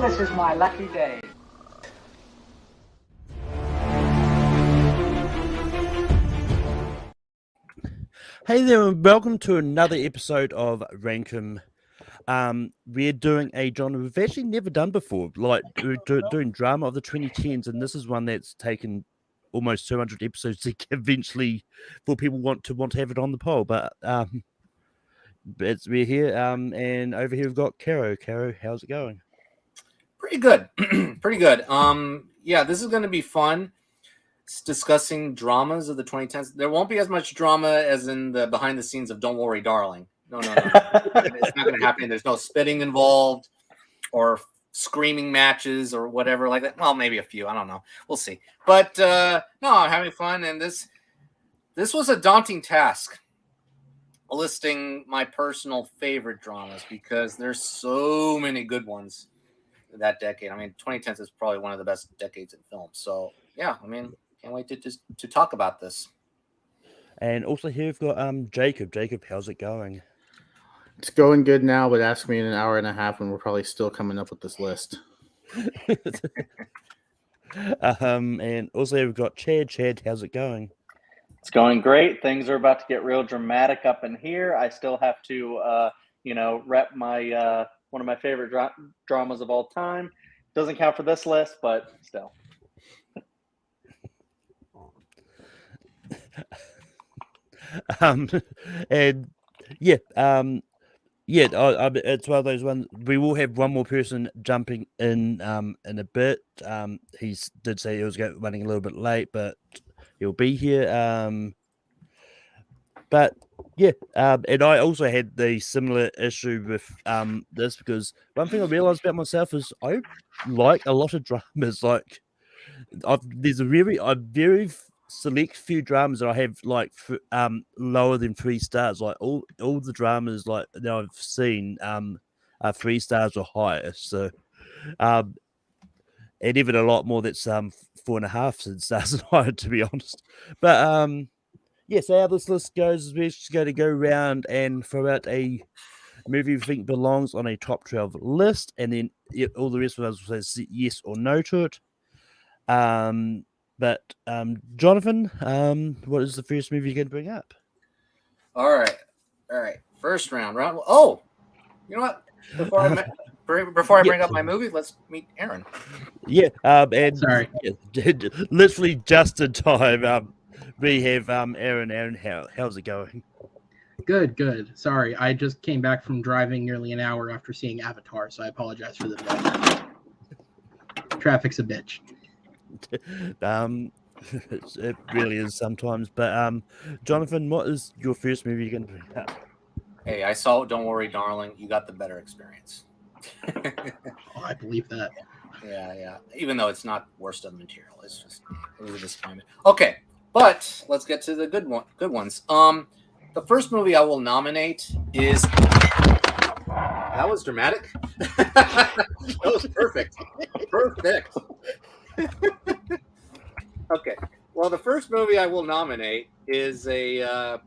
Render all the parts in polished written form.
Christmas is my lucky day. Hey there, and welcome to another episode of Rankum. We're doing a genre we've actually never done before, like doing drama of the 2010s, and this is one that's taken almost 200 episodes to eventually for people want to have it on the poll. But we're here, and over here we've got Caro. Caro, how's it going? Pretty good, pretty good. Yeah, this is going to be fun. It's discussing dramas of the 2010s. There won't be as much drama as in the behind the scenes of Don't Worry, Darling. No. It's not going to happen. There's no spitting involved or screaming matches or whatever like that. Well, maybe a few. I don't know. We'll see. But no, I'm having fun. And this was a daunting task, listing my personal favorite dramas because there's so many good ones that decade. I mean, 2010s is probably one of the best decades in film. So yeah, I mean, can't wait to talk about this. And also here we've got Jacob. Jacob, how's it going? It's going good now, but ask me in an hour and a half when we're probably still coming up with this list. And also we've got Chad. Chad, how's it going? It's going great. Things are about to get real dramatic up in here. I still have to, rep my one of my favorite dramas of all time. Doesn't count for this list, but still. It's one of those ones. We will have one more person jumping in a bit. He did say he was running a little bit late, but he'll be here. And I also had the similar issue with this because one thing I realized about myself is I like a lot of dramas. Like, there's a very select few dramas that I have like lower than 3 stars. Like all the dramas like that I've seen are 3 stars or higher. So and even a lot more that's 4.5 stars and higher, to be honest. But so how this list goes is we're just going to go around and throw out a movie we think belongs on a top 12 list, and then all the rest of us will say yes or no to it. But Jonathan, what is the first movie you're going to bring up? All right. First round. Oh, you know what? Before I bring up my movie, let's meet Aaron. Yeah. And sorry. Literally just in time. We have Aaron. Aaron, how's it going? Good. Sorry, I just came back from driving nearly an hour after seeing Avatar, so I apologize for the delay. Traffic's a bitch. It really is sometimes. But Jonathan, what is your first movie you're going to bring up? Hey, I saw Don't Worry, Darling. You got the better experience. I believe that. Yeah. Even though it's not worst of the material, it was a disappointment. Okay, but let's get to the good ones. The first movie I will nominate is. That was dramatic. That was perfect. Perfect. Okay. Well, the first movie I will nominate is a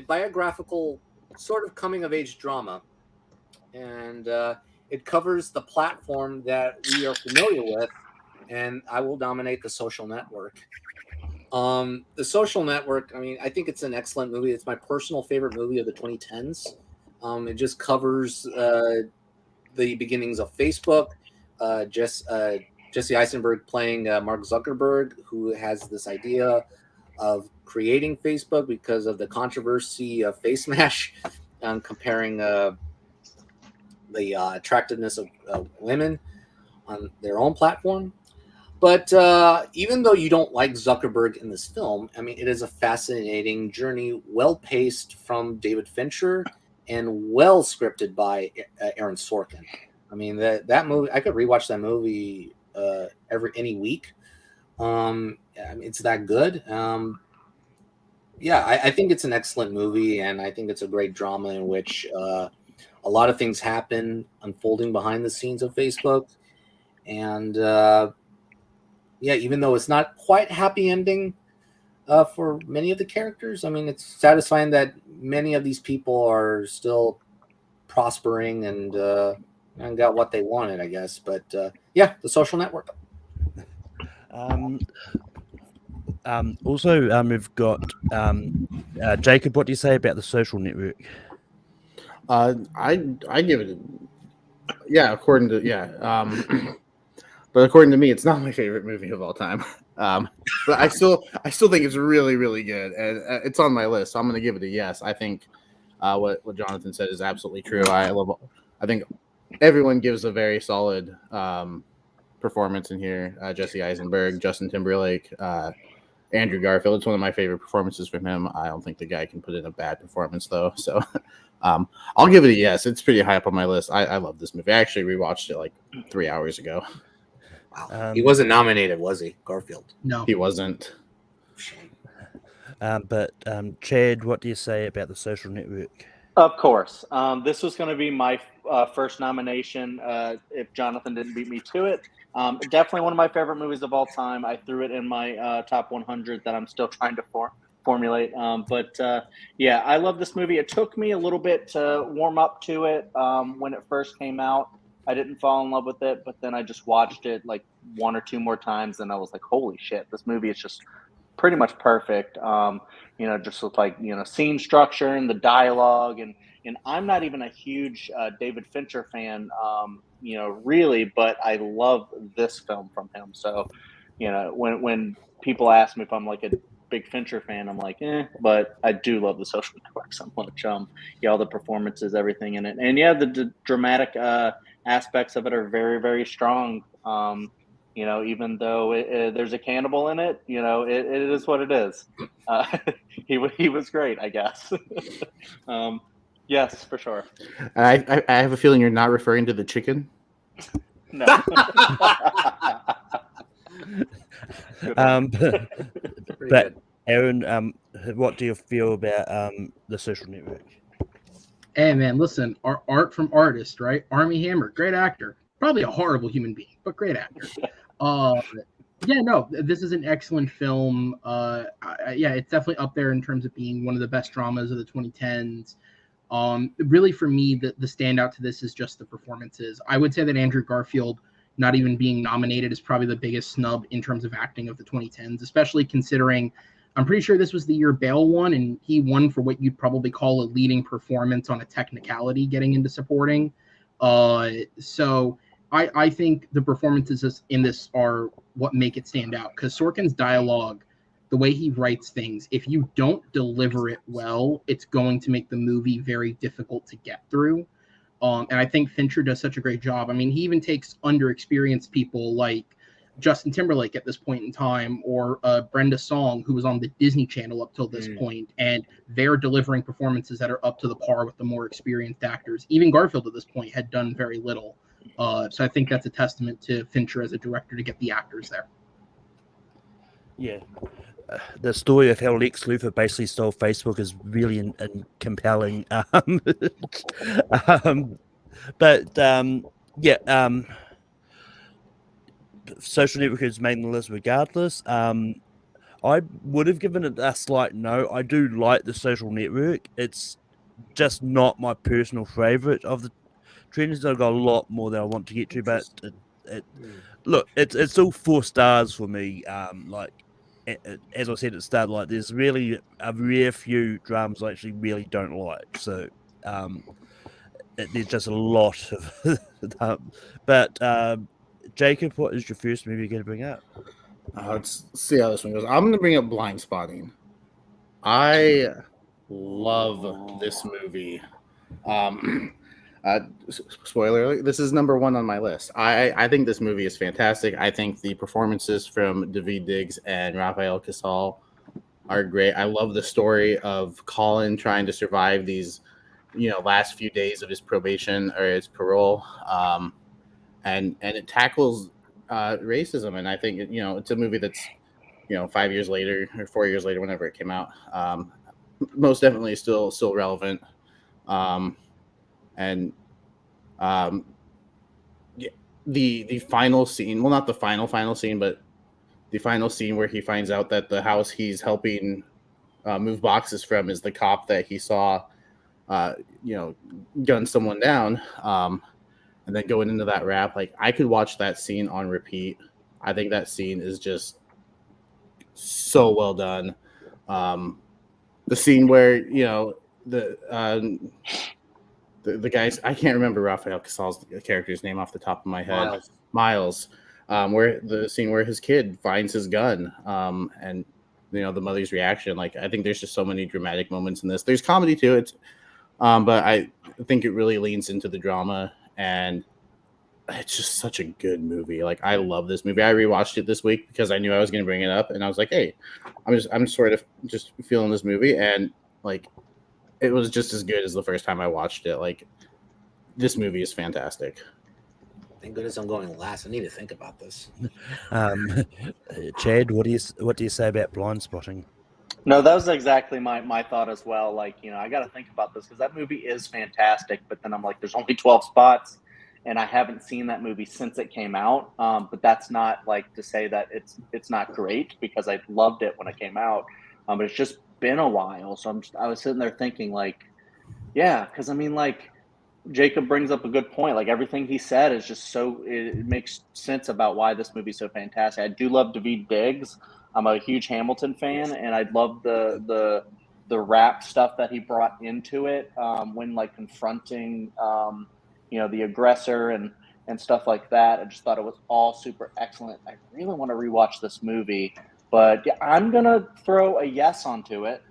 biographical sort of coming of age drama, and it covers the platform that we are familiar with, and I will nominate The Social Network. The Social Network, I mean, I think it's an excellent movie. It's my personal favorite movie of the 2010s. It just covers the beginnings of Facebook. Jesse Eisenberg playing Mark Zuckerberg, who has this idea of creating Facebook because of the controversy of Face Mash, comparing the attractiveness of women on their own platform. But even though you don't like Zuckerberg in this film, I mean, it is a fascinating journey, well-paced from David Fincher and well scripted by Aaron Sorkin. I mean, that movie, I could rewatch that movie any week. I mean, it's that good. I think it's an excellent movie, and I think it's a great drama in which a lot of things happen unfolding behind the scenes of Facebook. And even though it's not quite happy ending for many of the characters, I mean, it's satisfying that many of these people are still prospering and and got what they wanted, I guess. But yeah, The Social Network. Also, we've got Jacob. What do you say about The Social Network? I give it, according to but according to me, it's not my favorite movie of all time. But I still think it's really, really good, and it's on my list. So I'm going to give it a yes. I think what Jonathan said is absolutely true. I think everyone gives a very solid performance in here. Jesse Eisenberg, Justin Timberlake, Andrew Garfield. It's one of my favorite performances from him. I don't think the guy can put in a bad performance though. So I'll give it a yes. It's pretty high up on my list. I love this movie. I actually rewatched it like 3 hours ago. Wow. He wasn't nominated, was he? Garfield. No, He wasn't. But Chad, what do you say about The Social Network? Of course. This was going to be my first nomination if Jonathan didn't beat me to it. Definitely one of my favorite movies of all time. I threw it in my top 100 that I'm still trying to formulate. Yeah, I love this movie. It took me a little bit to warm up to it when it first came out. I didn't fall in love with it, but then I just watched it like 1 or 2 more times, and I was like, holy shit, this movie is just pretty much perfect. Just with like, scene structure and the dialogue. And I'm not even a huge David Fincher fan, really, but I love this film from him. So, when people ask me if I'm like a big Fincher fan, I'm like, but I do love The Social Network so much. All the performances, everything in it. And yeah, the dramatic aspects of it are very, very strong. Even though there's a cannibal in it, it is what it is. He was great, I guess. Yes, for sure. I have a feeling you're not referring to the chicken. No. But Aaron, what do you feel about The Social Network? Hey man, listen, art from artist, right? Armie Hammer, great actor, probably a horrible human being, but great actor. This is an excellent film. It's definitely up there in terms of being one of the best dramas of the 2010s. Really, for me, the standout to this is just the performances. I would say that Andrew Garfield, not even being nominated, is probably the biggest snub in terms of acting of the 2010s, especially considering I'm pretty sure this was the year Bale won, and he won for what you'd probably call a leading performance on a technicality getting into supporting. So I think the performances in this are what make it stand out, because Sorkin's dialogue, the way he writes things, if you don't deliver it well, it's going to make the movie very difficult to get through. And I think Fincher does such a great job. I mean, he even takes underexperienced people like Justin Timberlake at this point in time, or Brenda Song, who was on the Disney Channel up till this point, and they're delivering performances that are up to the par with the more experienced actors. Even Garfield at this point had done very little. So I think that's a testament to Fincher as a director to get the actors there. Yeah. The story of how Lex Luthor basically stole Facebook is really and compelling. Social Network is made the list regardless. I would have given it a slight no. I do like The Social Network. It's just not my personal favorite of the trends. I've got a lot more that I want to get to, but it's still 4 stars for me. As I said at the start, like there's really a rare few dramas I actually really don't like. So there's just a lot of but Jacob, what is your first movie you're going to bring up? Let's see how this one goes. I'm going to bring up Blind Spotting. I love this movie. Spoiler alert, this is number 1 on my list. I think this movie is fantastic. I think the performances from Daveed Diggs and Rafael Casal are great. I love the story of Colin trying to survive these, last few days of his probation or his parole. And it tackles racism. And I think, it's a movie that's, 5 years later or 4 years later, whenever it came out, most definitely still relevant. The final scene, well, not the final scene, but the final scene where he finds out that the house he's helping move boxes from is the cop that he saw, gun someone down. and then going into that rap, like I could watch that scene on repeat. I think that scene is just so well done. The scene where the guys, I can't remember Raphael Casal's character's name off the top of my head. Miles. Where the scene where his kid finds his gun, and the mother's reaction. Like I think there's just so many dramatic moments in this. There's comedy to it, but I think it really leans into the drama, and it's just such a good movie. Like I love this movie. I rewatched it this week because I knew I was going to bring it up, and I was like, hey, I'm sort of just feeling this movie, and like it was just as good as the first time I watched it. Like this movie is fantastic. Thank goodness I'm going last. I need to think about this. Chad, what do you say about Blind Spotting? No, that was exactly my thought as well. Like, I got to think about this because that movie is fantastic. But then I'm like, there's only 12 spots, and I haven't seen that movie since it came out. But that's not like to say that it's not great, because I loved it when it came out. But it's just been a while, so I was sitting there thinking like, yeah, because I mean, like, Jacob brings up a good point. Like everything he said is just it makes sense about why this movie's so fantastic. I do love Daveed Diggs. I'm a huge Hamilton fan, and I love the rap stuff that he brought into it when like confronting the aggressor and stuff like that. I just thought it was all super excellent. I really want to rewatch this movie, but yeah, I'm gonna throw a yes onto it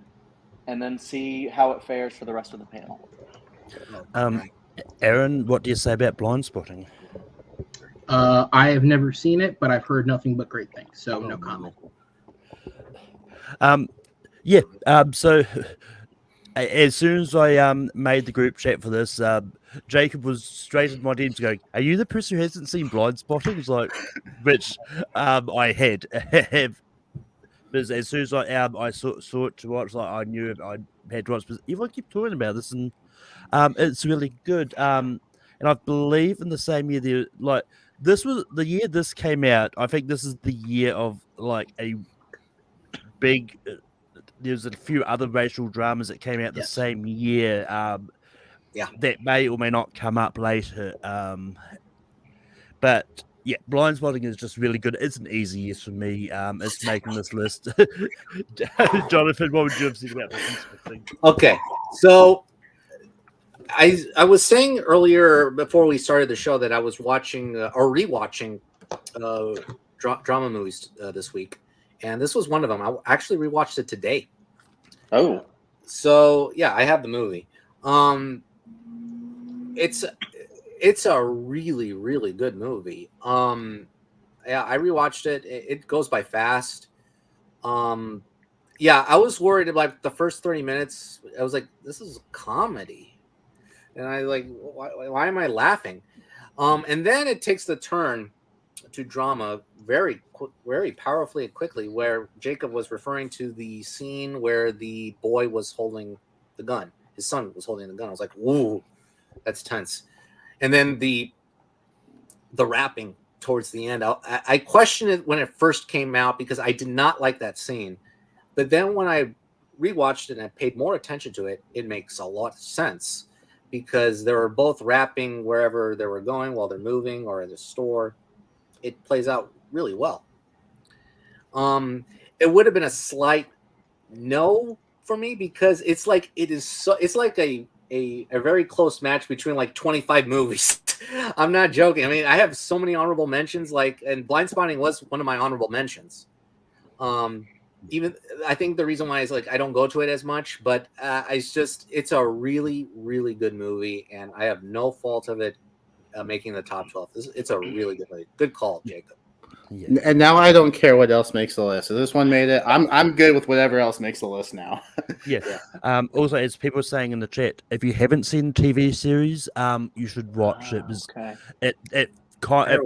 and then see how it fares for the rest of the panel. Aaron, what do you say about Blind Spotting? I have never seen it, but I've heard nothing but great things, so no comment. So as soon as I made the group chat for this, Jacob was straight into my DMs going, "Are you the person who hasn't seen Blind Spotting?" It's like, which I had. But as soon as I saw it to watch, like I knew I had to watch. But everyone kept talking about this, and it's really good. And I believe in the same year, this was the year this came out. I think this is the year of like a big. There's a few other racial dramas that came out the same year. That may or may not come up later. But yeah, Blind Spotting is just really good. It's an easy yes for me. It's making this list. Jonathan, what would you have said about this thing? Okay, so I was saying earlier before we started the show that I was watching or rewatching drama movies this week, and this was one of them. I actually rewatched it today. Oh, so yeah, I have the movie. It's a really, really good movie. Yeah, I rewatched it. It goes by fast. Yeah, I was worried about the first 30 minutes. I was like, this is a comedy. And I like, why am I laughing? And then it takes the turn to drama very powerfully and quickly, where Jacob was referring to the scene where the boy was holding the gun. His son was holding the gun. I was like, whoa, that's tense. And then the rapping towards the end, I questioned it when it first came out because I did not like that scene. But then when I rewatched it and I paid more attention to it, it makes a lot of sense because they were both rapping wherever they were going while they're moving or in the store. It plays out really well. It would have been a slight no for me because it's like a very close match between like 25 movies. I'm not joking. I mean, I have so many honorable mentions, and Blind Spotting was one of my honorable mentions. Even I think the reason why is like I don't go to it as much, but it's a really, really good movie, and I have no fault of it making the top 12. It's a really good movie. Good call, Jacob. Yeah. And now I don't care what else makes the list. So this one made it. I'm good with whatever else makes the list now. Yeah. Also, as people are saying in the chat, if you haven't seen the TV series, you should watch it. Okay. It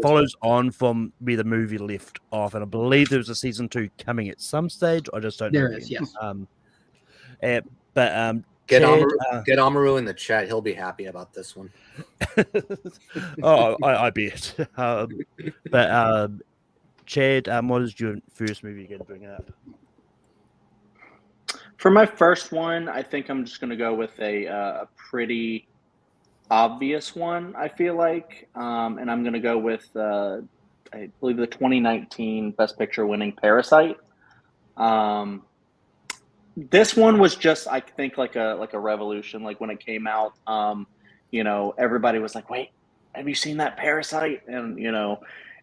follows on from where the movie left off, and I believe there's a season 2 coming at some stage. I just don't know. There is, yes. Get Chad, Amaru in the chat. He'll be happy about this one. Oh, I bet. Chad, what is your first movie you're going to bring up? For my first one, I think I'm just going to go with a pretty obvious one, I feel like. And I'm going to go with, I believe, the 2019 Best Picture winning Parasite. This one was just, I think, like a revolution. Like when it came out, everybody was like, "Wait, have you seen that Parasite?" And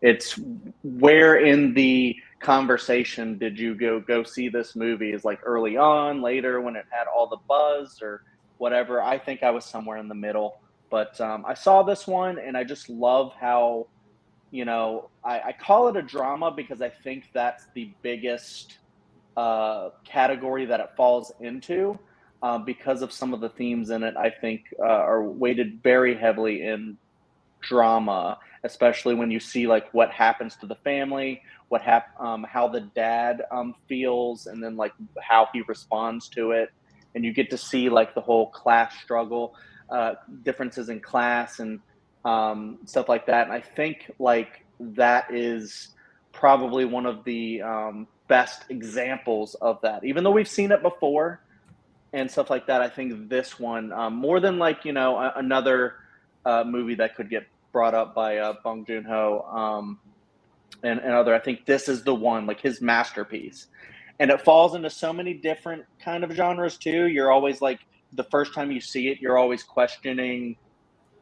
it's where in the conversation did you go see this movie? Is like early on, later when it had all the buzz or whatever. I think I was somewhere in the middle, but I saw this one and I just love how I call it a drama because I think that's the biggest category that it falls into because of some of the themes in it. I think are weighted very heavily in drama, especially when you see like what happens to the family, how the dad feels, and then like how he responds to it, and you get to see like the whole class struggle, differences in class, and stuff like that. And I think like that is probably one of the best examples of that. Even though we've seen it before and stuff like that, I think this one more than like another movie that could get brought up by Bong Joon Ho and other. I think this is the one, like his masterpiece, and it falls into so many different kind of genres too. You're always like the first time you see it, you're always questioning,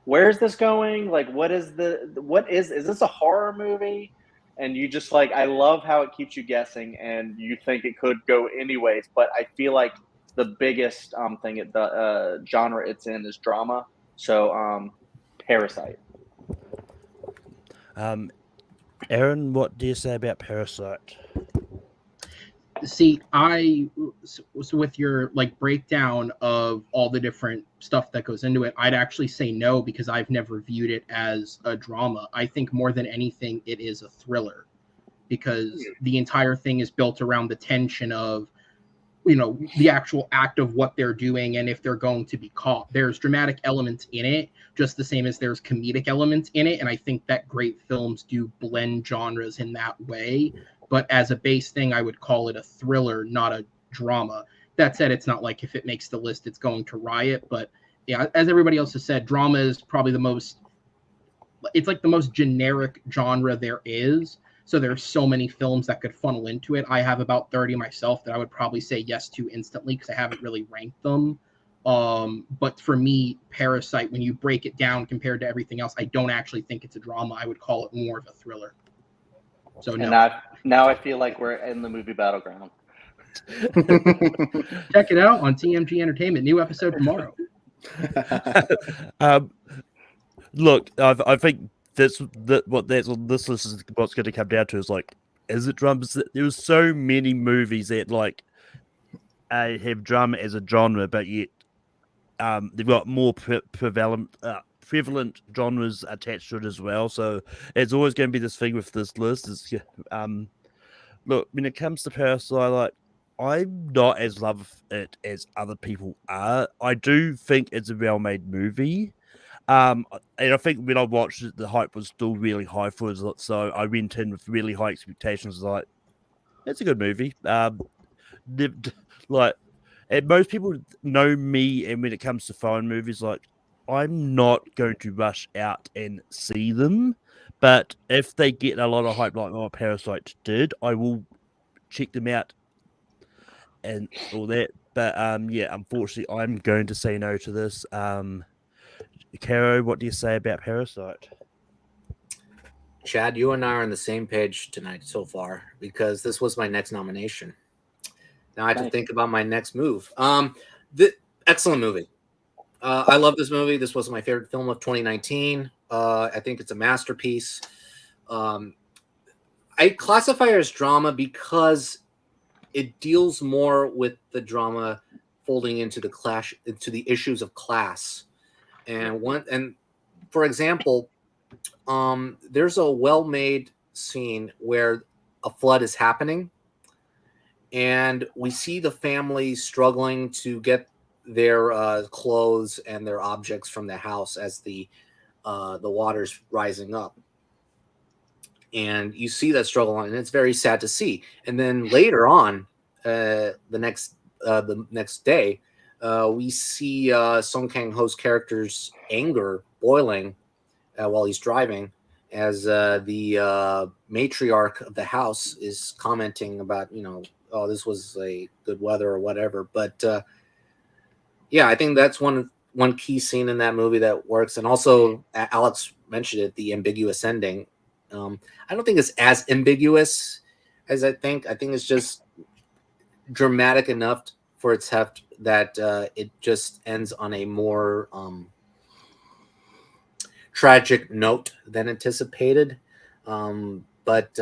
where is this going? Like, is this a horror movie? And you just like, I love how it keeps you guessing, and you think it could go anyways. But I feel like the biggest the genre it's in is drama. So, Parasite. Aaron, what do you say about Parasite? See, so with your like breakdown of all the different stuff that goes into it, I'd actually say no, because I've never viewed it as a drama. I think more than anything, it is a thriller, because the entire thing is built around the tension of, the actual act of what they're doing and if they're going to be caught. There's dramatic elements in it, just the same as there's comedic elements in it. And I think that great films do blend genres in that way. But as a base thing, I would call it a thriller, not a drama. That said, it's not like if it makes the list, it's going to riot. But yeah, as everybody else has said, drama is probably the most generic genre there is. So there's so many films that could funnel into it. I have about 30 myself that I would probably say yes to instantly, because I haven't really ranked them. But for me, Parasite, when you break it down compared to everything else, I don't actually think it's a drama. I would call it more of a thriller. So no. And now I feel like we're in the movie battleground. Check it out on TMG Entertainment. New episode tomorrow. Look, I think this list is what's going to come down to is like, is it drama? There's so many movies that like have drama as a genre, but yet they've got more prevalent genres attached to it as well. So it's always going to be this thing with this list. Is look, when it comes to Parasite, like, I'm not as love it as other people are. I do think it's a well-made movie. And I think when I watched it, the hype was still really high for it, so I went in with really high expectations. Like, it's a good movie. Like, and most people know me, and when it comes to foreign movies, like, I'm not going to rush out and see them. But if they get a lot of hype like what Parasite did, I will check them out and all that. But yeah, unfortunately, I'm going to say no to this. Caro, what do you say about Parasite? Chad, you and I are on the same page tonight so far, because this was my next nomination. Now I have to think about my next move. Excellent movie. I love this movie. This was my favorite film of 2019. I think it's a masterpiece. I classify it as drama because it deals more with the drama folding into the issues of class. And for example, there's a well-made scene where a flood is happening, and we see the family struggling to get their clothes and their objects from the house as the water's rising up. And you see that struggle, and it's very sad to see. And then later on, the next day, We see Song Kang-ho's character's anger boiling while he's driving, as the matriarch of the house is commenting about, oh, this was a good weather or whatever. But yeah, I think that's one key scene in that movie that works. And also, Alex mentioned it, the ambiguous ending. I don't think it's as ambiguous as I think. I think it's just dramatic enough for its heft that it just ends on a more tragic note than anticipated. But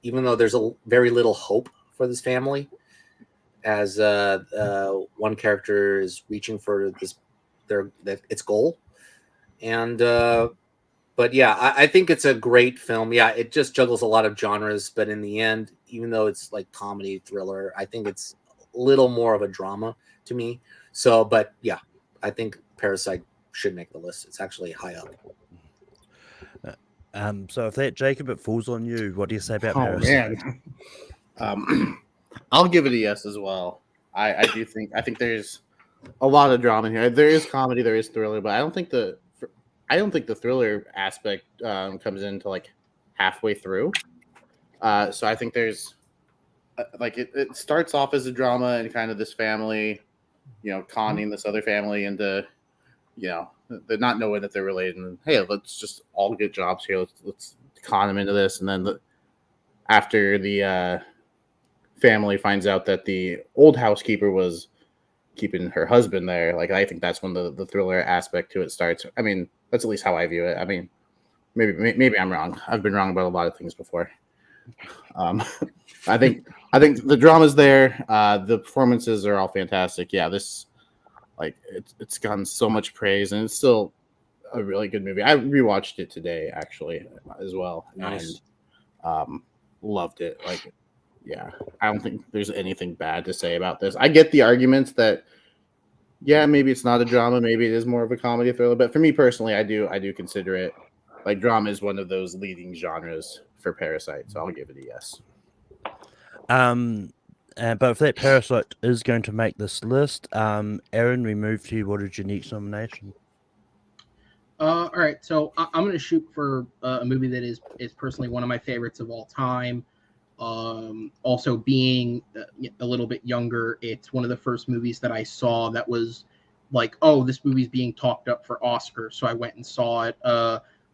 even though there's very little hope for this family, as one character is reaching for its goal, and but yeah, I think it's a great film. Yeah, it just juggles a lot of genres, but in the end, even though it's like comedy thriller, I think it's a little more of a drama to me. So, but yeah, I think Parasite should make the list. It's actually high up. So if that, Jacob, it falls on you. What do you say about Oh Parasite? man, I'll give it a yes as well. I think there's a lot of drama in here. There is comedy, there is thriller, but I don't think the thriller aspect comes into like halfway through. So I think there's it starts off as a drama and kind of this family, conning this other family into, they're not knowing that they're related. And hey, let's just all get jobs here. Let's con them into this. And then after the family finds out that the old housekeeper was keeping her husband there, like I think that's when the thriller aspect to it starts. I mean, that's at least how I view it. I mean, maybe I'm wrong. I've been wrong about a lot of things before. I think the drama's there. The performances are all fantastic. Yeah, this it's gotten so much praise, and it's still a really good movie. I rewatched it today actually as well. Nice. And loved it. Yeah, I don't think there's anything bad to say about this. I get the arguments that, yeah, maybe it's not a drama, maybe it is more of a comedy thriller. But for me personally, I do consider it like drama is one of those leading genres for Parasite. So I'll give it a yes. But if that Parasite is going to make this list, Aaron, we move to you. What is your next nomination? All right, so I'm going to shoot for a movie that is personally one of my favorites of all time. Also, being a little bit younger, it's one of the first movies that I saw that was like, oh, this movie's being talked up for Oscar. So I went and saw it.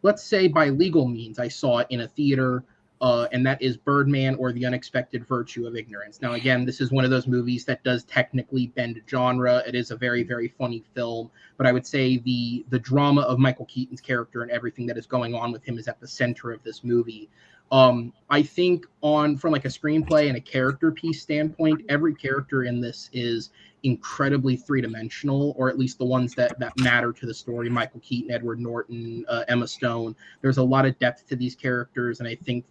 Let's say by legal means, I saw it in a theater. And that is Birdman, or The Unexpected Virtue of Ignorance. Now, again, this is one of those movies that does technically bend genre. It is a very, very funny film, but I would say the drama of Michael Keaton's character and everything that is going on with him is at the center of this movie. I think from like a screenplay and a character piece standpoint, every character in this is incredibly three-dimensional, or at least the ones that matter to the story. Michael Keaton, Edward Norton, Emma Stone. There's a lot of depth to these characters, and I think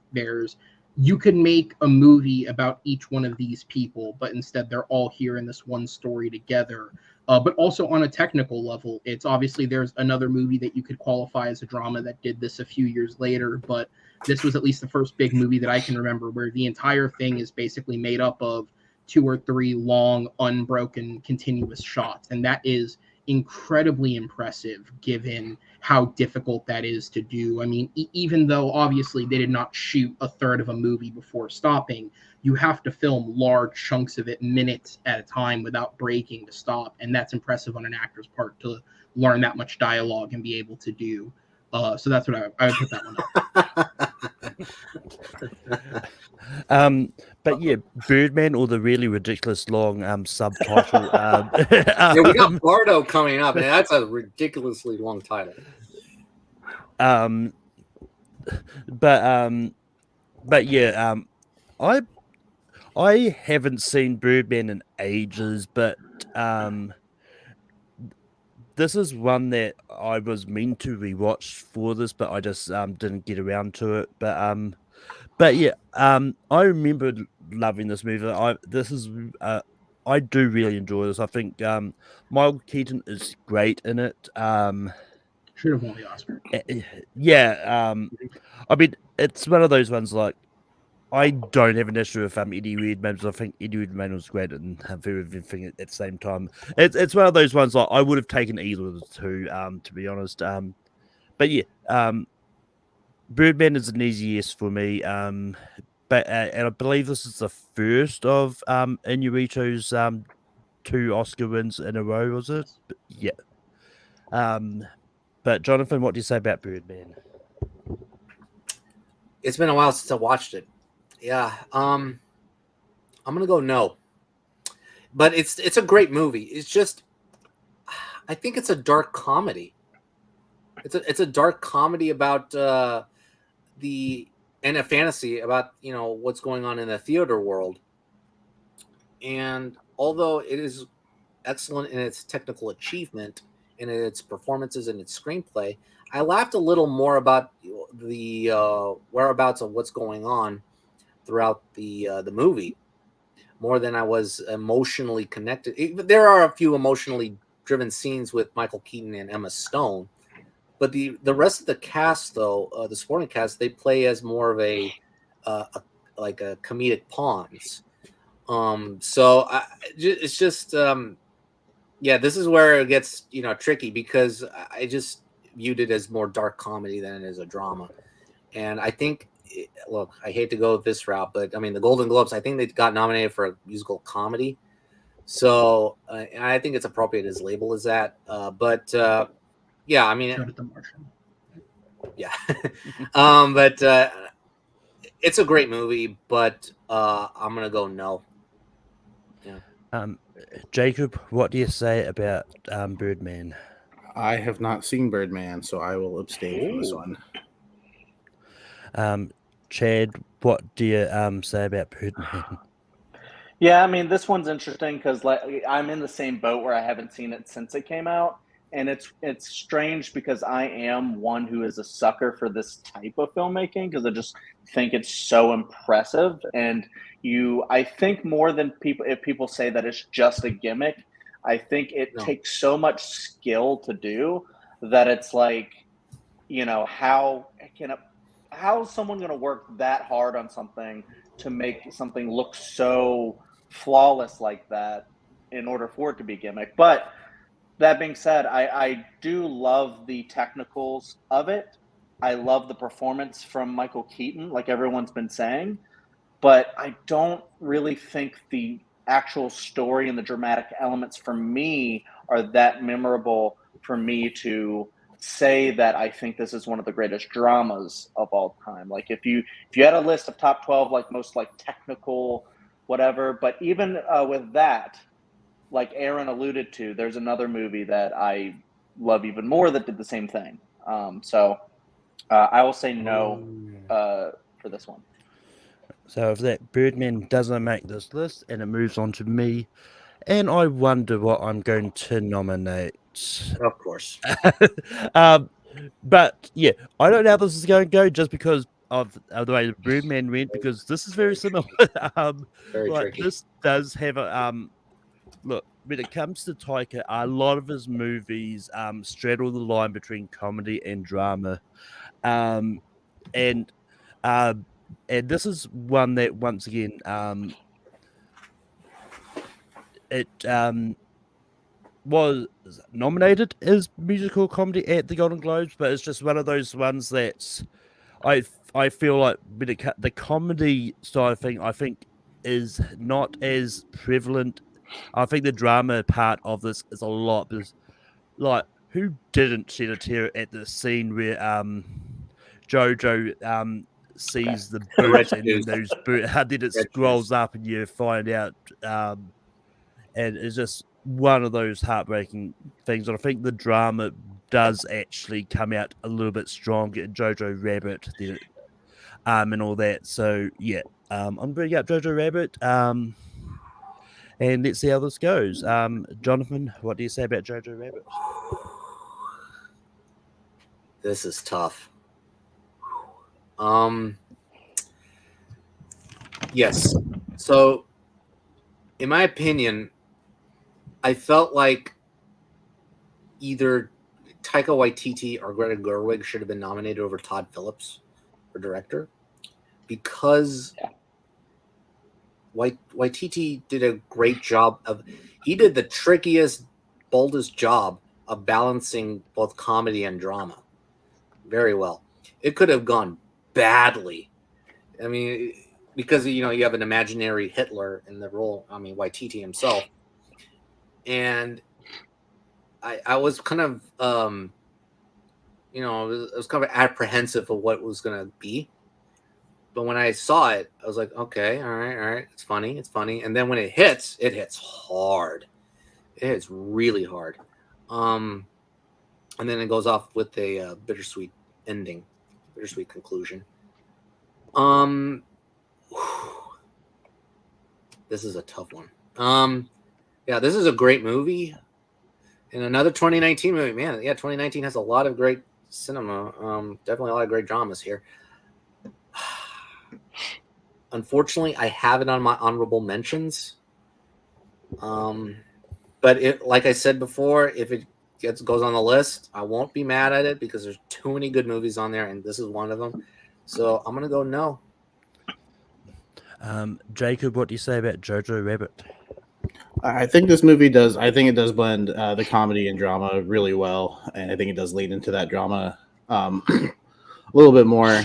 you could make a movie about each one of these people, but instead they're all here in this one story together. But also on a technical level, it's obviously there's another movie that you could qualify as a drama that did this a few years later, but this was at least the first big movie that I can remember where the entire thing is basically made up of 2 or 3 long, unbroken, continuous shots. And that is incredibly impressive given how difficult that is to do. I mean, even though obviously they did not shoot a third of a movie before stopping, you have to film large chunks of it minutes at a time without breaking to stop. And that's impressive on an actor's part to learn that much dialogue and be able to do. So that's what I would put that one up. But yeah, Birdman, or the really ridiculous long subtitle. Yeah, we got Bardo coming up, and that's a ridiculously long title. But yeah, I haven't seen Birdman in ages, but this is one that I was meant to rewatch for this, but I just didn't get around to it. But yeah, I remember loving this movie. I do really enjoy this. I think Michael Keaton is great in it. Should have won the Oscar. Yeah, I mean, it's one of those ones like I don't have an issue with Eddie Redmayne, because I think Eddie Redmayne was great and everything at the same time. It's one of those ones like I would have taken either of the two, to be honest. But yeah, Birdman is an easy yes for me. But and I believe this is the first of Inarritu's 2 Oscar wins in a row, was it? Yeah. But Jonathan, what do you say about Birdman? It's been a while since I watched it. Yeah. I'm gonna go no. But it's a great movie. It's just, I think it's a dark comedy. It's a dark comedy about the and a fantasy about what's going on in the theater world. And although it is excellent in its technical achievement and in its performances and its screenplay, I laughed a little more about the whereabouts of what's going on throughout the movie, more than I was emotionally connected. There are a few emotionally driven scenes with Michael Keaton and Emma Stone, but the rest of the cast, though, the supporting cast, they play as more of a like a comedic pawns. So it's just yeah, this is where it gets tricky, because I just viewed it as more dark comedy than it is a drama. And I think, look, I hate to go this route, but I mean, the Golden Globes, I think they got nominated for a musical comedy. So I think it's appropriate as label as that. But yeah, I mean, Showed at the Martian. yeah. But it's a great movie, but I'm going to go no. Yeah. Jacob, what do you say about Birdman? I have not seen Birdman, so I will abstain from this one. Chad, what do you say about Birdman? Yeah, I mean, this one's interesting because like I'm in the same boat where I haven't seen it since it came out, and it's strange because I am one who is a sucker for this type of filmmaking because I just think it's so impressive. And I think more than people, if people say that it's just a gimmick, I think it takes so much skill to do that it's like, how's someone going to work that hard on something to make something look so flawless like that in order for it to be gimmick? But that being said, I do love the technicals of it. I love the performance from Michael Keaton, like everyone's been saying, but I don't really think the actual story and the dramatic elements for me are that memorable for me to say that I think this is one of the greatest dramas of all time. Like if you had a list of top 12 like most like technical whatever, but even with that, like Aaron alluded to, there's another movie that I love even more that did the same thing. So I will say no for this one. So if that Birdman doesn't make this list and it moves on to me, and I wonder what I'm going to nominate. Of course. But yeah, I don't know how this is going to go just because of the way the Birdman went, because this is very similar. Very tricky. This does have a look, when it comes to Taika, a lot of his movies straddle the line between comedy and drama. And this is one that once again it was nominated as musical comedy at the Golden Globes, but it's just one of those ones that I feel like the comedy side thing I think is not as prevalent. I think the drama part of this is a lot, because like who didn't shed a tear at the scene where Jojo sees the boots and then those boots, then it scrolls up and you find out and it's just one of those heartbreaking things. And I think the drama does actually come out a little bit stronger in Jojo Rabbit than and all that. So yeah, I'm bringing up Jojo Rabbit. And let's see how this goes. Jonathan, what do you say about Jojo Rabbit? This is tough. Yes. So, in my opinion, I felt like either Taika Waititi or Greta Gerwig should have been nominated over Todd Phillips for director, because Waititi did a great job he did the trickiest, boldest job of balancing both comedy and drama very well. It could have gone badly. I mean, because you have an imaginary Hitler in the role. I mean, Waititi himself, and I was kind of I was kind of apprehensive of what it was going to be. But when I saw it, I was like, okay, all right, it's funny. And then when it hits hard. It hits really hard. And then it goes off with a bittersweet ending, bittersweet conclusion. This is a tough one. Yeah, this is a great movie. And another 2019 movie, man. Yeah, 2019 has a lot of great cinema. Definitely a lot of great dramas here. Unfortunately, I have it on my honorable mentions. But like I said before, if it goes on the list, I won't be mad at it because there's too many good movies on there, and this is one of them. So I'm gonna go no. Jacob, what do you say about Jojo Rabbit? I think this movie does. I think it does blend the comedy and drama really well, and I think it does lean into that drama a little bit more.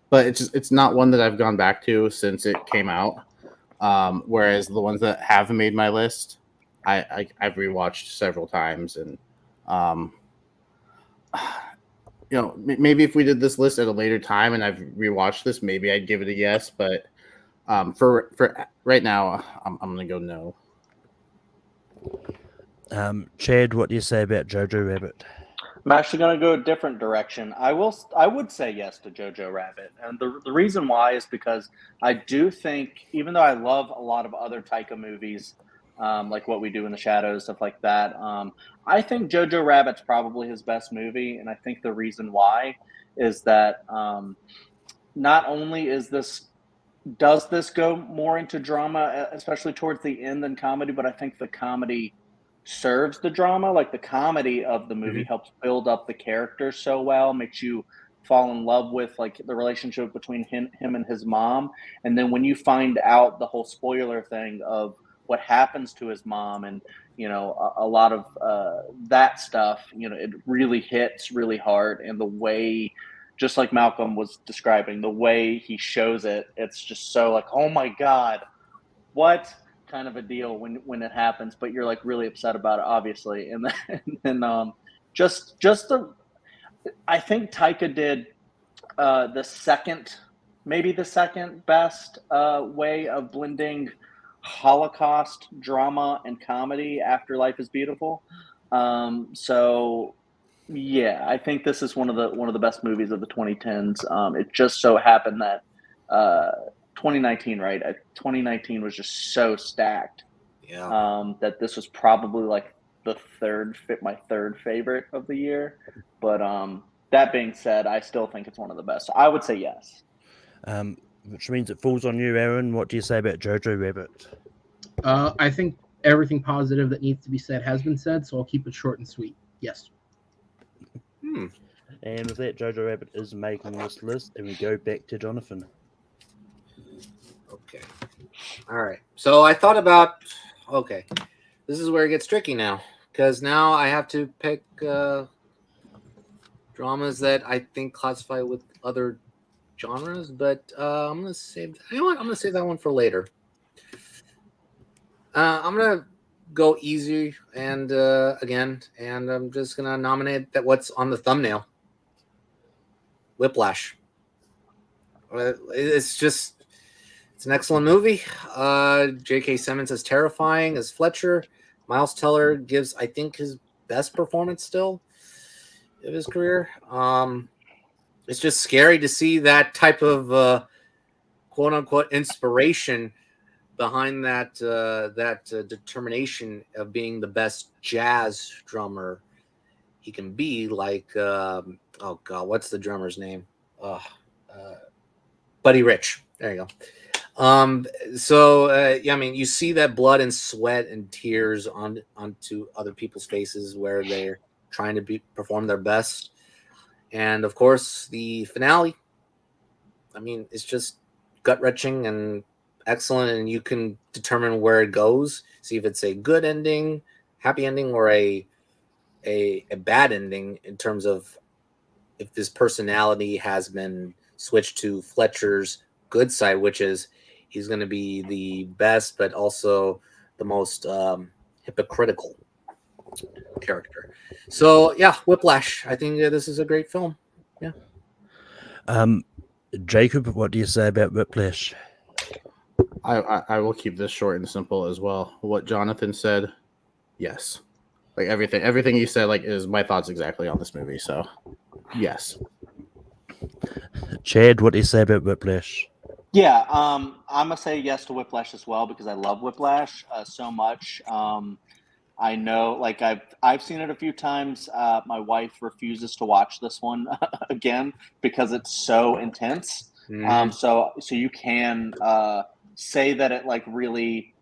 But it's not one that I've gone back to since it came out. Whereas the ones that have made my list, I've rewatched several times, and maybe if we did this list at a later time and I've rewatched this, maybe I'd give it a yes. But for right now, I'm gonna go no. Chad, what do you say about Jojo Rabbit? I'm actually going to go a different direction. I would say yes to Jojo Rabbit, and the reason why is because I do think, even though I love a lot of other Taika movies, like What We Do in the Shadows, stuff like that, I think Jojo Rabbit's probably his best movie, and I think the reason why is that not only does this go more into drama, especially towards the end, than comedy, but I think the comedy serves the drama. Like the comedy of the movie helps build up the characters so well, makes you fall in love with like the relationship between him and his mom. And then when you find out the whole spoiler thing of what happens to his mom and a lot of that stuff, it really hits really hard. And the way, just like Malcolm was describing, the way he shows it, it's just so like, oh my God, what kind of a deal when it happens, but you're like really upset about it, obviously. And then I think Taika did maybe the second best way of blending Holocaust drama and comedy after Life is Beautiful. So yeah, I think this is one of the best movies of the 2010s. It just so happened that 2019, right? 2019 was just so stacked. Yeah. That this was probably like my third favorite of the year. But that being said, I still think it's one of the best. So I would say yes. Which means it falls on you, Aaron. What do you say about Jojo Rabbit? I think everything positive that needs to be said has been said, so I'll keep it short and sweet. Yes. And with that, Jojo Rabbit is making this list, and we go back to Jonathan. Okay. All right. So I thought about, okay, this is where it gets tricky now, because now I have to pick dramas that I think classify with other genres, but I'm gonna save. You know what? I'm gonna save that one for later. I'm gonna go easy and again, and I'm just gonna nominate what's on the thumbnail. Whiplash. It's an excellent movie. J.K. Simmons is terrifying as Fletcher. Miles Teller gives, I think, his best performance still of his career. It's just scary to see that type of quote unquote inspiration behind that determination of being the best jazz drummer he can be. Like, oh God, what's the drummer's name? Buddy Rich. There you go. Yeah, I mean, you see that blood and sweat and tears onto other people's faces where they're trying to perform their best. And of course, the finale, I mean, it's just gut-wrenching and excellent, and you can determine where it goes. See if it's a good ending, happy ending, or a bad ending in terms of if his personality has been switched to Fletcher's good side, which is he's going to be the best, but also the most hypocritical character. So yeah, Whiplash. I think this is a great film. Yeah. Jacob, what do you say about Whiplash? I will keep this short and simple as well. What Jonathan said, yes. Like everything he said, like is my thoughts exactly on this movie. So, yes. Chad, what do you say about Whiplash? Yeah, I'm gonna say yes to Whiplash as well because I love Whiplash so much. I know, like I've seen it a few times. My wife refuses to watch this one again because it's so intense. So you can say that it like really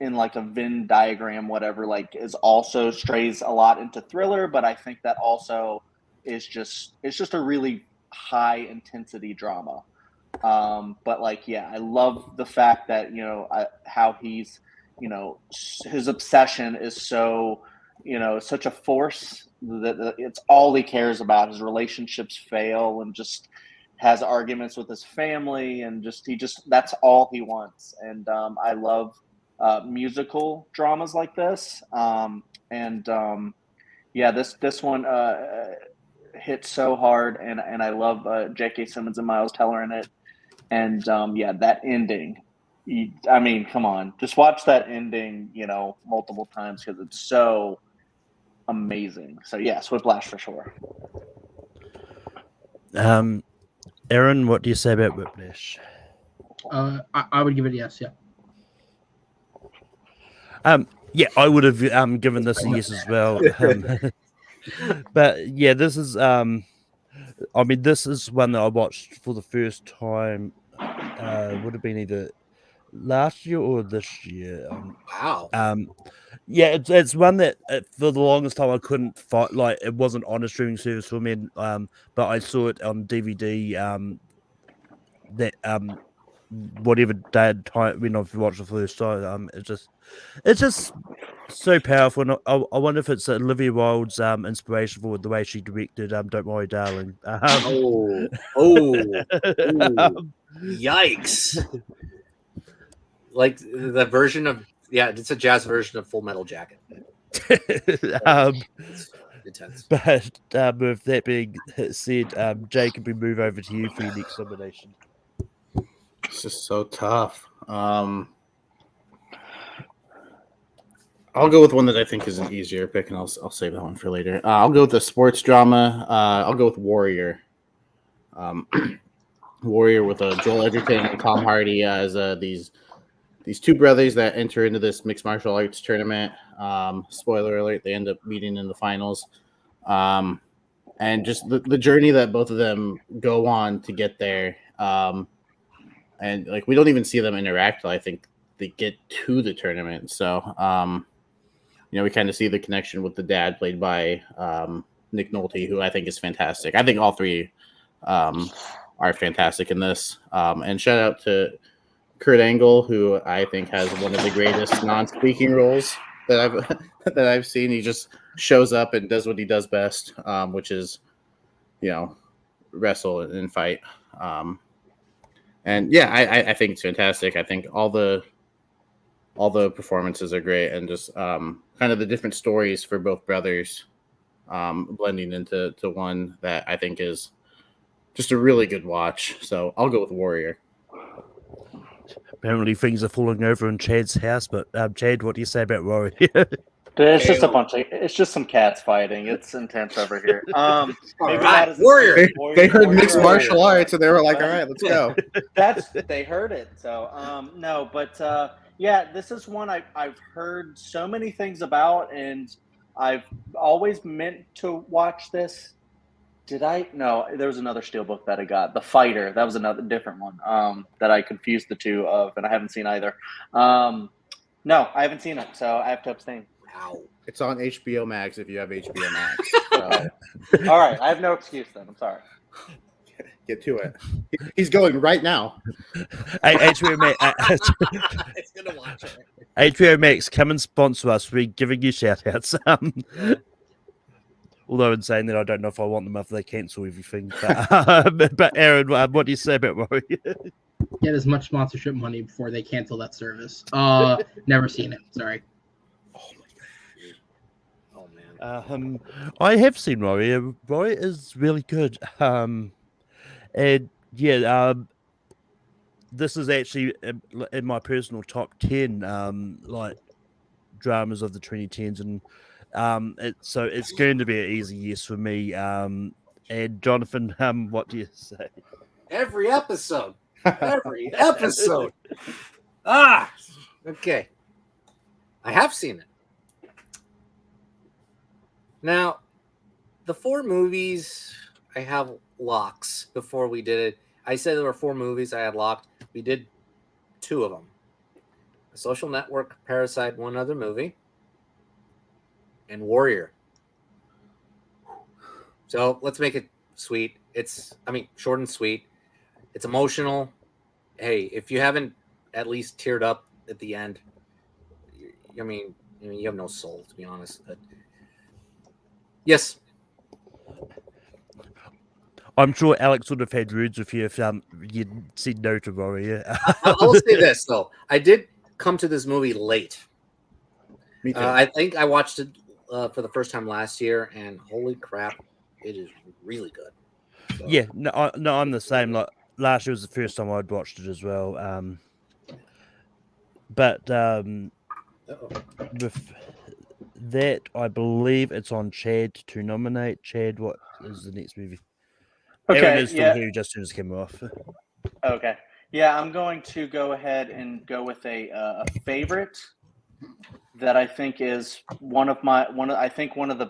in like a Venn diagram, whatever, like is also strays a lot into thriller, but I think that also is it's just a really high intensity drama. But like, yeah, I love the fact that how he's his obsession is so such a force that it's all he cares about. His relationships fail and just has arguments with his family and just that's all he wants. And I love musical dramas like this. And yeah, this one hit so hard, and I love J.K. Simmons and Miles Teller in it. And yeah, that ending. I mean, come on, just watch that ending, multiple times because it's so amazing. So yes, Whiplash for sure. Aaron, what do you say about Whiplash? I would give it a yes. Yeah. Yeah, I would have given this a yes as well. But yeah, this is I mean, this is one that I watched for the first time. Would have been either last year or this year. Wow. Yeah, it's one that for the longest time I couldn't find. Like, it wasn't on a streaming service for me. But I saw it on DVD. That whatever day time when I've watched the first time. It's just so powerful. And I wonder if it's Olivia Wilde's inspiration for the way she directed Don't Worry, Darling. Yikes. Like the version of it's a jazz version of Full Metal Jacket. Intense. But with that being said, Jacob, we move over to you for your next nomination. It's just so tough. I'll go with one that I think is an easier pick, and I'll save that one for later. I'll go with the sports drama. I'll go with Warrior. Warrior with Joel Edgerton and Tom Hardy as these two brothers that enter into this mixed martial arts tournament. Spoiler alert, they end up meeting in the finals. And just the journey that both of them go on to get there. And like, we don't even see them interact till I think they get to the tournament. So, we kind of see the connection with the dad played by Nick Nolte, who I think is fantastic. I think all three are fantastic in this. And shout out to Kurt Angle, who I think has one of the greatest non-speaking roles that I've seen. He just shows up and does what he does best, which is, wrestle and fight. And yeah, I think it's fantastic. I think all the performances are great, and just kind of the different stories for both brothers blending into one that I think is just a really good watch. So I'll go with Warrior. Apparently things are falling over in Chad's house, but Chad, what do you say about Warrior? It's just it's just some cats fighting. It's intense over here. Maybe not as Warrior. They heard mixed martial arts and they were like, all right, let's go. They heard it. So no, but yeah, this is one I've heard so many things about, and I've always meant to watch this. Did I? No, there was another steelbook that I got. The Fighter. That was another different one that I confused the two of, and I haven't seen either. No, I haven't seen it, so I have to abstain. Wow. It's on HBO Max if you have HBO Max. All right, I have no excuse then. I'm sorry. Get to it. He's going right now. Hey, HBO Max, It's gonna watch it. HBO Max, come and sponsor us. We're giving you shout outs. Although in saying that, I don't know if I want them after they cancel everything. But Aaron, what do you say about Rory? Get as much sponsorship money before they cancel that service. Never seen it. Sorry. Oh man. I have seen Rory. Rory is really good. And yeah, this is actually in my personal top 10, like dramas of the 2010s, and so it's going to be an easy yes for me. And Jonathan, what do you say? Every episode. Okay. I have seen it. Now, the 4 movies, I have locks before we did it. I said there were 4 movies I had locked. We did 2 of them. The Social Network, Parasite, one other movie, and Warrior. So let's make it sweet. Short and sweet. It's emotional. Hey, if you haven't at least teared up at the end, you have no soul, to be honest. But yes. I'm sure Alex would have had words with you if you'd said no to Rory. I'll say this, though. I did come to this movie late. Me too. I think I watched it for the first time last year, and holy crap, it is really good. So, Yeah, no, I'm the same. Like last year was the first time I'd watched it as well. But with that, I believe it's on Chad to nominate. Chad, what is the next movie? Aaron Okay, is still yeah. here just as soon as it came off. Okay. Yeah, I'm going to go ahead and go with a favorite that I think is one of the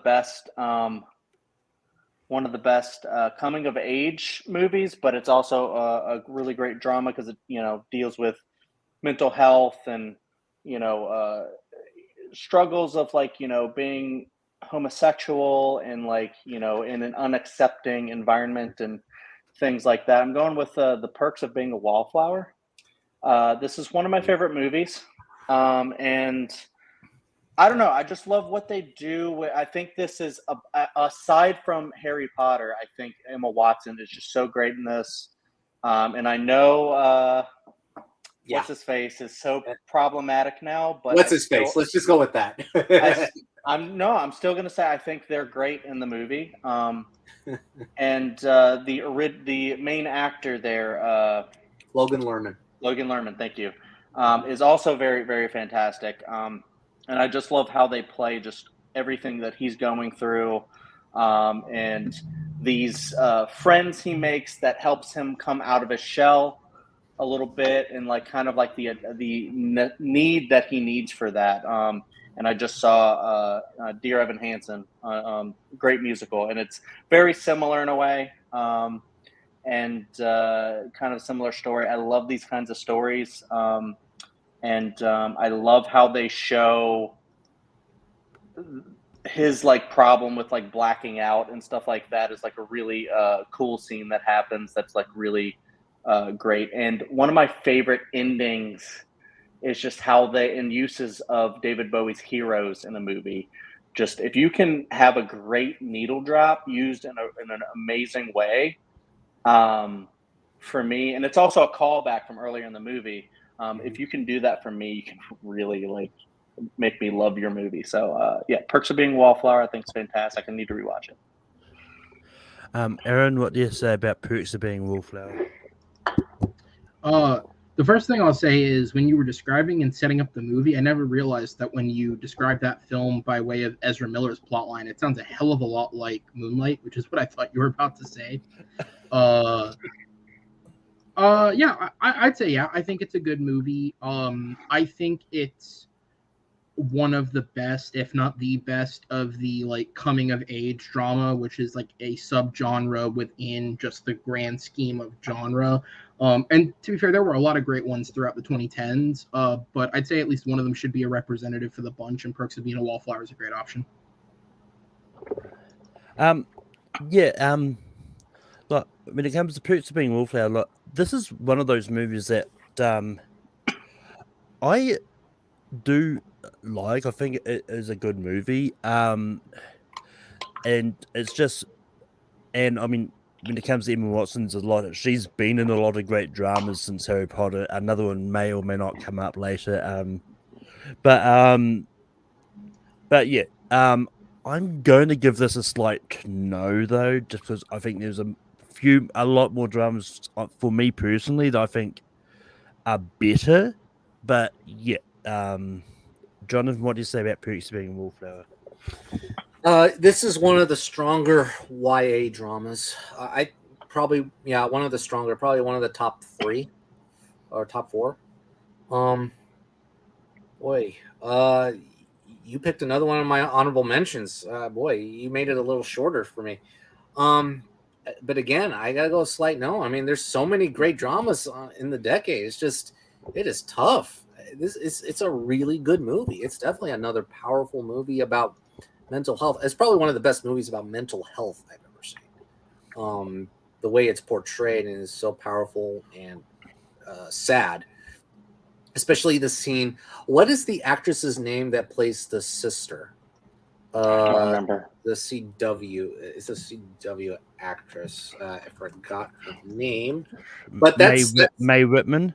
best coming of age movies, but it's also a really great drama because it deals with mental health and struggles of being homosexual and in an unaccepting environment and things like that. I'm going with The Perks of Being a Wallflower. This is one of my favorite movies, and I don't know. I just love what they do. I think this is aside from Harry Potter. I think Emma Watson is just so great in this, and I know what's his face is so problematic now. But what's his face? Let's just go with that. I'm still going to say I think they're great in the movie. And the main actor there, Logan Lerman, thank you, is also very, very fantastic. And I just love how they play just everything that he's going through, and these friends he makes that helps him come out of his shell a little bit, and the need that he needs for that. And I just saw Dear Evan Hansen, great musical, and it's very similar in a way, and kind of similar story. I love these kinds of stories, and I love how they show his problem with blacking out and stuff like that is a really cool scene that happens. That's really great. And one of my favorite endings is just how they and uses of David Bowie's Heroes in a movie. Just if you can have a great needle drop used in an amazing way, for me, and it's also a callback from earlier in the movie. If you can do that for me, you can really make me love your movie. So yeah, Perks of Being a Wallflower, I think is fantastic. I need to rewatch it. Aaron, what do you say about Perks of Being a Wallflower? The first thing I'll say is when you were describing and setting up the movie, I never realized that when you described that film by way of Ezra Miller's plotline, it sounds a hell of a lot like Moonlight, which is what I thought you were about to say. Yeah, I'd say yeah. I think it's a good movie. I think it's one of the best, if not the best, of the coming of age drama, which is a subgenre within just the grand scheme of genre. And to be fair, there were a lot of great ones throughout the 2010s, but I'd say at least one of them should be a representative for the bunch, and Perks of Being a Wallflower is a great option. Yeah, Like when it comes to Perks of Being a Wallflower, look, this is one of those movies that I do like. I think it is a good movie. And it's just, and I mean, when it comes to Emma Watson's she's been in a lot of great dramas since Harry Potter. Another one may or may not come up later. But yeah, I'm going to give this a slight no though, just because I think there's a lot more dramas for me personally that I think are better. But yeah, Jonathan, what do you say about Perks of Being a Wallflower? This is one of the stronger YA dramas. I probably, yeah, one of the stronger, probably one of the top 3 or top 4. Boy, you picked another one of my honorable mentions. Boy, you made it a little shorter for me. But again, I gotta go slight no. I mean, there's so many great dramas in the decade. It's just, it is tough. It's a really good movie. It's definitely another powerful movie about mental health. It's probably one of the best movies about mental health I've ever seen. The way it's portrayed and is so powerful and sad. Especially the scene. What is the actress's name that plays the sister? I don't remember. The CW. It's a CW actress. I forgot her name. But that's May Whitman.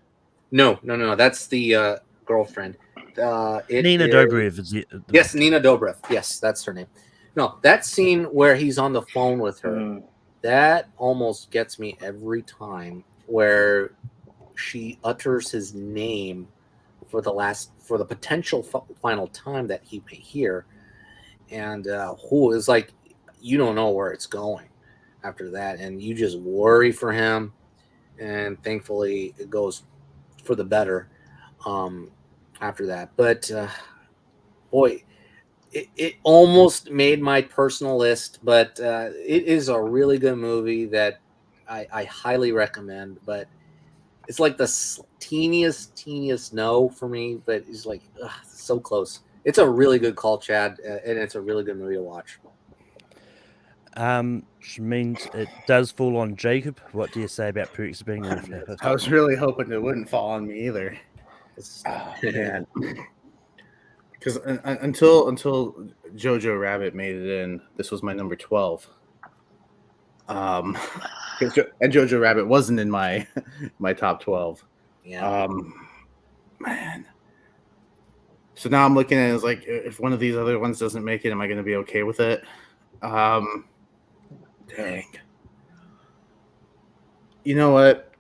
No. That's the girlfriend. Nina Dobrev is it? Yes, Nina Dobrev. Yes, that's her name. No, that scene where he's on the phone with her, that almost gets me every time. Where she utters his name for the potential final time that he may hear, and who is like, you don't know where it's going after that, and you just worry for him, and thankfully it goes for the better after that. But boy, it almost made my personal list, but it is a really good movie that I highly recommend. But it's like the teeniest no for me, but it's like so close. It's a really good call, Chad, and it's a really good movie to watch. Which means it does fall on Jacob. What do you say about Perks of Being a Wallflower? I was really hoping it wouldn't fall on me either. Man. Because until Jojo Rabbit made it in, this was my number 12. And Jojo Rabbit wasn't in my top 12. Yeah. Man. So now I'm looking at it as like, if one of these other ones doesn't make it, am I going to be okay with it? Dang. You know what?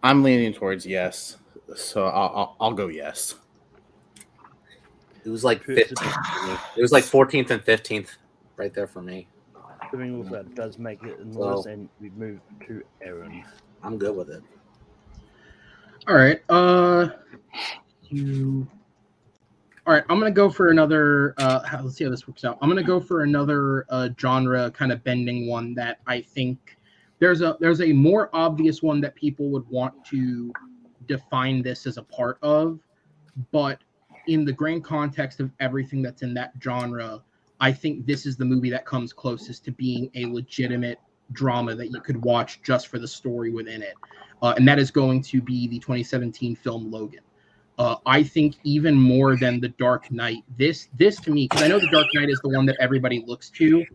I'm leaning towards yes, so I'll go yes. It was like 15th. It was like 14th and 15th, right there for me. That does make it in the list, and we move to Aaron. I'm good with it. All right. All right, I'm gonna go for another. Let's see how this works out. I'm gonna go for another genre kind of bending one that I think there's a more obvious one that people would want to define this as a part of, but in the grand context of everything that's in that genre, I think this is the movie that comes closest to being a legitimate drama that you could watch just for the story within it, and that is going to be the 2017 film Logan. I think even more than The Dark Knight, this to me, because I know The Dark Knight is the one that everybody looks to.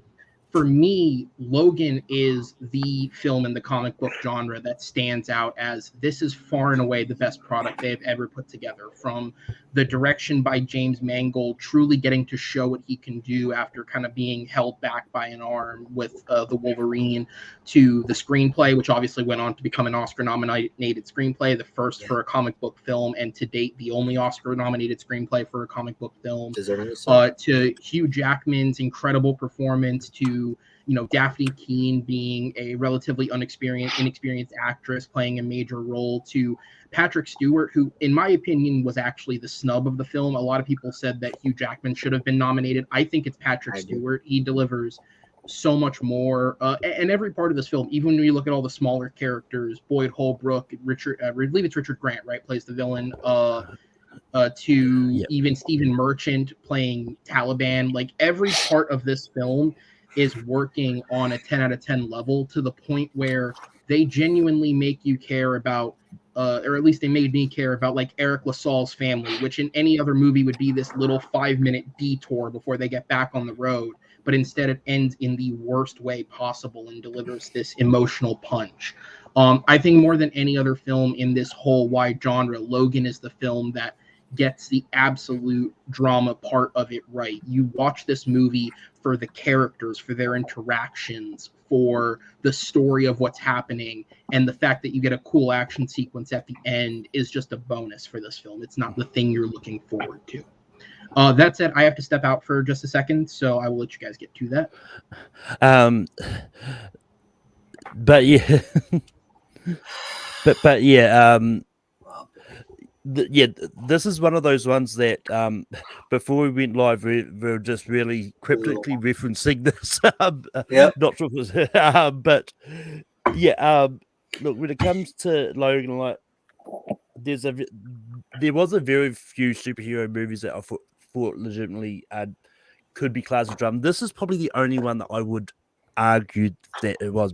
For me, Logan is the film in the comic book genre that stands out as this is far and away the best product they've ever put together. From the direction by James Mangold, truly getting to show what he can do after kind of being held back by an arm with the Wolverine, to the screenplay, which obviously went on to become an Oscar-nominated screenplay, the first for a comic book film, and to date, the only Oscar-nominated screenplay for a comic book film. To Hugh Jackman's incredible performance, to Daphne Keane being a relatively inexperienced actress playing a major role, to Patrick Stewart, who, in my opinion, was actually the snub of the film. A lot of people said that Hugh Jackman should have been nominated. I think it's Patrick Stewart. He delivers so much more. And every part of this film, even when you look at all the smaller characters, Boyd Holbrook, I believe it's Richard Grant, right, plays the villain, even Stephen Merchant playing Taliban. Like, every part of this film is working on a 10 out of 10 level to the point where they genuinely make you care about, or at least they made me care about, like Eric LaSalle's family, which in any other movie would be this little 5-minute detour before they get back on the road. But instead it ends in the worst way possible and delivers this emotional punch. I think more than any other film in this whole wide genre, Logan is the film that gets the absolute drama part of it right. You watch this movie for the characters, for their interactions, for the story of what's happening, and the fact that you get a cool action sequence at the end is just a bonus for this film. It's not the thing you're looking forward to. That said, I have to step out for just a second, so I will let you guys get to that. But yeah, but yeah, this is one of those ones that before we went live, we were just really cryptically referencing this. Not sure if it was, but yeah. Look, when it comes to Logan, like there was a very few superhero movies that I thought legitimately could be classed as drama. This is probably the only one that I would argue that it was,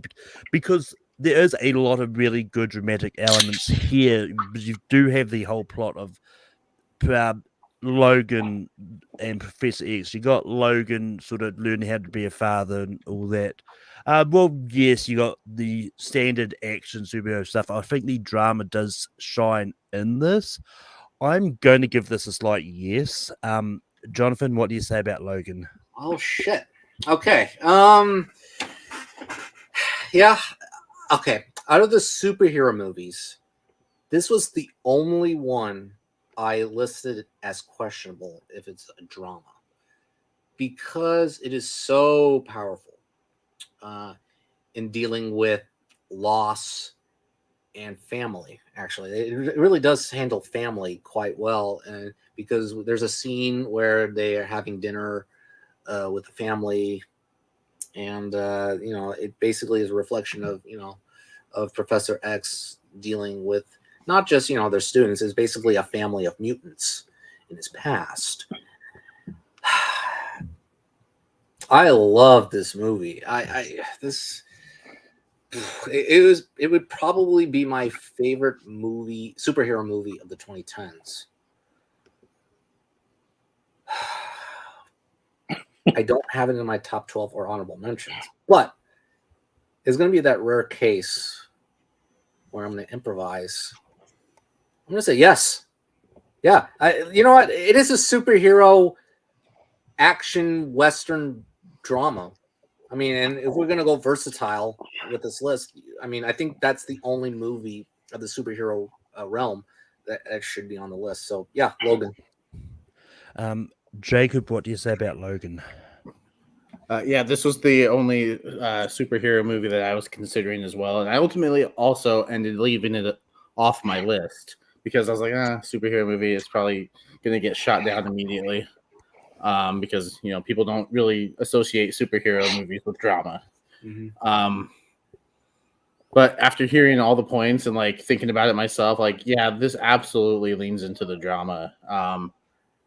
because there is a lot of really good dramatic elements here, but you do have the whole plot of Logan and Professor X. You got Logan sort of learning how to be a father and all that. Well, yes, you got the standard action superhero stuff. I think the drama does shine in this. I'm going to give this a slight yes. Jonathan, what do you say about Logan? Oh shit. Okay. Yeah. Okay. Out of the superhero movies, this was the only one I listed as questionable if it's a drama, because it is so powerful in dealing with loss and family. Actually, it really does handle family quite well, and because there's a scene where they are having dinner with the family, and it basically is a reflection of of Professor X dealing with not just their students. It's basically a family of mutants in his past. I love this movie. It would probably be my favorite superhero movie of the 2010s. I don't have it in my top 12 or honorable mentions, but it's going to be that rare case where I'm going to improvise. I'm going to say yes. Yeah. You know what? It is a superhero action Western drama. I mean, and if we're going to go versatile with this list, I mean, I think that's the only movie of the superhero realm that should be on the list. So yeah, Logan. Jacob, what do you say about Logan? Yeah, this was the only superhero movie that I was considering as well, and I ultimately also ended leaving it off my list because I was like, superhero movie is probably going to get shot down immediately, because people don't really associate superhero movies with drama. Mm-hmm. But after hearing all the points and like thinking about it myself, like, yeah, this absolutely leans into the drama, and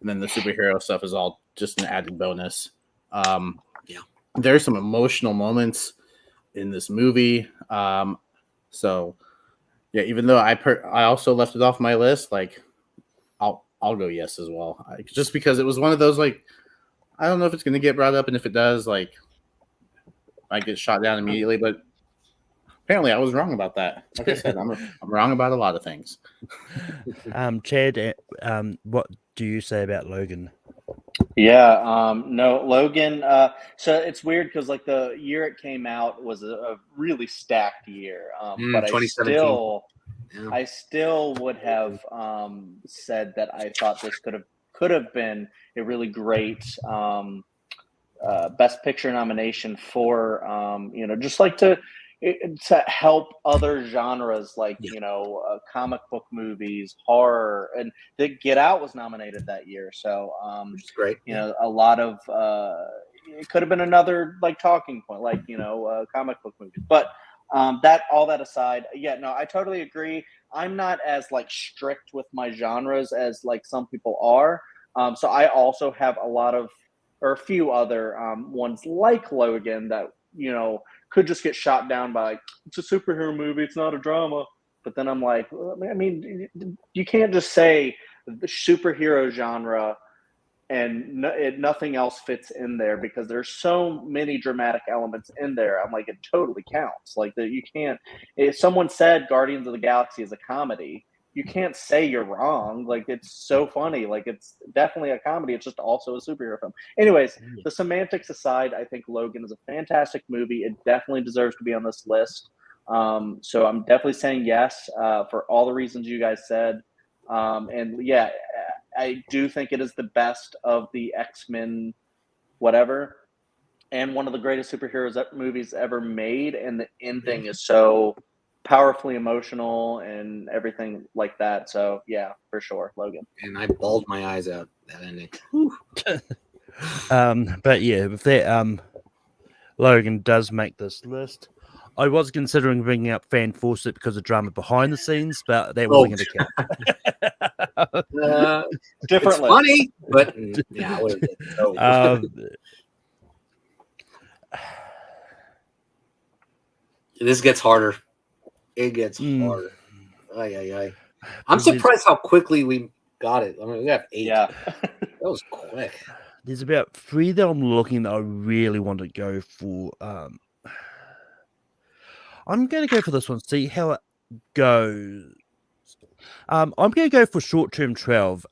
then the superhero stuff is all just an added bonus. There's some emotional moments in this movie. So yeah, even though I also left it off my list, like I'll go yes as well. Just because it was one of those, like, I don't know if it's going to get brought up, and if it does, like, I get shot down immediately. But apparently, I was wrong about that. Like I said, I'm wrong about a lot of things. Chad, what do you say about Logan? Yeah, no, Logan. So it's weird because like the year it came out was a really stacked year. But I still would have said that I thought this could have been a really great Best Picture nomination for just like to help other genres like comic book movies, horror, and the Get Out was nominated that year. So which is great. A lot of it could have been another like talking point, like comic book movies. But all that aside, yeah, no, I totally agree. I'm not as like strict with my genres as like some people are. So I also have a lot of or a few other ones like Logan that, you know, could just get shot down by, it's a superhero movie, it's not a drama. But then I'm like, well, I mean, you can't just say the superhero genre and nothing else fits in there, because there's so many dramatic elements in there. I'm like, it totally counts. Like that, you can't. If someone said Guardians of the Galaxy is a comedy, you can't say you're wrong. Like, it's so funny. Like, it's definitely a comedy. It's just also a superhero film. Anyways, the semantics aside, I think Logan is a fantastic movie. It definitely deserves to be on this list. So I'm definitely saying yes for all the reasons you guys said. And yeah, I do think it is the best of the X-Men, whatever, and one of the greatest superheroes movies ever made. And the ending is so powerfully emotional and everything like that. So yeah, for sure, Logan. And I bawled my eyes out that ending. But yeah, with that, Logan does make this list. I was considering bringing up Fan Fawcett because of drama behind the scenes, but that wasn't going to count. Different, it's funny, but yeah, what is it? So, this gets harder. It gets harder. I'm surprised how quickly we got it. I mean, we have 8. Yeah, that was quick. There's about 3 that I'm looking that I really want to go for. I'm going to go for this one, see how it goes. I'm going to go for Short Term 12.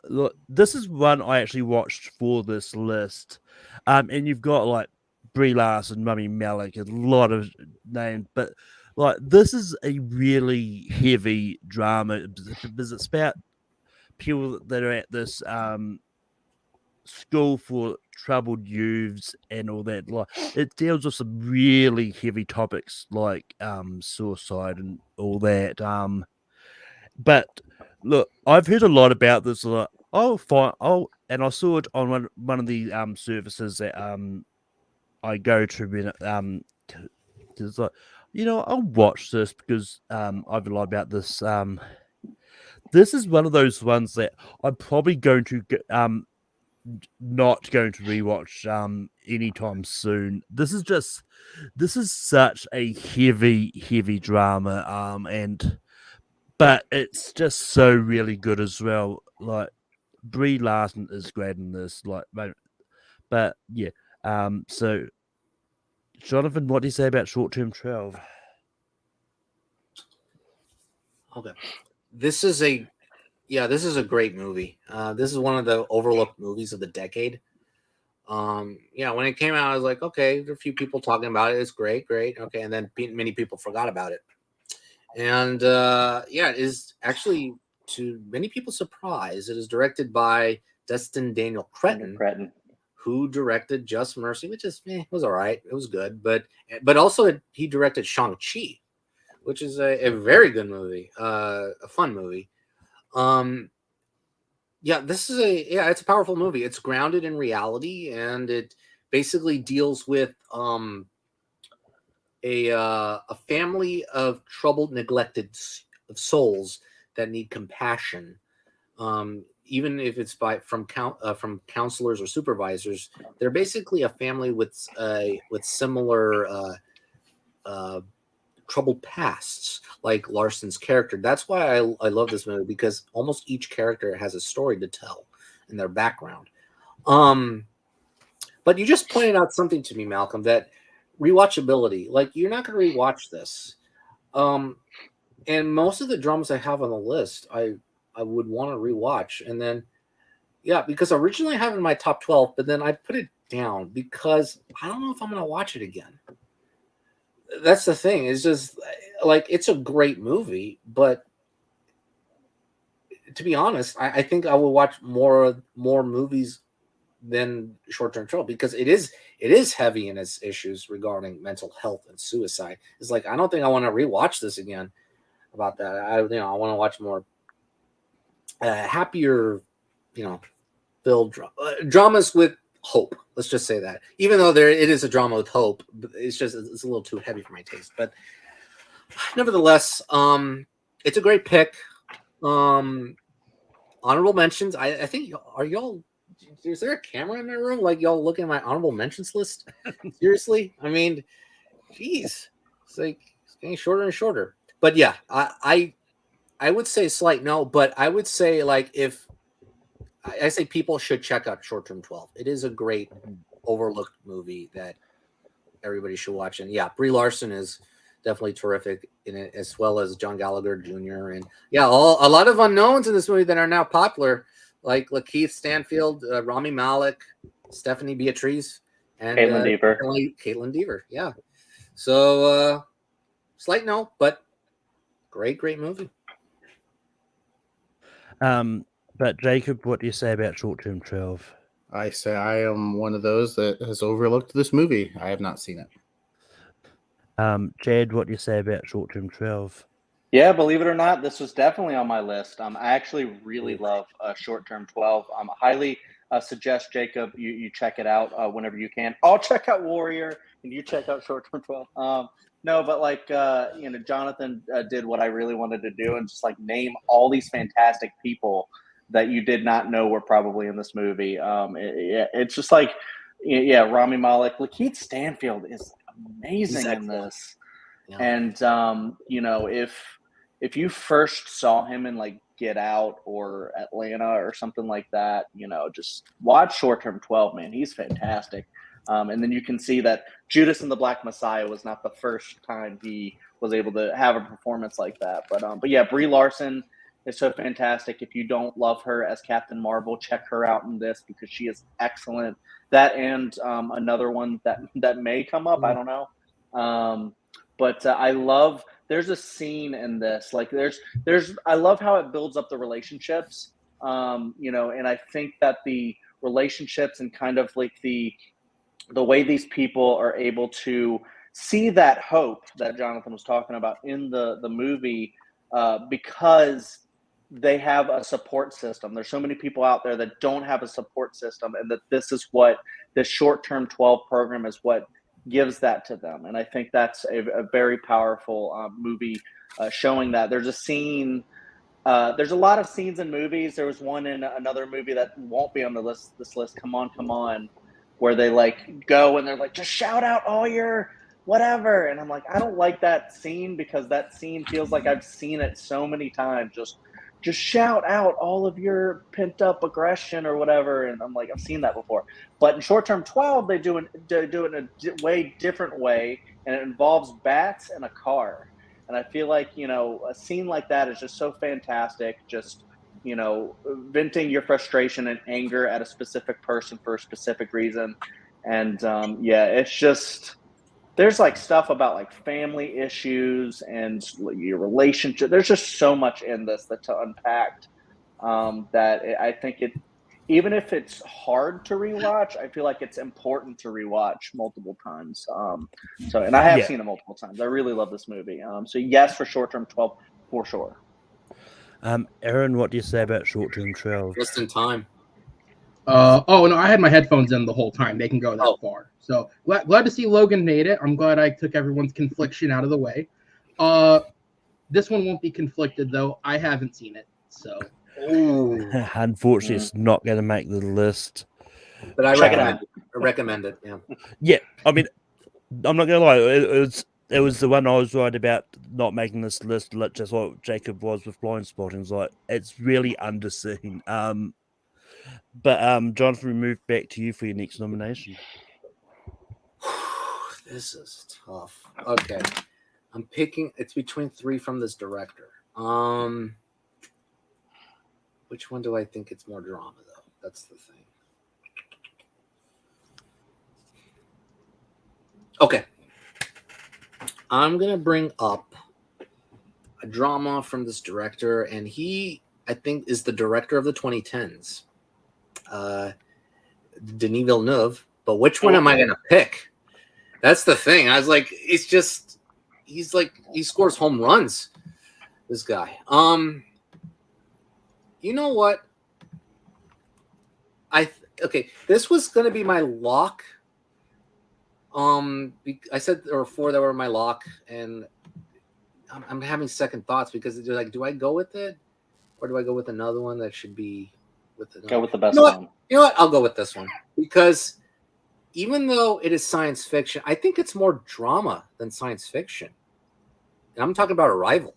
Look, this is one I actually watched for this list. And you've got like Brie Larson, Rami Malek, a lot of names, but like this is a really heavy drama because it's about people that are at this school for troubled youths and all that. Like it deals with some really heavy topics like suicide and all that. But look, I've heard a lot about this. Like, oh, fine. Oh, and I saw it on one of the services that I go to. It's like, you know, I'll watch this because I've heard a lot about this. This is one of those ones that I'm probably going to not going to rewatch anytime soon. This is such a heavy drama, but it's just so really good as well. Like Brie Larson is great in this, like, but yeah. So Jonathan, what do you say about Short Term 12? Okay, this is a great movie. This is one of the overlooked movies of the decade. When it came out, I was like, okay, there are a few people talking about it. It's great. Okay, and then many people forgot about it. And it is actually, to many people's surprise, it is directed by Destin Daniel Cretton, who directed Just Mercy, which is was all right. It was good, but also he directed Shang-Chi, which is a very good movie, a fun movie. This is it's a powerful movie. It's grounded in reality, and it basically deals with a family of troubled, neglected souls that need compassion. Even if it's from counselors or supervisors, they're basically a family with similar troubled pasts, like Larson's character. That's why I love this movie, because almost each character has a story to tell in their background. But you just pointed out something to me, Malcolm, that rewatchability. Like, you're not going to rewatch this. And most of the dramas I have on the list, I would want to rewatch. And then, because originally I have it in my top 12, but then I put it down because I don't know if I'm going to watch it again. That's the thing. It's just like, it's a great movie, but to be honest, I think I will watch more movies than Short Term 12, because it is heavy in its issues regarding mental health and suicide. It's like, I don't think I want to rewatch this again about that. I want to watch more happier, filled dramas with hope. Let's just say that. Even though it is a drama with hope, it's a little too heavy for my taste. But nevertheless, it's a great pick. Honorable mentions. I think, are y'all is there a camera in my room? Like y'all looking at my honorable mentions list? Seriously? I mean, geez, it's getting shorter and shorter. But yeah, I would say slight no, but I would say like if I say people should check out Short Term 12. It is a great overlooked movie that everybody should watch. And yeah, Brie Larson is definitely terrific in it, as well as John Gallagher Jr. And yeah, a lot of unknowns in this movie that are now popular, like Lakeith Stanfield, Rami Malek, Stephanie Beatriz, and Caitlin Dever. Yeah. So slight no, but great movie. But Jacob, what do you say about Short Term 12? I say I am one of those that has overlooked this movie. I have not seen it. Jed, what do you say about Short Term 12? Yeah, believe it or not, this was definitely on my list. I actually really love Short Term 12. Highly suggest, Jacob, you check it out whenever you can. I'll check out Warrior, and you check out Short Term 12. No, but like, Jonathan did what I really wanted to do and just like name all these fantastic people that you did not know were probably in this movie. It's just like, Rami Malek. Lakeith Stanfield is amazing in this. Yeah. And, if you first saw him in like Get Out or Atlanta or something like that, just watch Short Term 12, man. He's fantastic. And then you can see that Judas and the Black Messiah was not the first time he was able to have a performance like that. But yeah, Brie Larson is so fantastic. If you don't love her as Captain Marvel, check her out in this because she is excellent. That and another one that may come up. I don't know. But I love. There's a scene in this. Like I love how it builds up the relationships. And I think that the relationships and kind of like the way these people are able to see that hope that Jonathan was talking about in the movie, because they have a support system. There's so many people out there that don't have a support system, and that this is what this Short-Term 12 program is what gives that to them. And I think that's a very powerful movie, showing that. There's a scene. There's a lot of scenes in movies. There was one in another movie that won't be on this list. Come on, where they like go and they're like, just shout out all your whatever. And I'm like, I don't like that scene because that scene feels like I've seen it so many times. Just shout out all of your pent up aggression or whatever. And I'm like, I've seen that before. But in Short Term 12, they do it in a way different way, and it involves bats and a car. And I feel like, a scene like that is just so fantastic. Just, venting your frustration and anger at a specific person for a specific reason. And it's just, there's like stuff about like family issues and your relationship. There's just so much in this that to unpack, that I think even if it's hard to rewatch, I feel like it's important to rewatch multiple times. And I have seen it multiple times. I really love this movie. So yes, for Short Term 12, for sure. Aaron, what do you say about Short Term 12? Just in time. Oh no, I had my headphones in the whole time. They can go that far. So glad to see Logan made it. I'm glad I took everyone's confliction out of the way. This one won't be conflicted though. I haven't seen it, so. Unfortunately, it's not going to make the list. But I recommend it. Yeah. Yeah, I mean, I'm not going to lie. It was the one I was right about not making this list, just like Jacob was with Blind Spotting. It's like, it's really underseen. But Jonathan, we move back to you for your next nomination. This is tough. Okay. I'm picking, it's between three from this director. Which one do I think it's more drama, though? That's the thing. Okay. I'm going to bring up a drama from this director, and he, I think, is the director of the 2010's. Denis Villeneuve. But which one am I going to pick? That's the thing. I was like, he's he scores home runs, this guy. You know what? Okay, this was going to be my lock. I said there were four that were my lock, and I'm having second thoughts because they're like, do I go with it, or do I go with another one that should be with it. Go with the best You know what? one. You know what? I'll go with this one because even though it is science fiction, I think it's more drama than science fiction. And I'm talking about Arrival.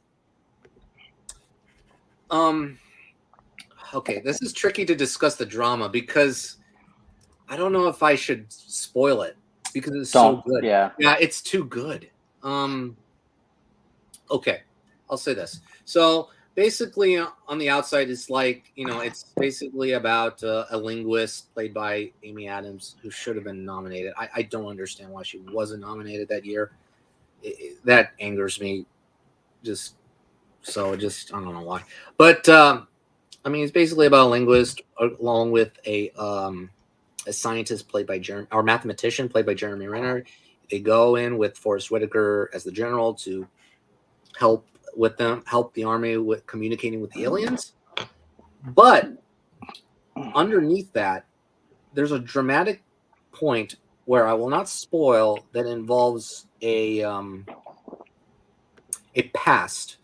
Okay, this is tricky to discuss the drama because I don't know if I should spoil it because it's so good. Yeah. Yeah, it's too good. Okay, I'll say this. So basically, on the outside, it's like, it's basically about a linguist played by Amy Adams who should have been nominated. I don't understand why she wasn't nominated that year. That angers me. I don't know why. But I mean, it's basically about a linguist along with a scientist played by or mathematician played by Jeremy Renner. They go in with Forrest Whitaker as the general to help the army with communicating with the aliens. But underneath that, there's a dramatic point where I will not spoil that involves a past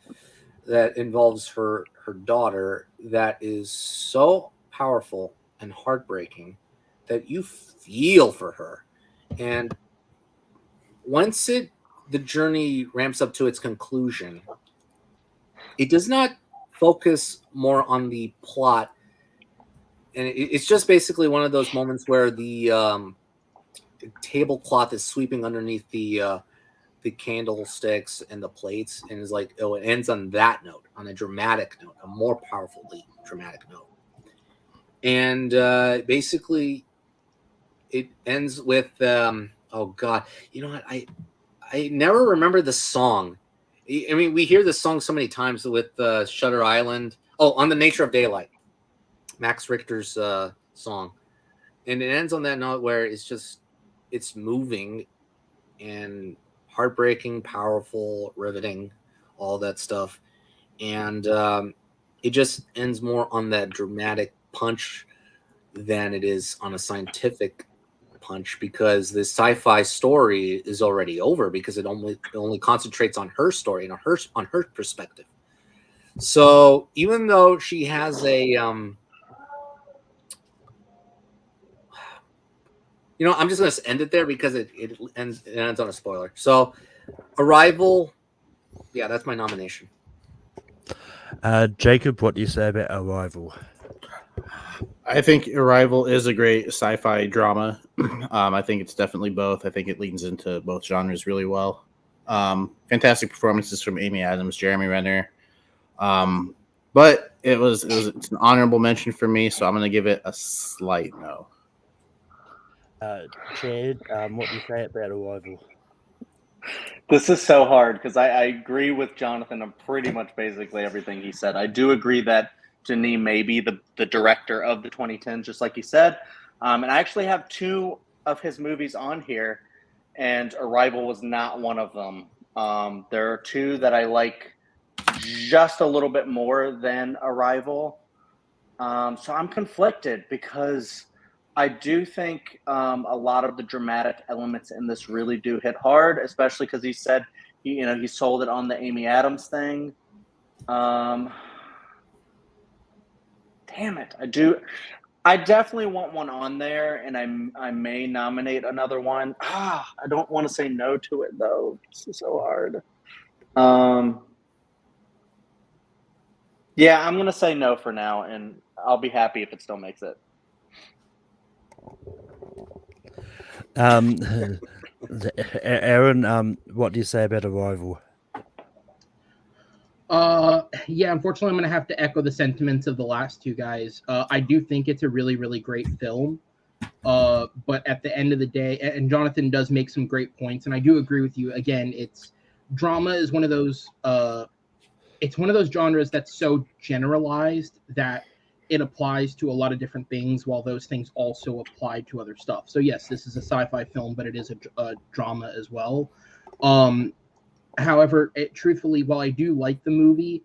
that involves her daughter that is so powerful and heartbreaking that you feel for her. And once the journey ramps up to its conclusion, it does not focus more on the plot, and it's just basically one of those moments where the tablecloth is sweeping underneath the candlesticks and the plates, and is like, oh, it ends on that note, on a dramatic note, a more powerfully dramatic note. And basically it ends with oh god, you know what, I never remember the song. I mean, we hear this song so many times with Shutter Island. Oh, On the Nature of Daylight, Max Richter's song. And it ends on that note where it's moving and heartbreaking, powerful, riveting, all that stuff. And it just ends more on that dramatic punch than it is on a scientific punch, because the sci-fi story is already over because it only concentrates on her story and on her perspective. So even though she has a I'm just going to end it there because it ends on a spoiler. So Arrival, yeah, that's my nomination. Jacob, what do you say about Arrival? I think Arrival is a great sci-fi drama. I think it's definitely both. I think it leans into both genres really well. Fantastic performances from Amy Adams, Jeremy Renner. But it's an honorable mention for me, so I'm going to give it a slight no. Chad, what do you say about Arrival? This is so hard because I agree with Jonathan on pretty much basically everything he said. I do agree that Denis may be the director of the 2010s, just like he said. And I actually have two of his movies on here, and Arrival was not one of them. There are two that I like just a little bit more than Arrival. So I'm conflicted because I do think a lot of the dramatic elements in this really do hit hard, especially because he said, he sold it on the Amy Adams thing. Damn it. I definitely want one on there, and I may nominate another one. I don't want to say no to it though. This is so hard. Yeah, I'm gonna say no for now, and I'll be happy if it still makes it. Aaron, what do you say about Arrival? Yeah, unfortunately, I'm going to have to echo the sentiments of the last two guys. I do think it's a really, really great film. But at the end of the day, and Jonathan does make some great points, and I do agree with you. Again, drama is one of those, it's one of those genres that's so generalized that it applies to a lot of different things, while those things also apply to other stuff. So yes, this is a sci-fi film, but it is a drama as well. However, truthfully, while I do like the movie,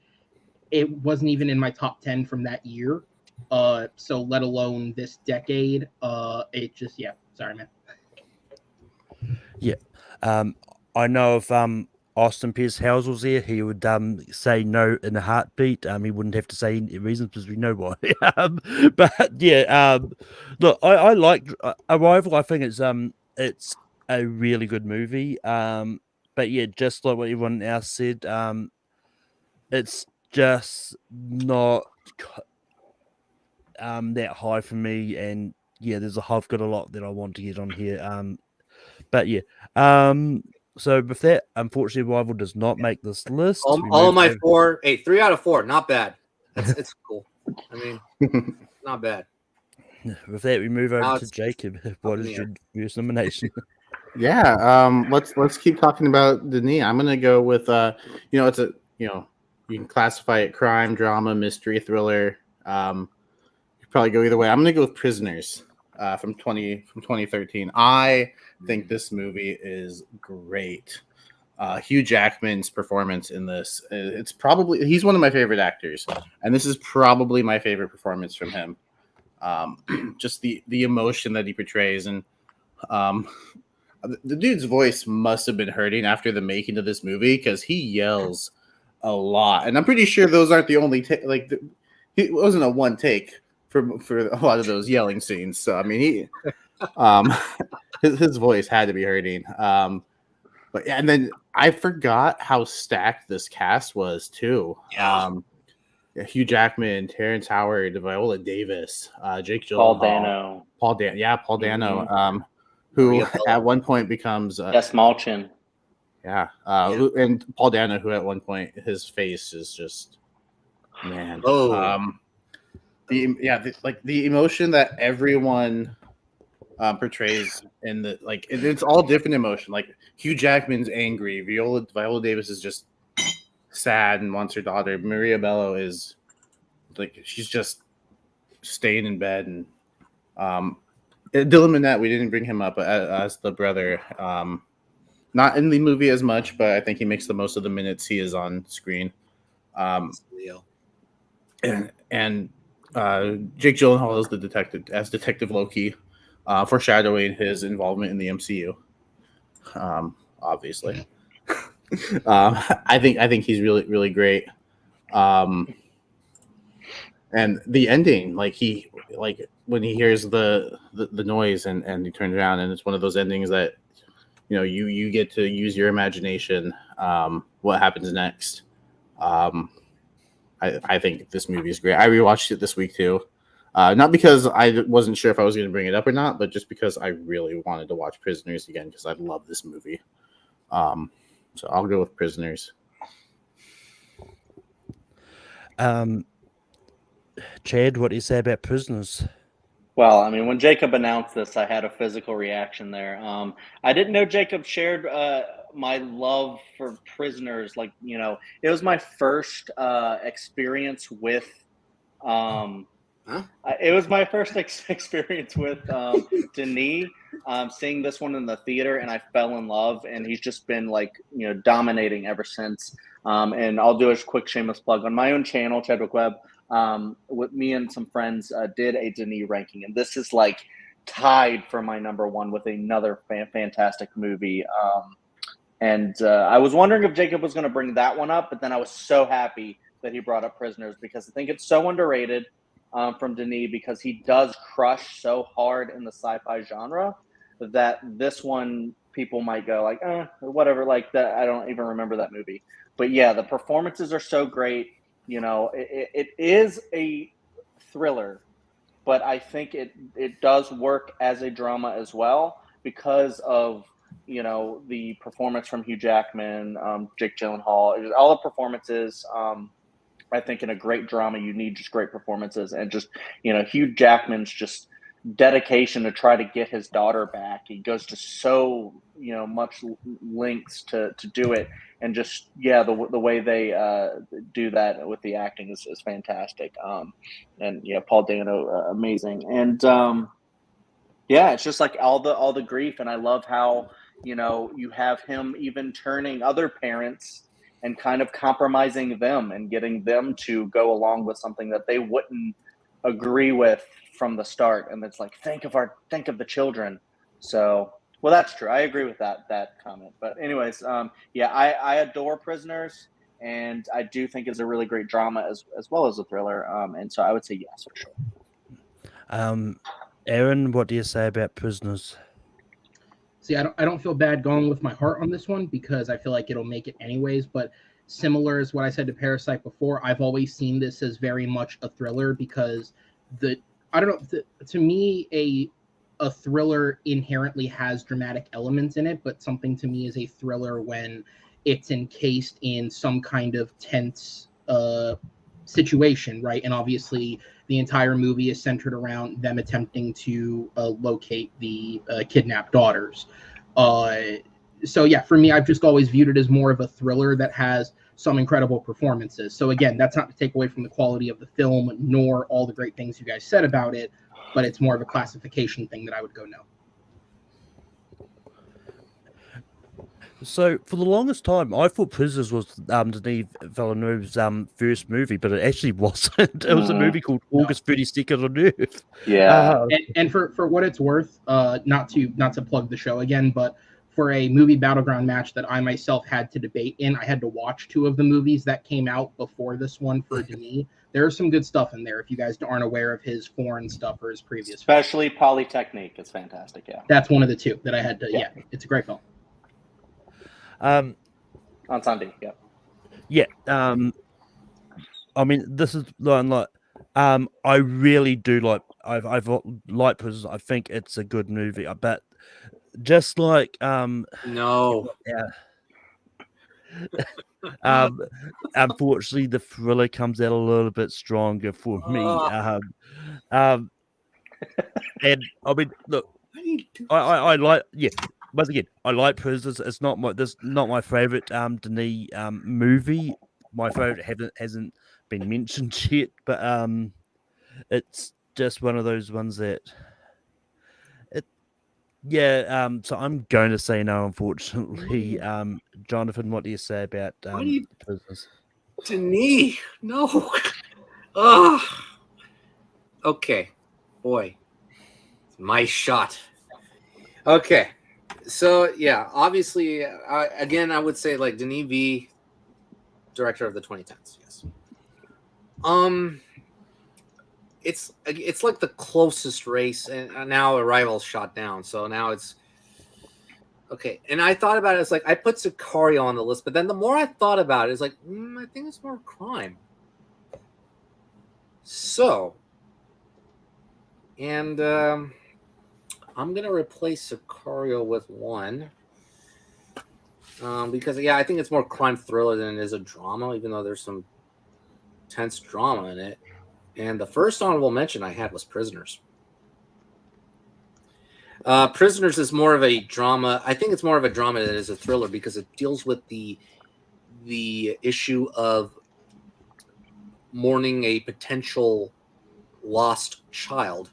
it wasn't even in my top 10 from that year. So let alone this decade. It just, yeah. Sorry, man. Yeah. I know if Austin Pierce Howes was there, he would say no in a heartbeat. He wouldn't have to say any reasons because we know why. But yeah, look, I like Arrival. I think it's a really good movie. But yeah, just like what everyone else said, it's just not that high for me. And yeah, I've got a lot that I want to get on here. But yeah, so with that, unfortunately, Rival does not make this list. We All of move my over- 4, 3 out of 4, not bad. It's cool. I mean, not bad. With that, we move Now over to it's Jacob. What in is the your first nomination? Yeah, let's keep talking about Denis. I'm gonna go with it's a you can classify it crime, drama, mystery, thriller. You could probably go either way. I'm gonna go with Prisoners from 2013. I think this movie is great. Hugh Jackman's performance in this, he's one of my favorite actors, and this is probably my favorite performance from him. Just the emotion that he portrays, and the dude's voice must have been hurting after the making of this movie because he yells a lot, and I'm pretty sure those aren't the only it wasn't a one take for a lot of those yelling scenes. So I mean, his voice had to be hurting. But yeah, and then I forgot how stacked this cast was too. Yeah. Hugh Jackman, Terrence Howard, Viola Davis, Jake Paul Gyllenhaal, Dano. Paul Dano, Mhm. who Maria Bello. at one point becomes Yes, Malchin. and Paul Dano, who at one point his face is just man. Oh. The emotion that everyone portrays in it's all different emotion. Like Hugh Jackman's angry, Viola Davis is just sad and wants her daughter. Maria Bello is she's just staying in bed, and Dylan Minnette, we didn't bring him up as the brother. Not in the movie as much, but I think he makes the most of the minutes he is on screen. Leo. And Jake Gyllenhaal is the Detective Loki, foreshadowing his involvement in the MCU. Obviously, I think he's really really great. And the ending, when he hears the noise and he turns around, and it's one of those endings that you get to use your imagination. What happens next? I think this movie is great. I rewatched it this week too. Not because I wasn't sure if I was going to bring it up or not, but just because I really wanted to watch Prisoners again because I love this movie. So I'll go with Prisoners. Chad, what do you say about Prisoners? Well, I mean, when Jacob announced this, I had a physical reaction there. I didn't know Jacob shared my love for Prisoners. It was my first experience with. It was my first experience with Denis. Seeing this one in the theater, and I fell in love. And he's just been dominating ever since. And I'll do a quick shameless plug on my own channel, Chadwick Webb. With me and some friends did a Denis ranking, and this is tied for my number one with another fantastic movie. I was wondering if Jacob was going to bring that one up, but then I was so happy that he brought up Prisoners because I think it's so underrated from Denis because he does crush so hard in the sci-fi genre that this one people might go whatever, that. I don't even remember that movie, but yeah, the performances are so great. It is a thriller, but I think it does work as a drama as well because of the performance from Hugh Jackman, Jake Gyllenhaal, all the performances. I think in a great drama, you need just great performances, and just Hugh Jackman's just dedication to try to get his daughter back. He goes to so much lengths to do it, and just the way they do that with the acting is fantastic. And Paul Dano, amazing, and it's just all the grief, and I love how you have him even turning other parents and kind of compromising them and getting them to go along with something that they wouldn't agree with from the start. And it's think of the children. So Well, that's true. I agree with that comment. But anyways, yeah, I adore Prisoners, and I do think it's a really great drama as well as a thriller. And so I would say yes for sure. Aaron, what do you say about Prisoners? See, I don't feel bad going with my heart on this one because I feel like it'll make it anyways. But similar as what I said to Parasite before, I've always seen this as very much a thriller because I don't know, to me a thriller inherently has dramatic elements in it, but something to me is a thriller when it's encased in some kind of tense situation, right? And obviously, the entire movie is centered around them attempting to locate the kidnapped daughters. So yeah, for me, I've just always viewed it as more of a thriller that has some incredible performances. So again, that's not to take away from the quality of the film, nor all the great things you guys said about it, but it's more of a classification thing that I would go no. So for the longest time, I thought Prisoners was Denis Villeneuve's first movie, but it actually wasn't. It was a movie called August 32nd on Earth. Yeah. And for what it's worth, not to plug the show again, but for a movie battleground match that I myself had to debate in, I had to watch 2 of the movies that came out before this one for Denis. There's some good stuff in there if you guys aren't aware of his foreign stuff or his previous Especially Polytechnique. It's fantastic, yeah. That's one of the 2 that I had to, yeah, it's a great film. Ensemble, yeah. Yeah. I mean, this is like, I really do like. I've liked Prisoners. I think it's a good movie. But just like No. yeah. Unfortunately, the thriller comes out a little bit stronger for me. And I mean, look, I like, yeah. Once again, I like Prisoners. It's not my favorite Denis movie. My favorite hasn't been mentioned yet, but it's just one of those ones that so I'm going to say no, unfortunately. Jonathan, what do you say about Prisoners? Denis, no. Ugh. Okay, boy, it's my shot. Okay, so yeah, obviously, again, I would say like Denis V, director of the 2010s. Yes. It's like the closest race, and now Arrival's shot down, so now it's okay. And I thought about it, it's like I put Sicario on the list, but then the more I thought about it, it's like I think it's more crime. So, and I'm gonna replace Sicario with one because I think it's more crime thriller than it is a drama, even though there's some tense drama in it. And the first honorable mention I had was Prisoners. Prisoners is more of a drama. I think it's more of a drama than it is a thriller because it deals with the issue of mourning a potential lost child.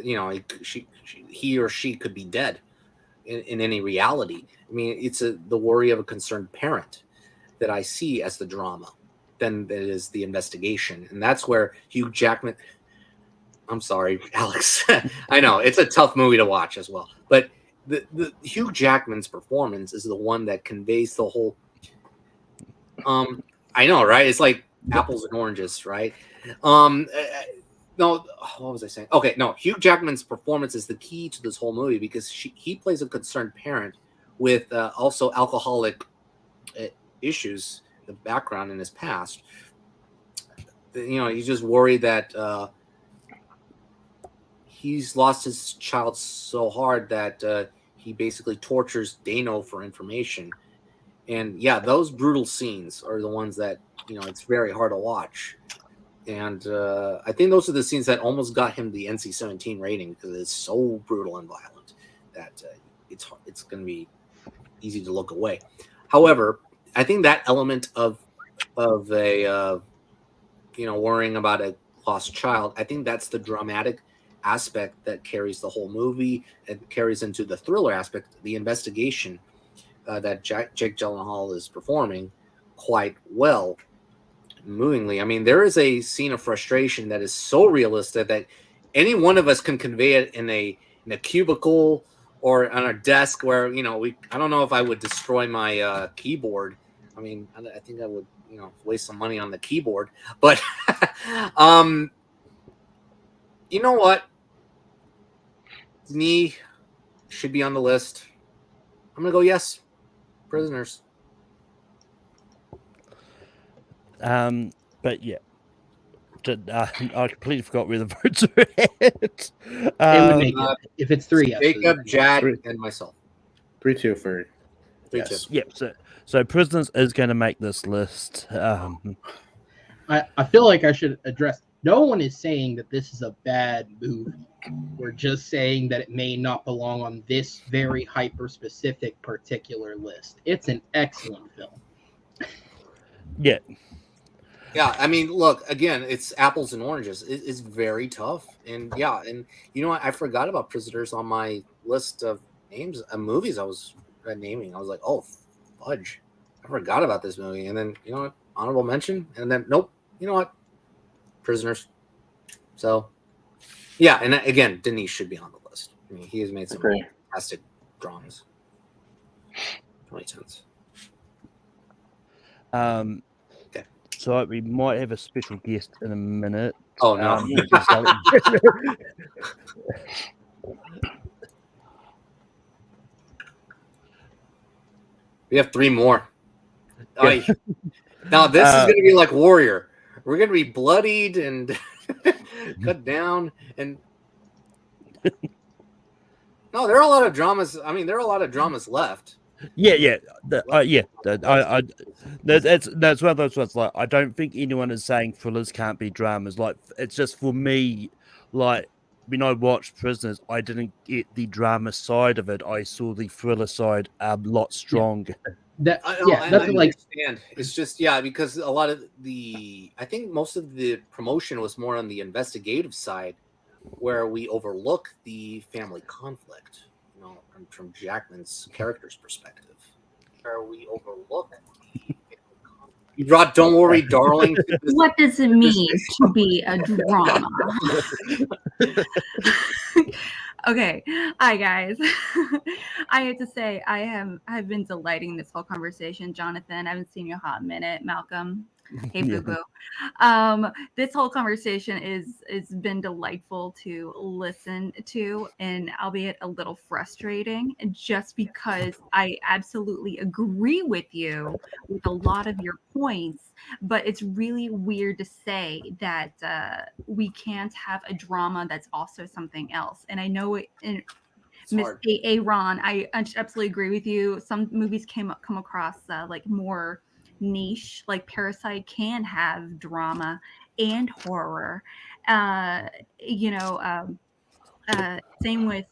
You know, he or she could be dead in any reality. I mean, it's the worry of a concerned parent that I see as the drama. Then it is the investigation, and that's where Hugh Jackman. I'm sorry, Alex. I know it's a tough movie to watch as well, but the Hugh Jackman's performance is the one that conveys the whole. I know, right? It's like apples and oranges, right? No, what was I saying? Okay, no, Hugh Jackman's performance is the key to this whole movie because he plays a concerned parent with also alcoholic issues. The background in his past, you know, he's just worried that he's lost his child so hard that he basically tortures Dano for information. And yeah, those brutal scenes are the ones that, you know, it's very hard to watch. And I think those are the scenes that almost got him the NC-17 rating because it's so brutal and violent that it's going to be easy to look away. However, I think that element of a worrying about a lost child, I think that's the dramatic aspect that carries the whole movie and carries into the thriller aspect, the investigation that Jake Gyllenhaal is performing quite well, movingly. I mean, there is a scene of frustration that is so realistic that any one of us can convey it in a cubicle or on our desk where I don't know if I would destroy my keyboard. I mean, I think I would waste some money on the keyboard, but you know what? Denis should be on the list. I'm gonna go yes. Prisoners. But yeah, I completely forgot where the votes are at. It would make it if it's 3. Jacob, Jack, 3. and myself. 3-2 for 3-2. Yep. So Prisoners is going to make this list. I feel like I should address. No one is saying that this is a bad movie. We're just saying that it may not belong on this very hyper-specific particular list. It's an excellent film. Yeah. Yeah, I mean, look, again, it's apples and oranges. It's very tough. And yeah, and you know what? I forgot about Prisoners on my list of names of movies I was naming. I was like, oh, fudge. I forgot about this movie. And then, you know what? Honorable mention. And then, nope. You know what? Prisoners. So, yeah. And again, Denis should be on the list. I mean, he has made some fantastic dramas. 2010's. Okay. So we might have a special guest in a minute. Oh, no. We have 3 more. Yeah. Now this is going to be like Warrior. We're going to be bloodied and cut down. And no, there are a lot of dramas. I mean, there are a lot of dramas left. Yeah. That's one of those ones. Like, I don't think anyone is saying thrillers can't be dramas. Like, it's just for me. Like, when I watched Prisoners, I didn't get the drama side of it. I saw the thriller side a lot stronger. That's I like understand. It's just because a lot of I think most of the promotion was more on the investigative side, where we overlook the family conflict. From Jackman's character's perspective, where we overlook the you brought "Don't Worry, Darling." What does it mean to be a drama? Okay, hi guys. I have to say I've been delighting this whole conversation. Jonathan, I haven't seen you in a hot minute. Malcolm, hey boo boo. This whole conversation is been delightful to listen to, and albeit a little frustrating, just because I absolutely agree with you with a lot of your points. But it's really weird to say that we can't have a drama that's also something else. And I know it. Miss Ron, I absolutely agree with you. Some movies come across like more niche, like Parasite can have drama and horror. Same with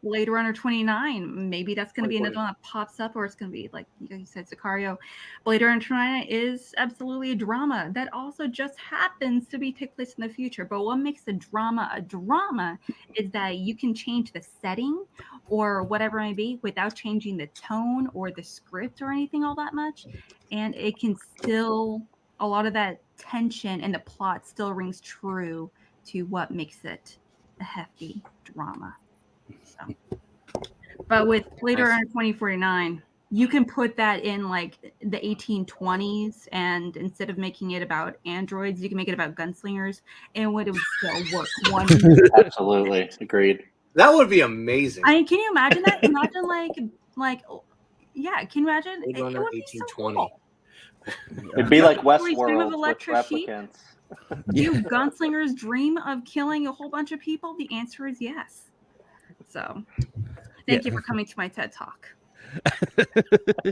Blade Runner 29. Maybe that's going to be another one that pops up, or it's going to be like you said, Sicario. Blade Runner 29 is absolutely a drama that also just happens to take place in the future. But what makes a drama is that you can change the setting or whatever it may be without changing the tone or the script or anything all that much, and it can still, a lot of that tension and the plot still rings true to what makes it a hefty drama. So, but with Blade Runner 2049, you can put that in like the 1820s, and instead of making it about androids, you can make it about gunslingers, and it would still work. Absolutely agreed. That would be amazing. I mean, can you imagine that? Imagine yeah. Can you imagine? Blade Runner 1820. It'd be like Dream of Westworld with Electric Sheep? replicants. Do gunslingers dream of killing a whole bunch of people? The answer is yes. So, thank you for coming to my TED Talk.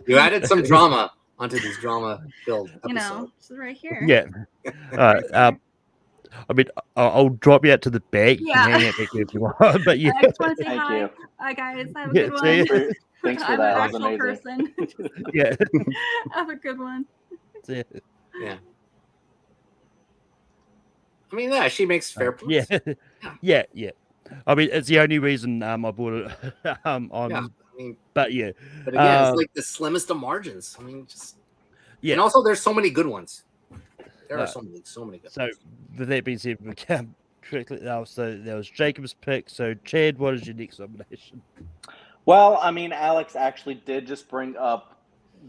You added some drama onto this drama-filled episode. This is right here. Yeah. I mean, I'll drop you out to the back. Yeah. And hang out back if you want. But yeah. I just want to say Thank hi. you. Hi guys. Have a good one. Thanks for I'm that. an That was actual amazing. person. Yeah. Have a good one. Yeah. I mean, yeah, she makes fair points. Yeah. I mean, it's the only reason I bought it. But yeah. But again, it's like the slimmest of margins. I mean, and also there's so many good ones. There are so many good. So with that being said, correctly. So that was Jacob's pick. So Chad, what is your next nomination? Well, I mean, Alex actually did just bring up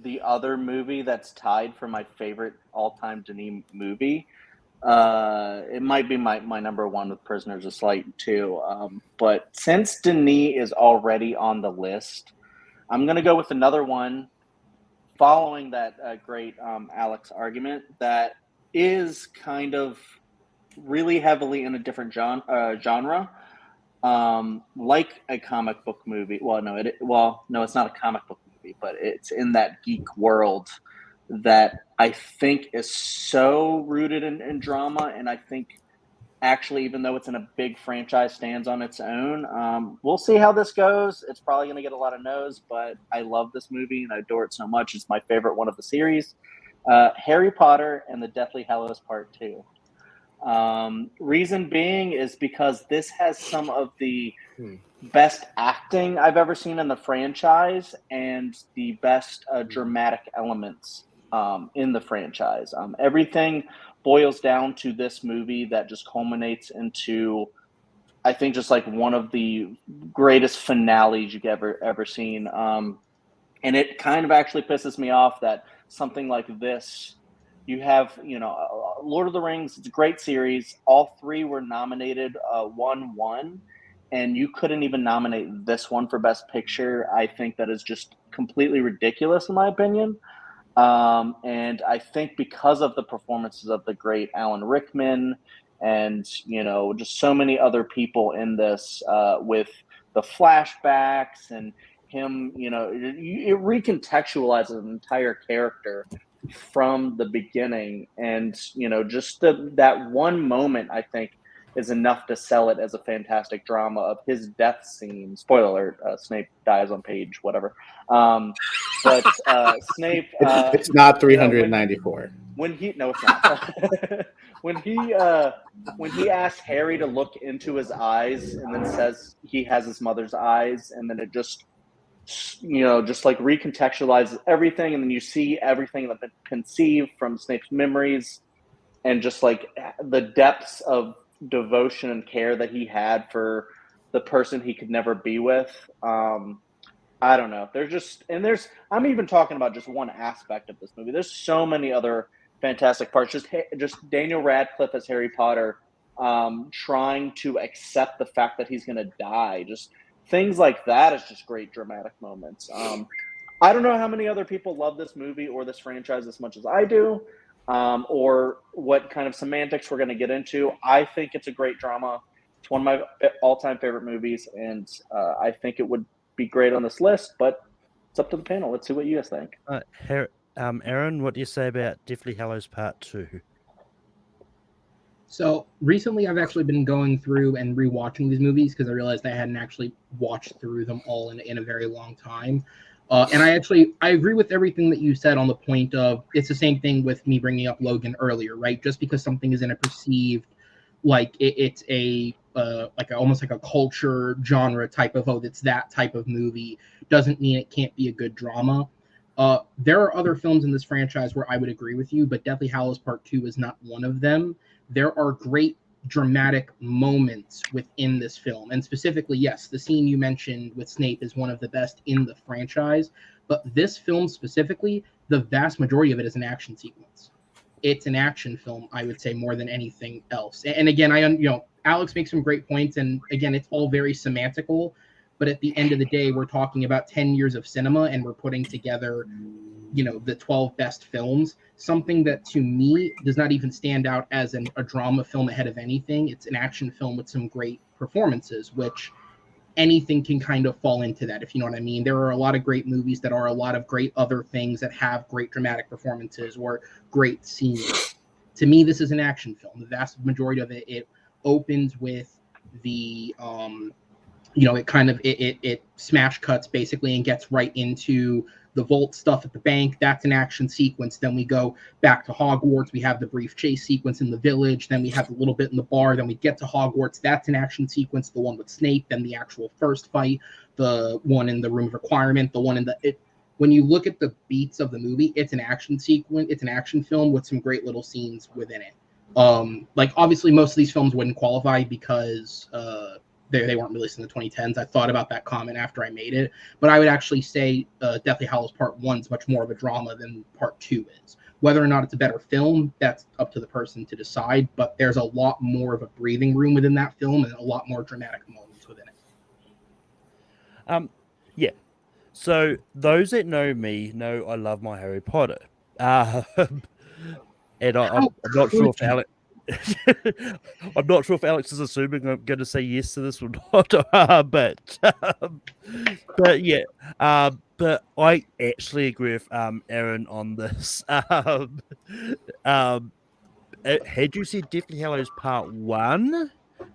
the other movie that's tied for my favorite all-time Denis movie. It might be my number one with Prisoners of Flight too. But since Denis is already on the list, I'm gonna go with another one following that great Alex argument that is kind of really heavily in a different genre, like a comic book movie. Well, no, it's not a comic book movie, but it's in that geek world that I think is so rooted in drama, and I think actually, even though it's in a big franchise, stands on its own. We'll see how this goes. It's probably going to get a lot of no's, but I love this movie and I adore it so much. It's my favorite one of the series. Harry Potter and the Deathly Hallows Part 2. Reason being is because this has some of the best acting I've ever seen in the franchise and the best dramatic elements in the franchise. Everything boils down to this movie that just culminates into, I think, just like one of the greatest finales you've ever seen. And it kind of actually pisses me off that something like this, you have, Lord of the Rings, it's a great series. All three were nominated, won, and you couldn't even nominate this one for Best Picture. I think that is just completely ridiculous, in my opinion. And I think because of the performances of the great Alan Rickman and, just so many other people in this, with the flashbacks and him, it recontextualizes an entire character from the beginning. And, just that one moment, I think, is enough to sell it as a fantastic drama of his death scene. Spoiler alert, Snape dies on page whatever. But Snape... it's not 394. No, it's not. when he asks Harry to look into his eyes and then says he has his mother's eyes, and then it just, just like recontextualizes everything, and then you see everything that been conceived from Snape's memories, and just like the depths of devotion and care that he had for the person he could never be with. I don't know. I'm even talking about just one aspect of this movie. There's so many other fantastic parts. Just Daniel Radcliffe as Harry Potter, trying to accept the fact that he's going to die. Just things like that is just great dramatic moments. I don't know how many other people love this movie or this franchise as much as I do, or what kind of semantics we're going to get into. I think it's a great drama. It's one of my all-time favorite movies, and I think it would be great on this list, but it's up to the panel. Let's see what you guys think. Aaron, what do you say about Deathly Hallows Part 2? So recently I've actually been going through and rewatching these movies because I realized I hadn't actually watched through them all in a very long time. And I agree with everything that you said on the point of it's the same thing with me bringing up Logan earlier, right? Just because something is in a perceived, like it's a almost like a culture genre type of, it's that type of movie, doesn't mean it can't be a good drama. There are other films in this franchise where I would agree with you, but Deathly Hallows Part 2 is not one of them. There are great dramatic moments within this film, and specifically, yes, the scene you mentioned with Snape is one of the best in the franchise, but this film specifically, the vast majority of it is an action sequence. It's an action film, I would say, more than anything else. And again, Alex makes some great points, and again, it's all very semantical, but at the end of the day, we're talking about 10 years of cinema, and we're putting together the 12 best films, something that to me does not even stand out as a drama film ahead of anything. It's an action film with some great performances, which anything can kind of fall into that, if you know what I mean. There are a lot of great movies that are a lot of great other things that have great dramatic performances or great scenes. To me, this is an action film. The vast majority of it opens with the it smash cuts basically and gets right into the vault stuff at the bank. That's an action sequence. Then we go back to Hogwarts. We have the brief chase sequence in the village. Then we have a little bit in the bar. Then we get to Hogwarts. That's an action sequence. The one with Snape. Then the actual first fight. The one in the room of requirement. The one in when you look at the beats of the movie, it's an action sequence. It's an action film with some great little scenes within it. Like obviously most of these films wouldn't qualify because they weren't released in the 2010s. I thought about that comment after I made it, but I would actually say Deathly Hallows Part 1 is much more of a drama than Part 2 is. Whether or not it's a better film, that's up to the person to decide, but there's a lot more of a breathing room within that film and a lot more dramatic moments within it. Yeah. So those that know me know I love my Harry Potter. And I'm not sure if Alex. I'm not sure if Alex is assuming I'm going to say yes to this or not, but yeah, but I actually agree with Aaron on this. Had you said Deathly Hallows Part 1,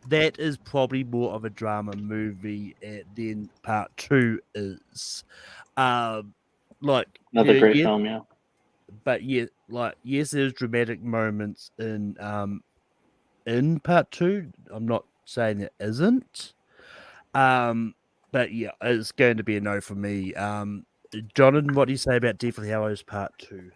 that is probably more of a drama movie than Part 2 is. Like Another great yeah, film, yeah. but yeah, like yes, there's dramatic moments in Part 2. I'm not saying it isn't. But yeah, it's going to be a no for me. Jonathan, what do you say about Deathly Hallows Part 2?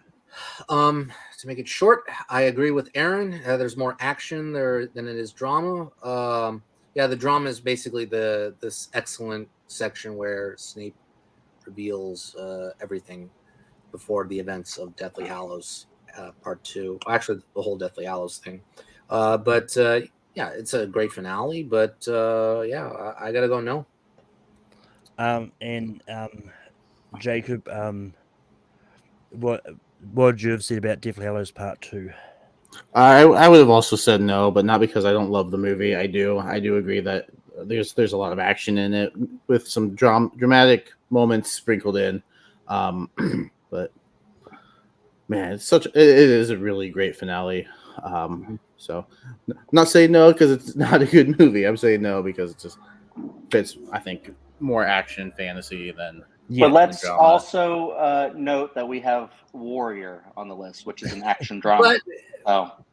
To make it short, I agree with Aaron. There's more action there than it is drama. Yeah, the drama is basically this excellent section where Snape reveals everything before the events of Deathly Hallows Part 2. Actually, the whole Deathly Hallows thing. But yeah, it's a great finale. But yeah, I gotta go no. And Jacob, what would you have said about Deathly Hallows Part 2? I would have also said no, but not because I don't love the movie. I do agree that there's a lot of action in it with some dramatic moments sprinkled in. But man, it is a really great finale. So I'm not saying no because it's not a good movie. I'm saying no because it just fits, I think, more action fantasy than. Yeah, but let's also note that we have Warrior on the list, which is an action drama.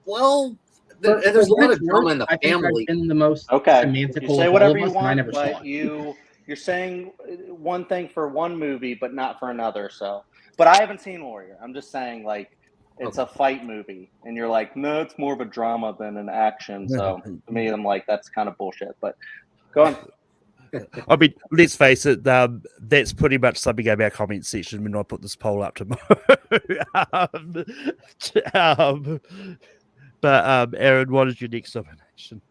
Well, there's a lot of drama in the family. I've been the most semantical. You say whatever you want, I never saw but you're saying one thing for one movie, but not for another. So, but I haven't seen Warrior. I'm just saying, like, it's a fight movie, and you're like, no, it's more of a drama than an action. So to me, I'm like, that's kind of bullshit. But go on. I mean, let's face it, that's pretty much something about our comment section when I put this poll up tomorrow. But Aaron, what is your next nomination?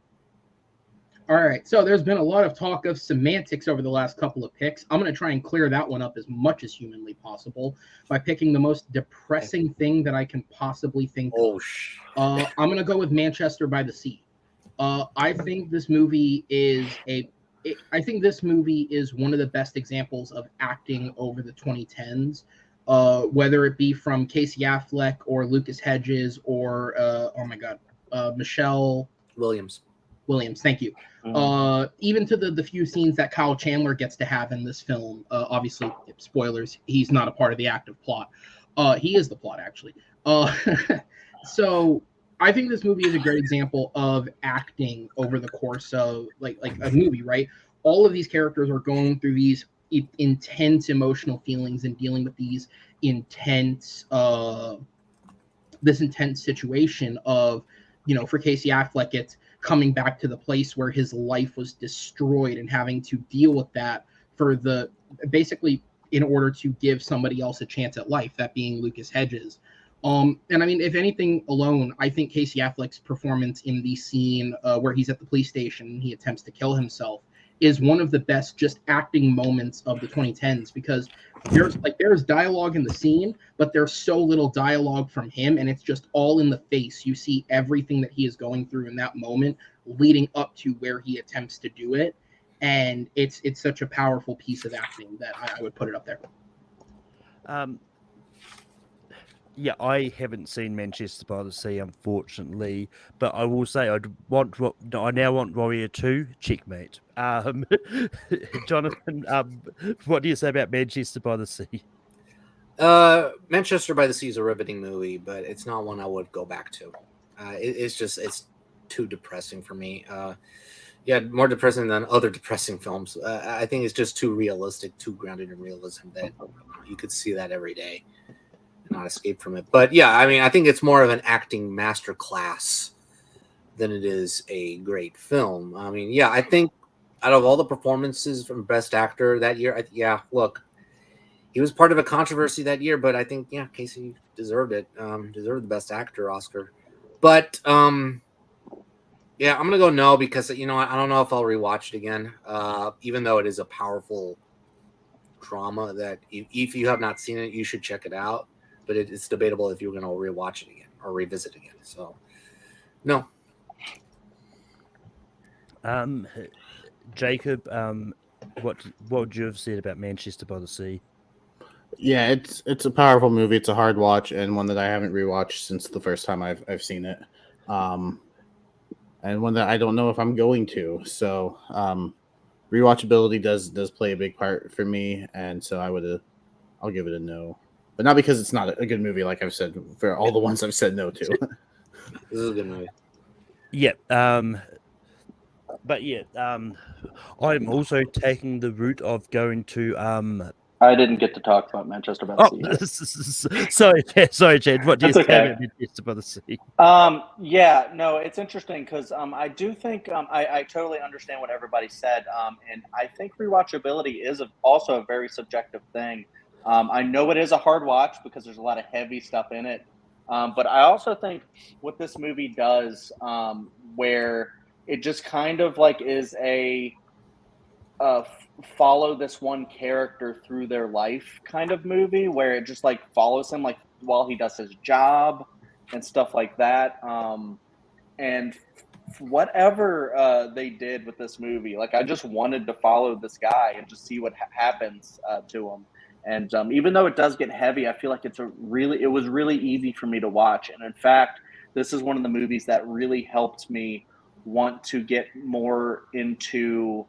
All right, so there's been a lot of talk of semantics over the last couple of picks. I'm going to try and clear that one up as much as humanly possible by picking the most depressing thing that I can possibly think of. I'm going to go with Manchester by the Sea. I think this movie is one of the best examples of acting over the 2010s, whether it be from Casey Affleck or Lucas Hedges or Michelle Williams. Thank you. Even to the few scenes that Kyle Chandler gets to have in this film. Obviously, spoilers, he's not a part of the active plot. He is the plot, actually. So I think this movie is a great example of acting over the course of like a movie, right? All of these characters are going through these intense emotional feelings and dealing with these intense situation of, for Casey Affleck, it's coming back to the place where his life was destroyed and having to deal with that basically in order to give somebody else a chance at life, that being Lucas Hedges. And I mean, if anything alone, I think Casey Affleck's performance in the scene where he's at the police station and he attempts to kill himself is one of the best just acting moments of the 2010s, because there's dialogue in the scene, but there's so little dialogue from him, and it's just all in the face. You see everything that he is going through in that moment leading up to where he attempts to do it, and it's such a powerful piece of acting that I would put it up there. Yeah, I haven't seen Manchester by the Sea, unfortunately, but I will say I now want Warrior 2, checkmate. Jonathan, what do you say about Manchester by the Sea? Manchester by the Sea is a riveting movie, but it's not one I would go back to. It's too depressing for me. Yeah, more depressing than other depressing films. I think it's just too realistic, too grounded in realism that you could see that every day and not escape from it. But yeah, I mean, I think it's more of an acting masterclass than it is a great film. I mean, yeah, I think out of all the performances from Best Actor that year, look, he was part of a controversy that year, but I think, Casey deserved it. Deserved the Best Actor Oscar. But I'm gonna go no, because I don't know if I'll rewatch it again. Even though it is a powerful drama that if you have not seen it, you should check it out. But it's debatable if you're gonna rewatch it again or revisit again. So no. Jacob, what would you have said about Manchester by the Sea? Yeah, it's a powerful movie. It's a hard watch, and one that I haven't rewatched since the first time I've seen it, and one that I don't know if I'm going to. So rewatchability does play a big part for me, and so I'll give it a no, but not because it's not a good movie, like I've said for all the ones I've said no to. This is a good movie. Yeah. But yeah, I'm also taking the route of going to I didn't get to talk about Manchester by the Sea. sorry, Chad. What do you That's say okay. about Manchester by the Sea? Yeah, no, it's interesting because I do think I totally understand what everybody said, and I think rewatchability is also a very subjective thing. I know it is a hard watch because there's a lot of heavy stuff in it, but I also think what this movie does, where it just kind of like is a follow this one character through their life kind of movie, where it just like follows him like while he does his job and stuff like that. And whatever they did with this movie, like I just wanted to follow this guy and just see what happens to him. And even though it does get heavy, I feel like it was really easy for me to watch. And in fact, this is one of the movies that really helped me want to get more into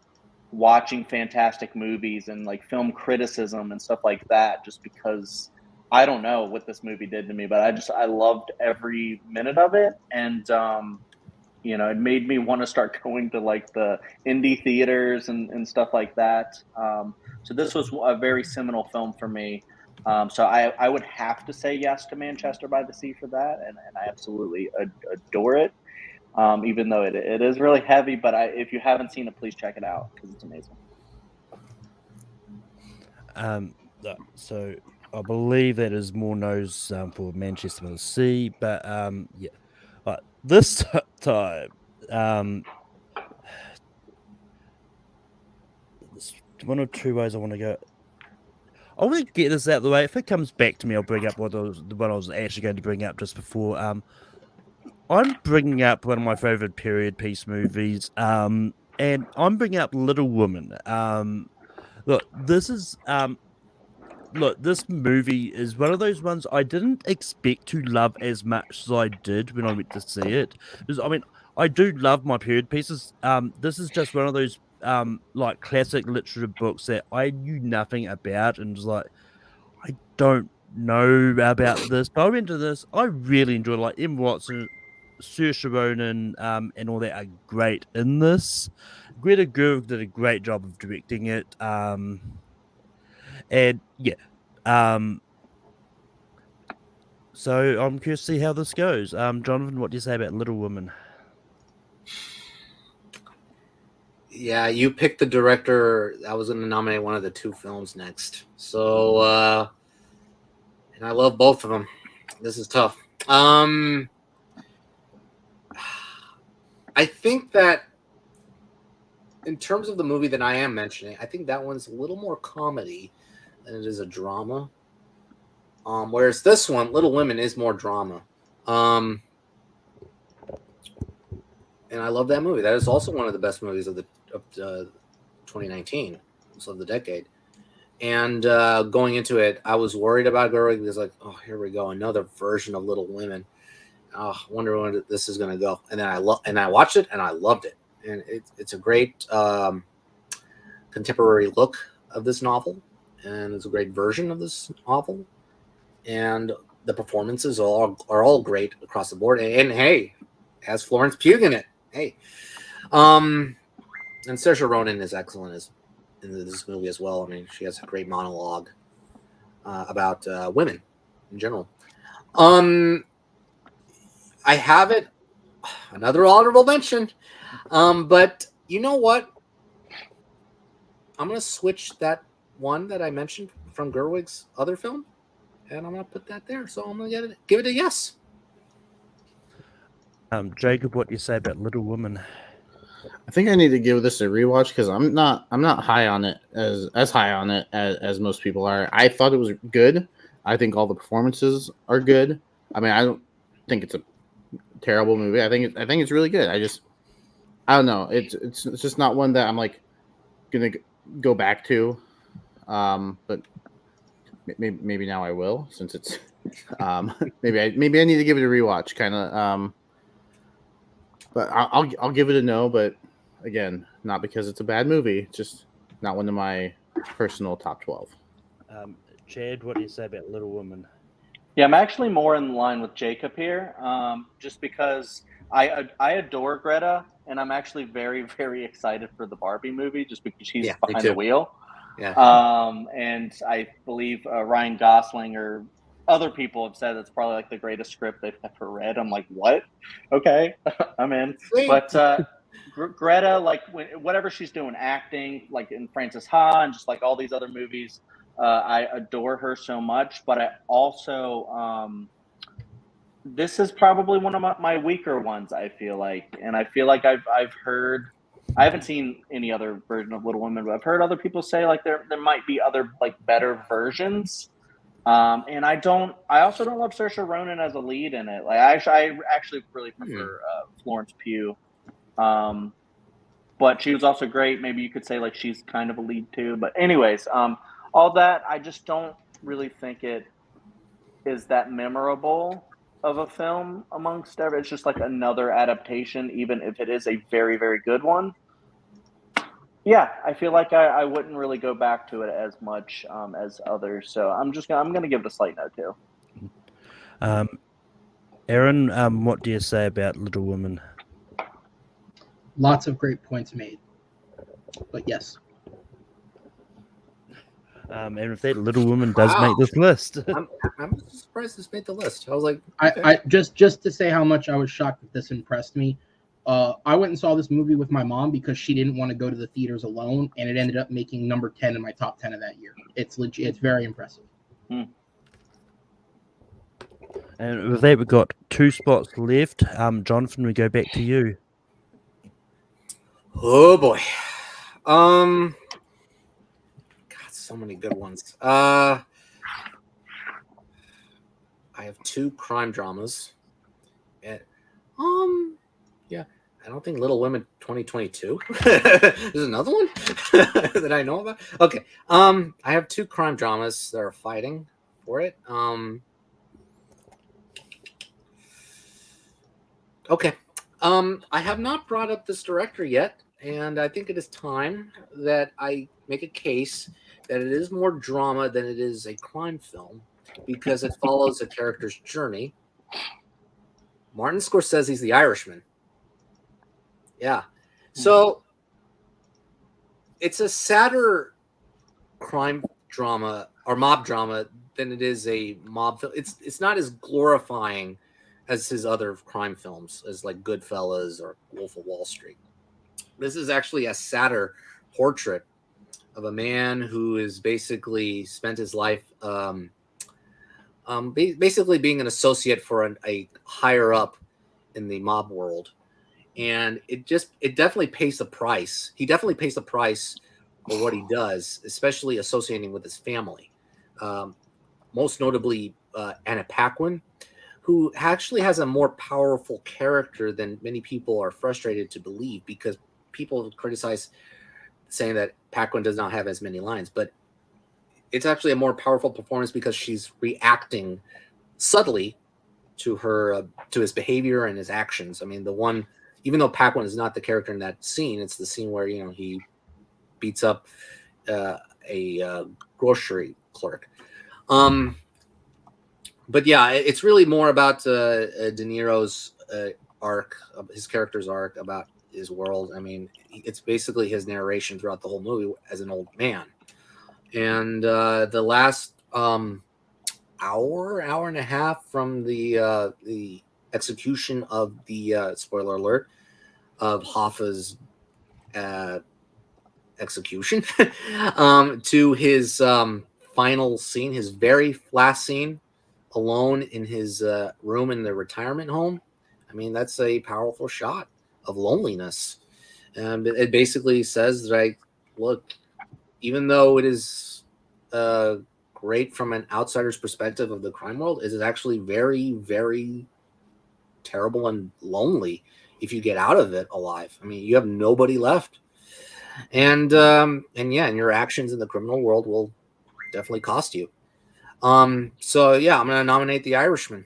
watching fantastic movies and like film criticism and stuff like that, just because I don't know what this movie did to me, but I loved every minute of it. And it made me want to start going to like the indie theaters and stuff like that. So this was a very seminal film for me. So I would have to say yes to Manchester by the Sea for that, and I absolutely adore it. Even though it is really heavy, but if you haven't seen it, please check it out because it's amazing. So I believe that is more no's for Manchester by the Sea, but yeah. But this time, there's one or two ways I want to go. I want to get this out of the way. If it comes back to me, I'll bring up what I was actually going to bring up just before. I'm bringing up one of my favorite period piece movies, and I'm bringing up Little Women. This movie is one of those ones I didn't expect to love as much as I did when I went to see it. Because I do love my period pieces. This is just one of those like classic literature books that I knew nothing about, and was like, I don't know about this, but I went to this. I really enjoyed it. Like Emma Watson, Saoirse Ronan, and all that are great in this. Greta Gerwig did a great job of directing it. And yeah, so I'm curious to see how this goes. Jonathan, what do you say about Little Women? Yeah, you picked the director. I was going to nominate one of the two films next. So, and I love both of them. This is tough. I think that in terms of the movie that I am mentioning, I think that one's a little more comedy than it is a drama. Whereas this one, Little Women, is more drama. And I love that movie. That is also one of the best movies of 2019, so of the decade. And going into it, I was worried about Gerwig because, like, oh, here we go, another version of Little Women. Oh, I wonder when this is going to go. And then I watched it and I loved it. And it's a great contemporary look of this novel, and it's a great version of this novel. And the performances are all great across the board. And hey, has Florence Pugh in it. Hey, and Saoirse Ronan is excellent in this movie as well. I mean, she has a great monologue about women in general. I have it another honorable mention. But you know what? I'm gonna switch that one that I mentioned from Gerwig's other film, and I'm gonna put that there. So I'm gonna give it a yes. Jacob, what do you say about Little Woman? I think I need to give this a rewatch because I'm not high on it as high on it as most people are. I thought it was good. I think all the performances are good. I mean, I don't think it's a terrible movie. I think it's really good. I don't know. It's just not one that I'm like gonna go back to. But maybe now I will, since it's maybe I need to give it a rewatch, kind of. But I'll give it a no. But again, not because it's a bad movie. It's just not one of my personal top 12. Chad, what do you say about Little Woman? Yeah, I'm actually more in line with Jacob here, just because I adore Greta, and I'm actually very, very excited for the Barbie movie, just because she's Yeah, me behind the too. wheel. Yeah. And I believe Ryan Gosling or other people have said it's probably like the greatest script they've ever read. I'm like, what? Okay, I'm in. Sweet. But Greta, like whatever she's doing, acting, like in Frances Ha and just like all these other movies, I adore her so much. But I also, this is probably one of my weaker ones. I feel like, and I feel like I've heard. I haven't seen any other version of Little Women, but I've heard other people say like there might be other like better versions. And I also don't love Saoirse Ronan as a lead in it. Like I actually really prefer Florence Pugh. But she was also great. Maybe you could say like she's kind of a lead too. But anyways, all that I just don't really think it is that memorable of a film amongst every. It's just like another adaptation, even if it is a very, very good one. Yeah, I feel like I wouldn't really go back to it as much as others. So I'm gonna give it a slight no too. Aaron, what do you say about Little Woman? Lots of great points made, but yes. And if that Little Woman does Wow. make this list, I'm surprised this made the list. I was like, okay. I just to say how much I was shocked that this impressed me. I went and saw this movie with my mom because she didn't want to go to the theaters alone, and it ended up making number 10 in my top 10 of that year. It's legit. It's very impressive. and with that, we've got 2 spots left. Jonathan, we go back to you. Oh boy. God, so many good ones. I have 2 crime dramas. And, yeah, I don't think Little Women 2022. There's another one that I know about. Okay. I have 2 crime dramas that are fighting for it. Okay. I have not brought up this director yet, and I think it is time that I make a case that it is more drama than it is a crime film because it follows a character's journey. Martin Scorsese's The Irishman. Yeah. So it's a sadder crime drama or mob drama than it is a mob film. It's not as glorifying as his other crime films, as like Goodfellas or Wolf of Wall Street. This is actually a sadder portrait of a man who is basically spent his life basically being an associate for a higher up in the mob world. And it definitely pays the price. He definitely pays the price for what he does, especially associating with his family. Most notably, Anna Paquin, who actually has a more powerful character than many people are frustrated to believe, because people criticize saying that Paquin does not have as many lines, but it's actually a more powerful performance because she's reacting subtly to his behavior and his actions. I mean, even though Paquin is not the character in that scene, it's the scene where, he beats up a grocery clerk. But yeah, it's really more about De Niro's arc, his character's arc, about his world. I mean, it's basically his narration throughout the whole movie as an old man. And the last hour and a half from the execution of the spoiler alert of Hoffa's execution to his final scene, his very last scene, alone in his room in the retirement home. I mean, that's a powerful shot of loneliness. It basically says, like, look, even though it is great from an outsider's perspective of the crime world, it is actually very, very terrible and lonely if you get out of it alive. I mean, you have nobody left. And your actions in the criminal world will definitely cost you. So yeah, I'm gonna nominate The Irishman.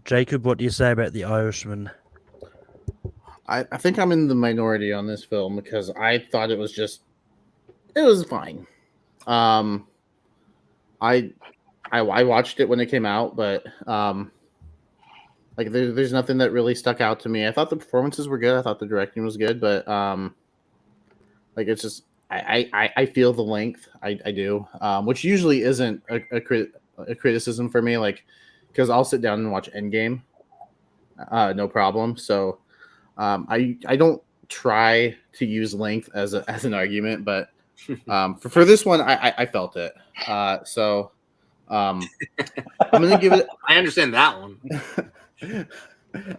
Jacob, what do you say about The Irishman? I think I'm in the minority on this film because I thought it was fine. I watched it when it came out, but like there's nothing that really stuck out to me. I thought the performances were good. I thought the directing was good, but like it's just I feel the length. I do, which usually isn't a criticism for me. Like because I'll sit down and watch Endgame, no problem. So I don't try to use length as an argument, but for this one I felt it. So I'm gonna give it. I understand that one.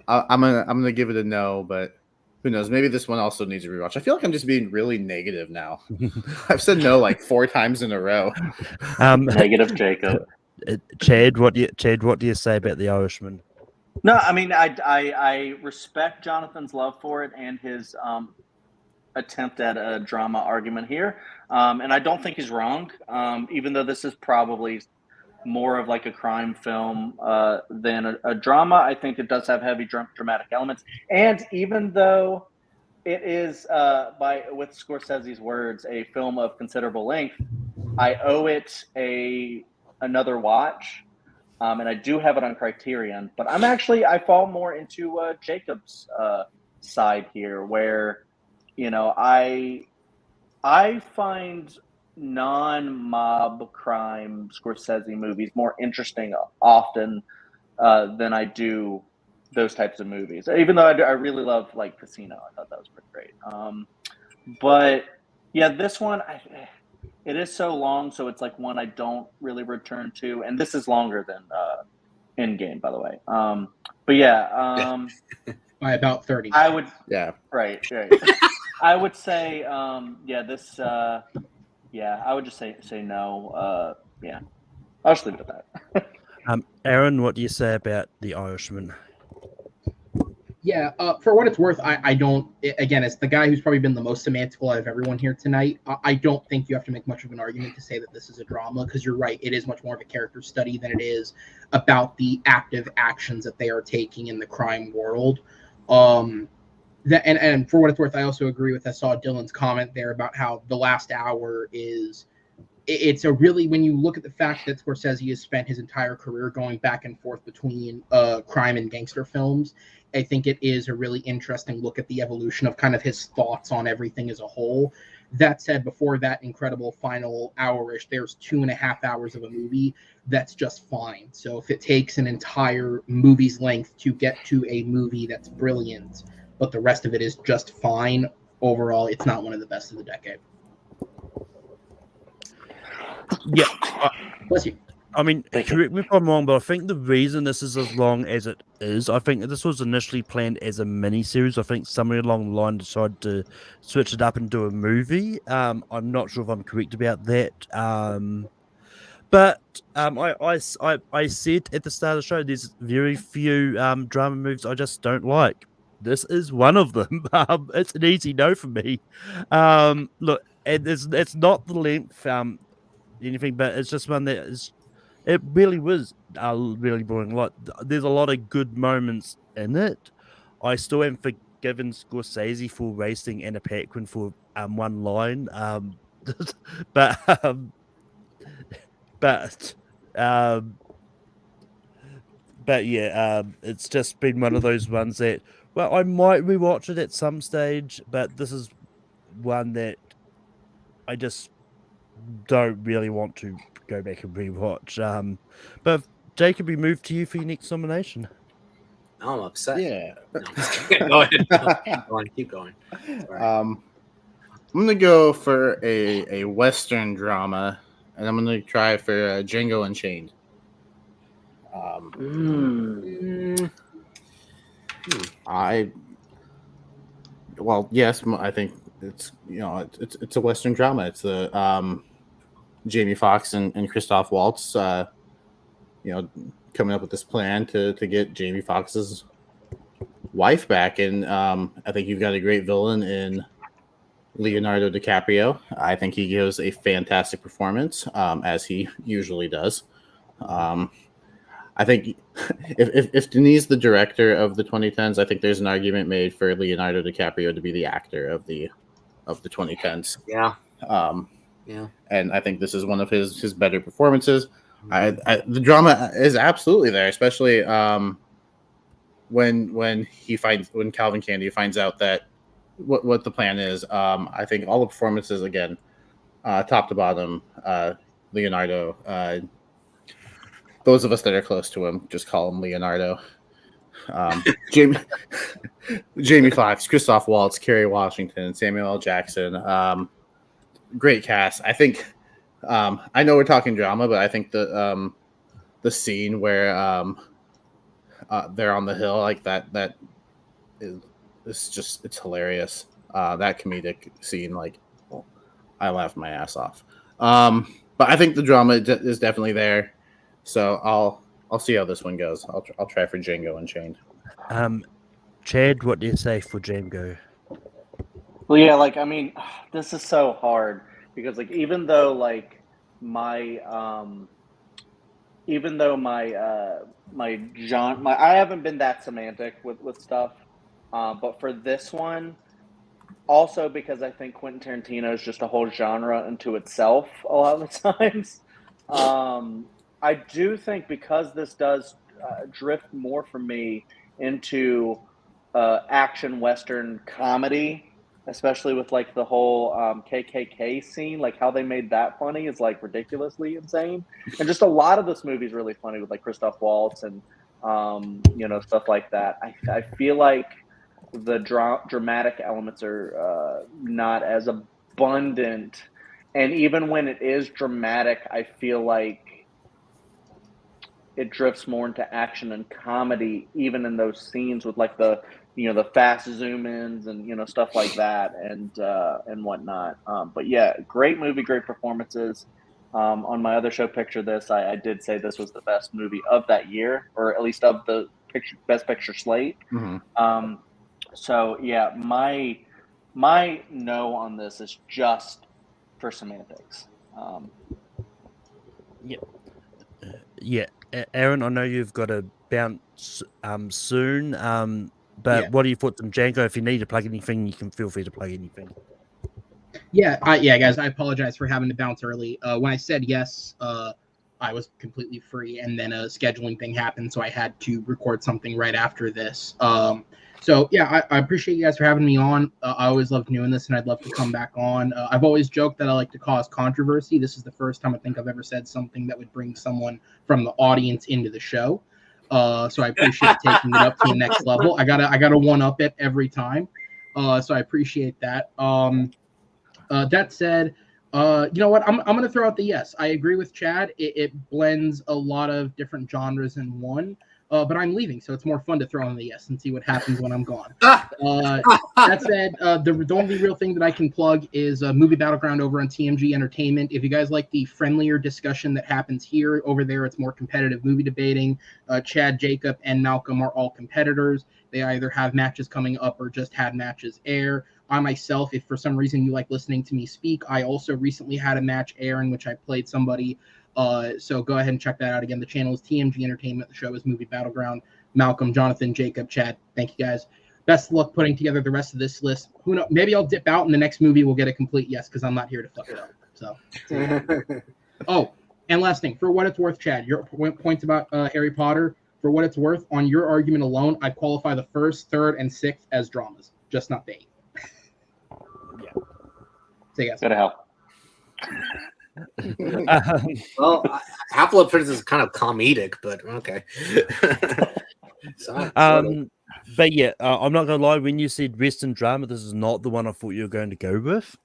I'm gonna give it a no, but who knows? Maybe this one also needs a rewatch. I feel like I'm just being really negative now. I've said no like 4 times in a row. Negative Jacob. Chad, what do you say about The Irishman? No, I mean I respect Jonathan's love for it and his attempt at a drama argument here, and I don't think he's wrong. Even though this is probably more of like a crime film than a drama, I think it does have heavy dramatic elements. And even though it is, with Scorsese's words, a film of considerable length, I owe it another watch. And I do have it on Criterion, but I fall more into Jacob's side here, where, I find non-mob crime Scorsese movies more interesting often than I do those types of movies. Even though I really love like Casino, I thought that was pretty great. But yeah, this one, it is so long, so it's like one I don't really return to, and this is longer than Endgame, by the way. But yeah, By about 30. I would. Yeah. Right. I would say, this. I would just say no. Yeah, I'll just leave it at that. Aaron, what do you say about The Irishman? Yeah, for what it's worth, I don't, again, as the guy who's probably been the most semantical out of everyone here tonight, I don't think you have to make much of an argument to say that this is a drama, because you're right, it is much more of a character study than it is about the active actions that they are taking in the crime world. And for what it's worth, I also agree with, I saw Dylan's comment there about how the last hour is, it's a really, when you look at the fact that Scorsese has spent his entire career going back and forth between crime and gangster films, I think it is a really interesting look at the evolution of kind of his thoughts on everything as a whole. That said, before that incredible final hour-ish, there's 2.5 hours of a movie that's just fine. So if it takes an entire movie's length to get to a movie that's brilliant, but the rest of it is just fine, overall, it's not one of the best of the decade. Yeah. Bless you. I mean, correct me if I'm wrong, but I think the reason this is as long as it is, I think this was initially planned as a mini-series. I think somewhere along the line decided to switch it up and do a movie. I'm not sure if I'm correct about that. But I said at the start of the show, there's very few drama movies I just don't like. This is one of them. It's an easy no for me. Look, and it's not the length, anything, but it's just one that is. It really was really boring. Like, there's a lot of good moments in it. I still am forgiven Scorsese for wasting Anna Paquin for one line. But yeah, it's just been one of those ones that, well, I might rewatch it at some stage, but this is one that I just don't really want to go back and rewatch. But Jacob, we move to you for your next nomination. Now I'm upset. Yeah. No, I'm just kidding. Go ahead. No, keep going. Sorry. I'm gonna go for a Western drama, and I'm gonna try for Django Unchained. Yes, I think it's it's a Western drama. It's the Jamie Foxx and Christoph Waltz, coming up with this plan to get Jamie Foxx's wife back, and I think you've got a great villain in Leonardo DiCaprio. I think he gives a fantastic performance, as he usually does. I think if Denis the director of the 2010s, I think there's an argument made for Leonardo DiCaprio to be the actor of the 2010s. Yeah. And I think this is one of his better performances. The drama is absolutely there, especially when Calvin Candy finds out that what the plan is. I think all the performances, again, top to bottom, Leonardo. Those of us that are close to him just call him Leonardo. Jamie Foxx, Christoph Waltz, Kerry Washington, Samuel L. Jackson. Great cast. I think. I know we're talking drama, but I think the scene where they're on the hill like that is just, it's hilarious. That comedic scene, I laughed my ass off. But I think the drama is definitely there. So I'll see how this one goes. I'll try for Django Unchained. Chad, what do you say for Django? Well, yeah, this is so hard because even though my genre, I haven't been that semantic with stuff, but for this one, also because I think Quentin Tarantino is just a whole genre unto itself a lot of the times. I do think because this does drift more for me into action Western comedy, especially with the whole KKK scene, how they made that funny is ridiculously insane. And just a lot of this movie is really funny with Christoph Waltz and stuff like that. I feel like the dramatic elements are not as abundant, and even when it is dramatic, I feel like it drifts more into action and comedy, even in those scenes with the fast zoom ins and stuff like that and whatnot. But yeah, great movie, great performances. On my other show, Picture This, I did say this was the best movie of that year, or at least of the best picture slate. Mm-hmm. So yeah, my no on this is just for semantics. Yeah, Aaron, I know you've got to bounce soon, but what are your thoughts on Django? If you need to plug anything, you can feel free to plug anything. Yeah, guys, I apologize for having to bounce early. When I said yes, I was completely free, and then a scheduling thing happened, so I had to record something right after this. So yeah, I appreciate you guys for having me on. I always love doing this, and I'd love to come back on. I've always joked that I like to cause controversy. This is the first time I think I've ever said something that would bring someone from the audience into the show. So I appreciate taking it up to the next level. I gotta one up it every time. So I appreciate that. That said, you know what? I'm gonna throw out the yes. I agree with Chad. It blends a lot of different genres in one. But I'm leaving, so it's more fun to throw in the yes and see what happens when I'm gone. That said, the only real thing that I can plug is Movie Battleground over on TMG Entertainment. If you guys like the friendlier discussion that happens here, over there it's more competitive movie debating. Chad, Jacob, and Malcolm are all competitors. They either have matches coming up or just had matches air. I myself, if for some reason you like listening to me speak, I also recently had a match air in which I played somebody. So go ahead and check that out. Again, the channel is TMG Entertainment. The show is Movie Battleground. Malcolm, Jonathan, Jacob, Chad, thank you guys. Best of luck putting together the rest of this list. Who knows? Maybe I'll dip out and the next movie will get a complete yes because I'm not here to fuck it up. So, oh, and last thing, for what it's worth, Chad, your points about Harry Potter, for what it's worth, on your argument alone, I qualify the first, third, and sixth as dramas, just not the eighth. Yeah. See you guys. Go to hell. Well, Half-Blood Prince is kind of comedic, but okay. Sort of. But yeah, I'm not gonna lie. When you said Western drama, this is not the one I thought you were going to go with.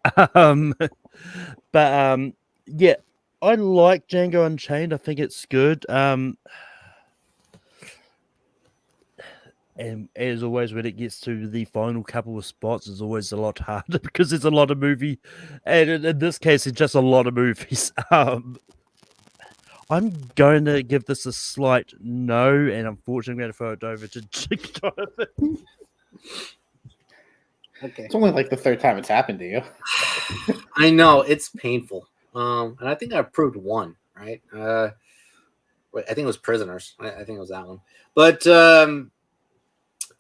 But yeah, I like Django Unchained. I think it's good. And as always, when it gets to the final couple of spots, it's always a lot harder because there's a lot of movie, and in this case, it's just a lot of movies. I'm going to give this a slight no, and unfortunately, I'm going to throw it over to Jake Donovan. Okay. It's only like the third time it's happened to you. I know it's painful. And I think I approved one, right? Wait, I think it was Prisoners. I think it was that one. But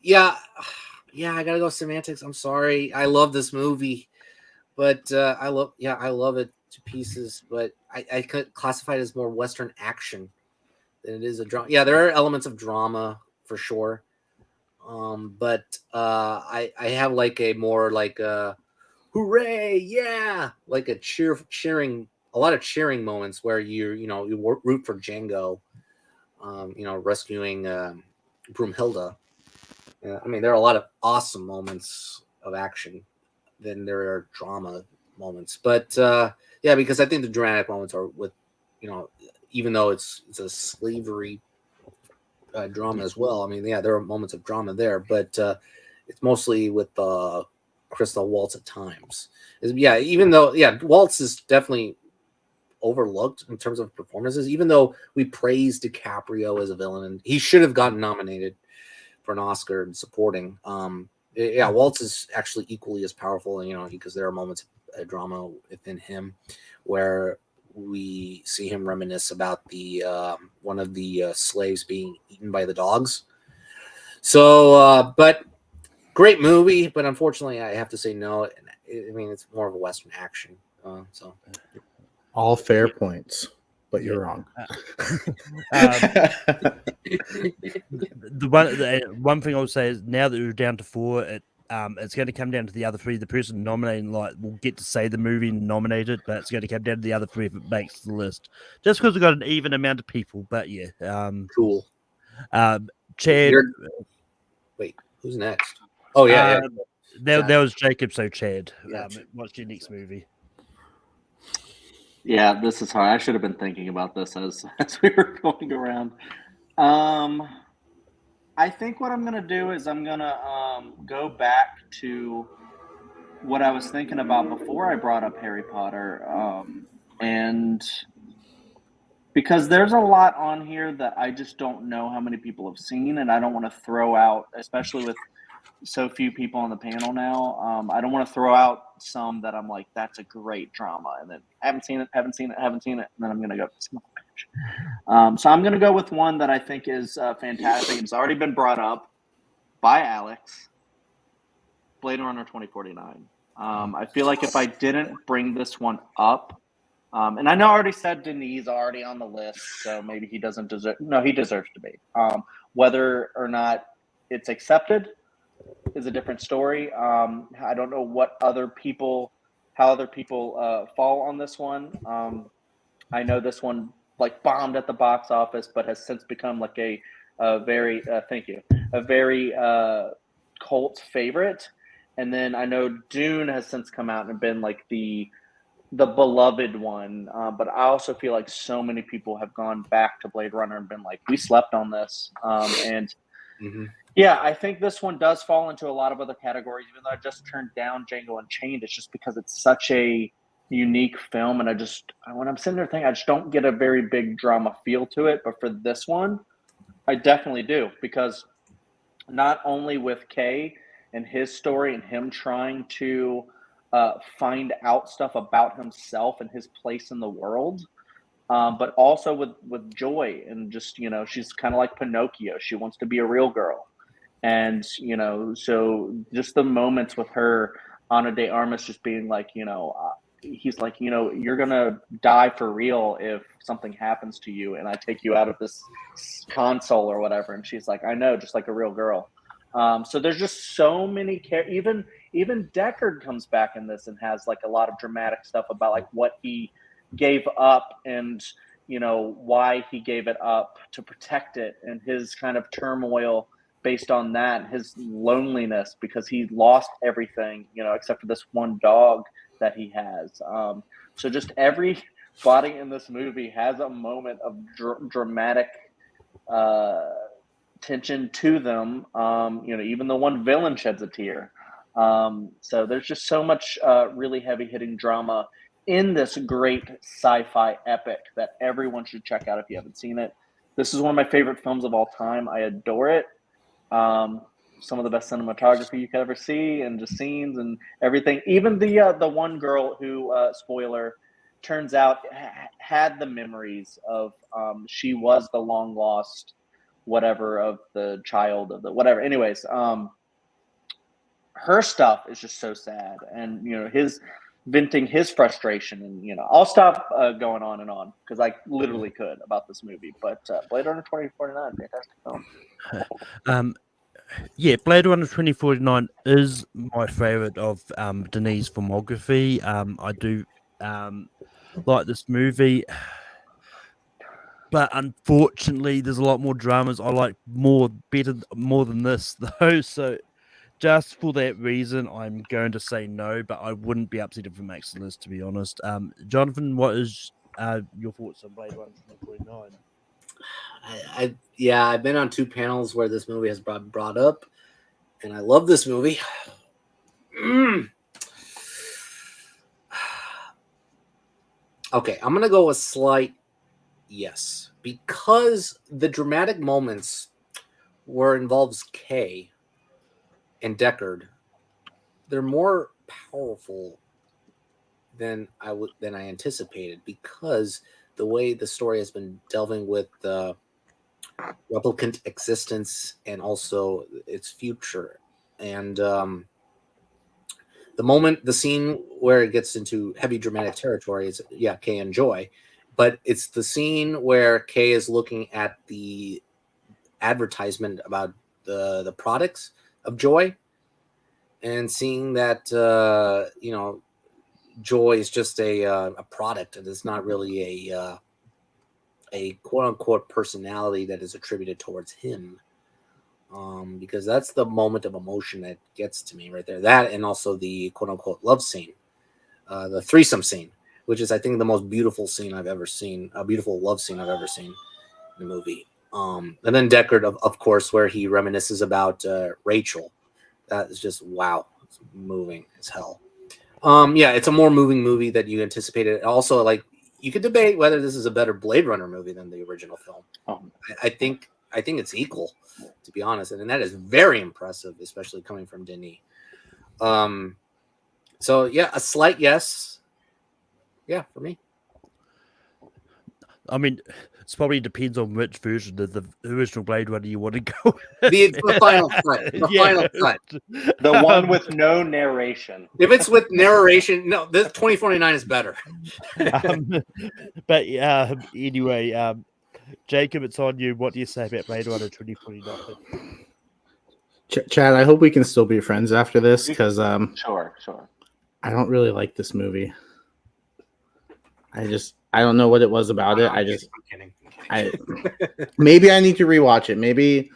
yeah, I gotta go semantics. I'm sorry. I love this movie, but I love it to pieces. But I could classify it as more Western action than it is a drama. Yeah, there are elements of drama for sure. But I have like a more like a hooray, yeah, like a cheering, a lot of cheering moments where you root for Django, rescuing Broomhilda. I mean, there are a lot of awesome moments of action than there are drama moments. But yeah, because I think the dramatic moments are with, even though it's a slavery drama as well. I mean, yeah, there are moments of drama there, but it's mostly with Crystal Waltz at times. Even though Waltz is definitely overlooked in terms of performances, even though we praise DiCaprio as a villain and he should have gotten nominated for an Oscar in supporting. Waltz is actually equally as powerful, because there are moments of drama within him where we see him reminisce about the one of the slaves being eaten by the dogs. So, but great movie, but unfortunately, I have to say no. I mean, it's more of a Western action. So, all fair points, but you're wrong. The one thing I would say is now that we're down to 4, it's going to come down to the other 3. The person nominating will get to say the movie nominated, but it's going to come down to the other 3 if it makes the list. Just because we've got an even amount of people, but yeah. Cool. Chad. Wait, who's next? Oh yeah, That was Jacob. So Chad, Yeah, what's your next movie? Yeah, this is hard. I should have been thinking about this as we were going around. I think what I'm gonna do is I'm gonna go back to what I was thinking about before I brought up Harry Potter, and because there's a lot on here that I just don't know how many people have seen, and I don't want to throw out, especially with so few people on the panel now. I don't want to throw out some that I'm like, that's a great drama, and then haven't seen it, and then I'm going to go so I'm going to go with one that I think is fantastic. It's already been brought up by Alex, Blade Runner 2049. I feel like if I didn't bring this one up, and I know I already said Denis already on the list, so maybe he doesn't deserve. No, he deserves to be. Whether or not it's accepted is a different story. I don't know how other people fall on this one. I know this one bombed at the box office, but has since become like a very cult favorite. And then I know Dune has since come out and been like the beloved one, but I also feel like so many people have gone back to Blade Runner and been like, we slept on this, and yeah, I think this one does fall into a lot of other categories. Even though I just turned down Django Unchained, it's just because it's such a unique film, and when I'm sitting there thinking, I just don't get a very big drama feel to it. But for this one, I definitely do, because not only with Kay and his story and him trying to find out stuff about himself and his place in the world, but also with Joy, and just she's kind of like Pinocchio. She wants to be a real girl, and so just the moments with her, Ana de Armas just being like, he's like, you're gonna die for real if something happens to you and I take you out of this console or whatever, and she's like, I know, just like a real girl. So there's just so many even Deckard comes back in this and has like a lot of dramatic stuff about like what he gave up and, you know, why he gave it up to protect it, and his kind of turmoil based on that, his loneliness because he lost everything, you know, except for this one dog that he has. So just everybody in this movie has a moment of dramatic tension to them. You know, even the one villain sheds a tear. So there's just so much really heavy hitting drama in this great sci-fi epic that everyone should check out if you haven't seen it. This is one of my favorite films of all time. I adore it. Some of the best cinematography you could ever see, and just scenes and everything. Even the one girl who, spoiler, turns out had the memories of, she was the long lost whatever of the child of the whatever. Anyways, her stuff is just so sad, and you know, his venting his frustration, and you know, I'll stop going on because I literally could about this movie. But Blade Runner 2049, fantastic film. Yeah, Blade Runner 2049 is my favorite of Denis' filmography. I do like this movie, but unfortunately, there's a lot more dramas I like more than this, though. So, just for that reason, I'm going to say no. But I wouldn't be upset if it makes the list, to be honest. Jonathan, what is your thoughts on Blade Runner 2049? I've been on 2 panels where this movie has brought up, and I love this movie. Okay, I'm gonna go with slight yes, because the dramatic moments where it involves Kay and Deckard, they're more powerful than I anticipated, because the way the story has been delving with the replicant existence and also its future, and the scene where it gets into heavy dramatic territory is Kay and Joy, but it's the scene where Kay is looking at the advertisement about the products of Joy and seeing that Joy is just a product, and it's not really a quote unquote personality that is attributed towards him. Because that's the moment of emotion that gets to me right there. That, and also the quote unquote love scene, the threesome scene, which is, I think, the most beautiful scene I've ever seen, a beautiful love scene I've ever seen in the movie. And then Deckard, of course, where he reminisces about Rachel. That is just, wow, it's moving as hell. It's a more moving movie that you anticipated. Also, like, you could debate whether this is a better Blade Runner movie than the original film. I think it's equal, to be honest, and that is very impressive, especially coming from Denis. So yeah, a slight yes. Yeah, for me. I mean, it probably depends on which version of the original Blade Runner you want to go with. The final cut. Final cut. The one with no narration. If it's with narration, no, this 2049 is better. But anyway, Jacob, it's on you. What do you say about Blade Runner 2049? Chad, I hope we can still be friends after this, because Sure. I don't really like this movie. I don't know what it was about it. I'm kidding. Maybe I need to rewatch it. Maybe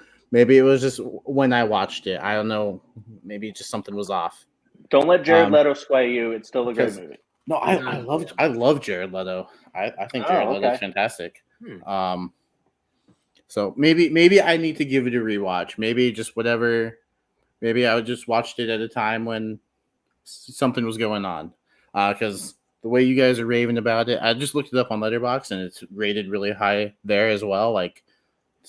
it was just when I watched it. I don't know. Maybe just something was off. Don't let Jared Leto sway you. It's still a great movie. No, I love Jared Leto. I think Jared Leto is fantastic. So maybe I need to give it a rewatch. Maybe just whatever. Maybe I just watched it at a time when something was going on. Because the way you guys are raving about it, I just looked it up on Letterboxd, and it's rated really high there as well. Like,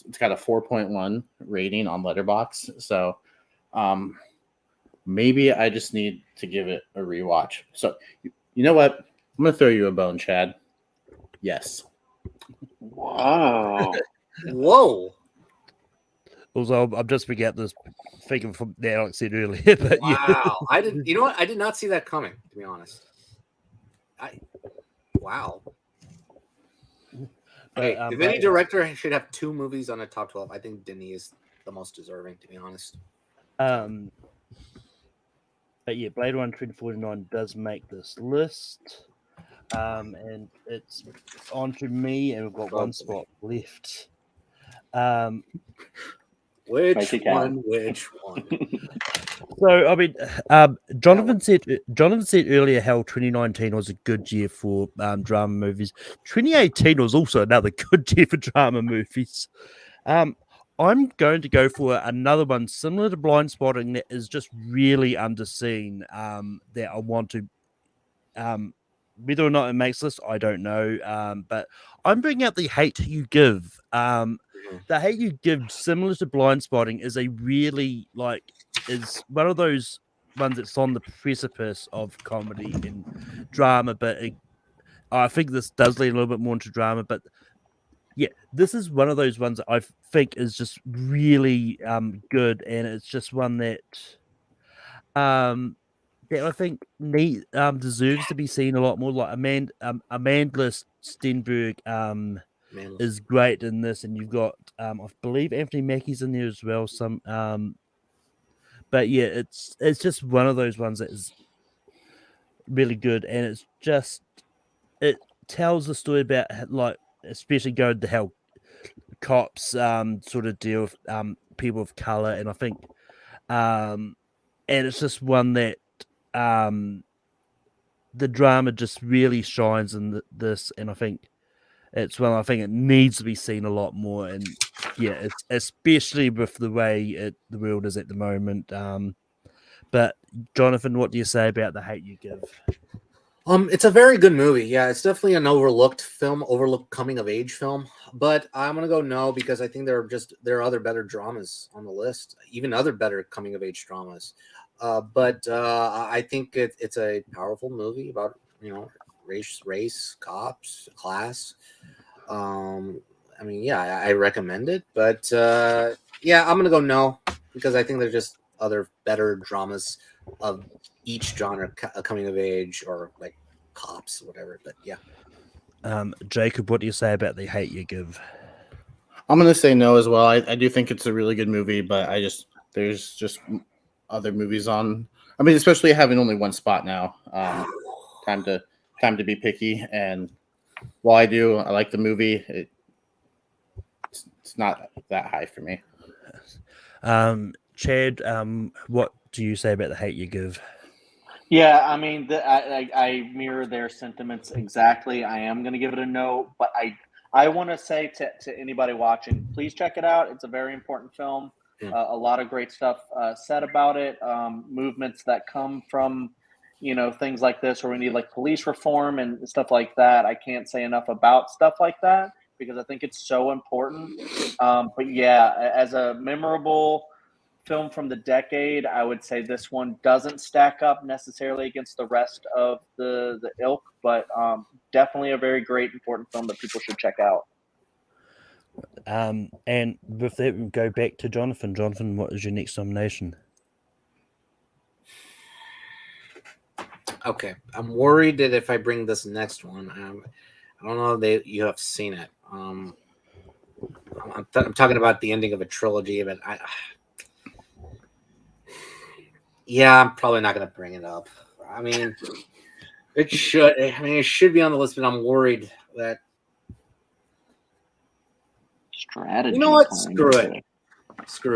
it's got a 4.1 rating on Letterboxd. So maybe I just need to give it a rewatch. So you know what? I'm gonna throw you a bone, Chad. Yes. Wow. Whoa. Also, I'm just forgetting this thinking from there, like I said earlier. But Wow. I didn't. You know what? I did not see that coming, to be honest. Wow. Hey, if any director should have 2 movies on a top 12, I think Denis is the most deserving, to be honest. But yeah, Blade Runner 2049 does make this list. and it's on to me, and we've got one spot left. Um, Which one? Which one? So I mean, Jonathan said earlier how 2019 was a good year for drama movies. 2018 was also another good year for drama movies. I'm going to go for another one similar to Blind Spotting that is just really underseen. That I want to, whether or not it makes this, I don't know. But I'm bringing out The Hate You Give. The Hate You Give, similar to Blind Spotting, is a really is one of those ones that's on the precipice of comedy and drama, but I think this does lean a little bit more into drama. But yeah, this is one of those ones that I think is just really good, and it's just one that that I think deserves to be seen a lot more. Like Amanda Stenberg is great in this, and you've got I believe Anthony Mackie's in there as well. But yeah, it's just one of those ones that is really good, and it tells the story about especially going to how cops sort of deal with people of color, and I think and it's just one that the drama just really shines in this, and I think it's one I think it needs to be seen a lot more, and yeah, it's especially with the way the world is at the moment. But Jonathan, what do you say about The Hate You Give? It's a very good movie. Yeah, it's definitely an overlooked film, overlooked coming of age film. But I'm gonna go no because I think there are other better dramas on the list, even other better coming of age dramas. But I think it's a powerful movie about race, cops, class. I mean, yeah, I recommend it, but yeah, I'm gonna go no because I think there's just other better dramas of each genre coming of age or like cops or whatever. But yeah. Jacob, what do you say about The Hate You Give? I'm gonna say no as well. I do think it's a really good movie, but there's just other movies on. I mean, especially having only one spot now. Time to be picky. And while I like the movie, it's not that high for me. Chad, what do you say about The Hate You Give? Yeah, I mean, I mirror their sentiments exactly. I am going to give it a no, but I want to say to anybody watching, please check it out. It's a very important film. A lot of great stuff said about it. Movements that come from, things like this where we need like police reform and stuff like that. I can't say enough about stuff like that because I think it's so important. But yeah, as a memorable film from the decade, I would say this one doesn't stack up necessarily against the rest of the ilk, but definitely a very great, important film that people should check out. And with that, we go back to Jonathan. Jonathan, what is your next nomination? Okay, I'm worried that if I bring this next one, I don't know that you have seen it. I'm talking about the ending of a trilogy, but yeah, I'm probably not going to bring it up. I mean, it should be on the list, but I'm worried that. Strategy. You know what? Screw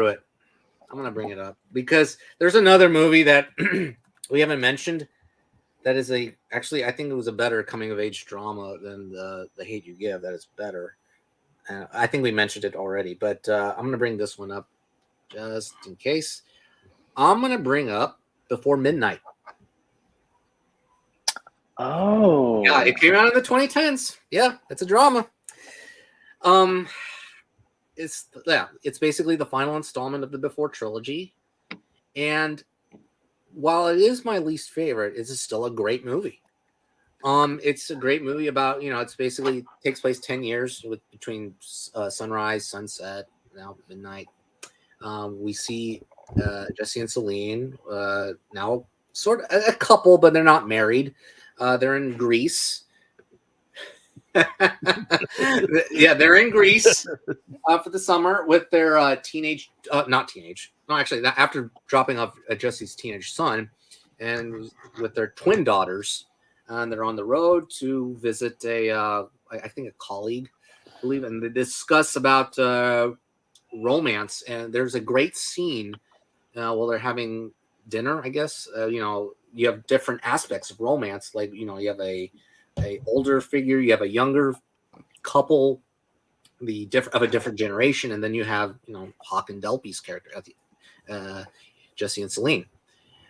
it. I'm going to bring it up because there's another movie that we haven't mentioned that is actually, I think it was a better coming of age drama than the Hate You Give. That is better. I think we mentioned it already, but I'm going to bring this one up just in case. I'm going to bring up Before Midnight. Oh. Yeah, it came out in the 2010s. Yeah, it's a drama. It's basically the final installment of the Before trilogy. And while it is my least favorite, it's still a great movie. It's a great movie about, it's basically takes place 10 years between sunrise, sunset, now midnight. We see Jesse and Celine now sort of a couple, but they're not married. They're in Greece. Yeah, they're in Greece for the summer with their after dropping off Jesse's teenage son and with their twin daughters. and they're on the road to visit I think a colleague, I believe, and they discuss about romance. And there's a great scene while they're having dinner, I guess. You have different aspects of romance, like you have a older figure, you have a younger couple, of a different generation, and then you have Hawk and Delpy's character, Jesse and Celine.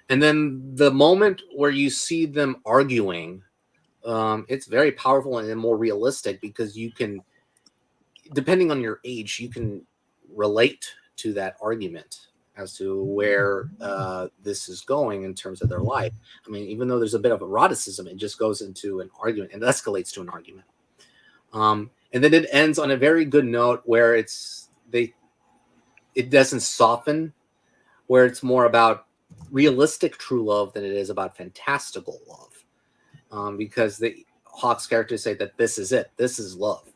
And then the moment where you see them arguing, it's very powerful and more realistic, because you can, depending on your age, you can relate to that argument as to where this is going in terms of their life. I mean, even though there's a bit of eroticism, it just goes into an argument and escalates to an argument. And then it ends on a very good note where it doesn't soften, where it's more about realistic true love than it is about fantastical love. Because the Hawk's characters say that this is it, this is love.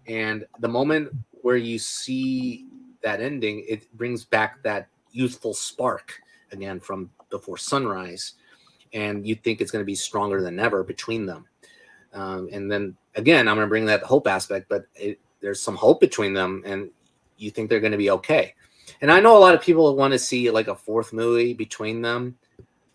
And the moment where you see that ending, it brings back that youthful spark again from Before Sunrise, and you think it's going to be stronger than ever between them. And then again, I'm going to bring that hope aspect, but there's some hope between them, and you think they're going to be okay. And I know a lot of people want to see like a fourth movie between them,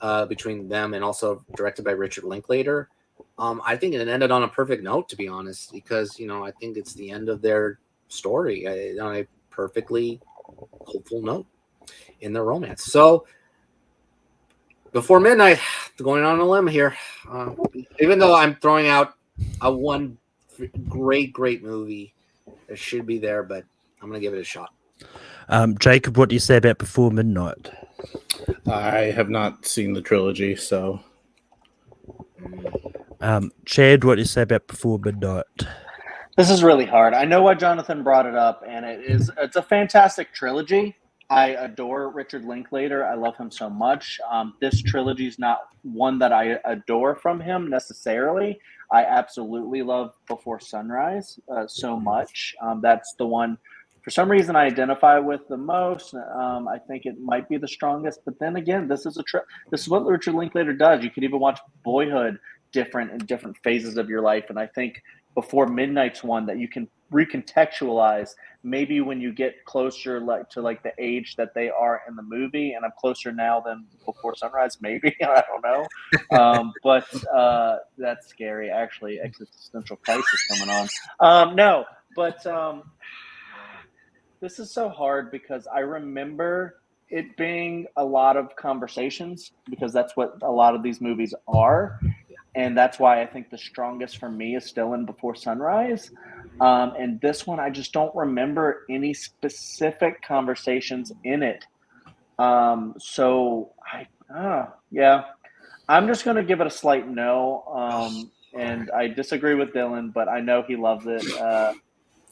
and also directed by Richard Linklater. I think it ended on a perfect note, to be honest, because I think it's the end of their story on a perfectly hopeful note in their romance. So Before Midnight, going on a limb here, even though I'm throwing out a one great movie that should be there, but I'm gonna give it a shot. Jacob, what do you say about Before Midnight? I have not seen the trilogy, so. Chad, what do you say about Before Midnight? This is really hard. I know why Jonathan brought it up, and it's a fantastic trilogy. I adore Richard Linklater. I love him so much. This trilogy is not one that I adore from him necessarily. I absolutely love Before Sunrise so much. That's the one, for some reason, I identify with the most. I think it might be the strongest. But then again, this is what Richard Linklater does. You could even watch Boyhood in different phases of your life, and I think Before Midnight's one that you can recontextualize maybe when you get closer to the age that they are in the movie, and I'm closer now than Before Sunrise, maybe. I don't know. But that's scary, actually. Existential crisis coming on. No, but this is so hard because I remember it being a lot of conversations, because that's what a lot of these movies are. And that's why I think the strongest for me is still in Before Sunrise. And this one, I just don't remember any specific conversations in it. So yeah, I'm just going to give it a slight no. And I disagree with Dylan, but I know he loves it.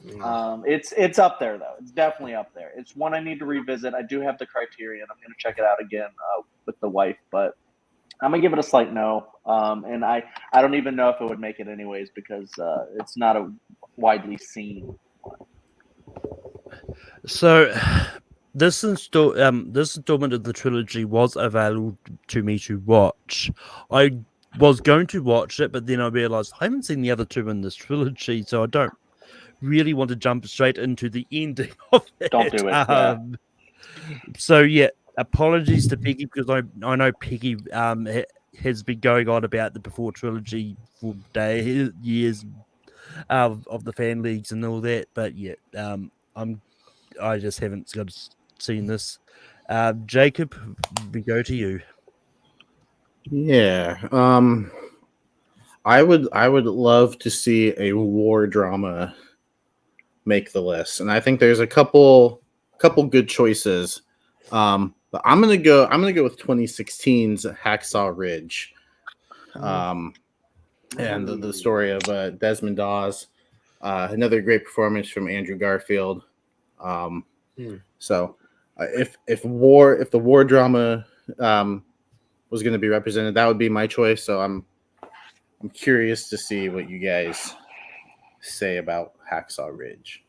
It's up there though. It's definitely up there. It's one I need to revisit. I do have the Criterion. I'm going to check it out again with the wife, but I'm gonna give it a slight no. And I don't even know if it would make it anyways, because it's not a widely seen one. So this installment of the trilogy was available to me to watch. I was going to watch it, but then I realized I haven't seen the other two in this trilogy, so I don't really want to jump straight into the ending of it. Don't do it. So yeah, apologies to Peggy, because I know Peggy has been going on about the Before trilogy for years of the fan leagues and all that, but yeah, I just haven't seen this. Jacob, we go to you. Yeah. I would love to see a war drama make the list, and I think there's a couple good choices. But I'm gonna go with 2016's Hacksaw Ridge, and the story of Desmond Dawes. Another great performance from Andrew Garfield. So if the war drama was going to be represented, that would be my choice. So I'm curious to see what you guys say about Hacksaw Ridge.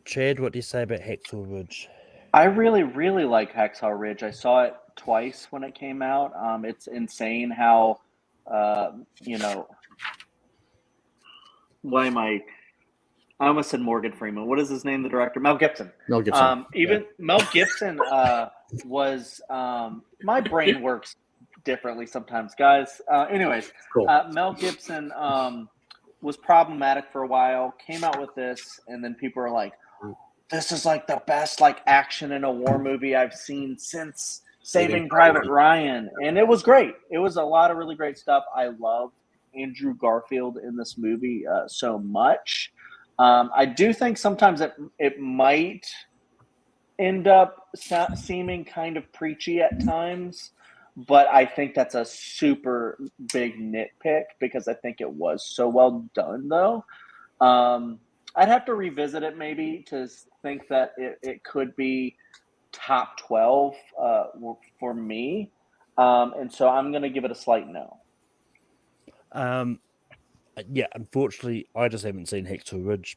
Chad, what do you say about Hacksaw Ridge? I really, really like Hacksaw Ridge. I saw it twice when it came out. It's insane how, you know, why am I almost said Morgan Freeman. What is his name? The director, Mel Gibson. Mel Gibson. Even Mel Gibson was. My brain works differently sometimes, guys. Anyways, Cool. Mel Gibson was problematic for a while. Came out with this, and then people are like, "This is like the best like action in a war movie I've seen since Saving Private Ryan," and it was great. It was a lot of really great stuff. I love Andrew Garfield in this movie so much. I do think sometimes it might end up seeming kind of preachy at times, but I think that's a super big nitpick because I think it was so well done, though. I'd have to revisit it maybe to think that it could be top 12 for me. And so I'm going to give it a slight no. Yeah, unfortunately, I just haven't seen Hacksaw Ridge.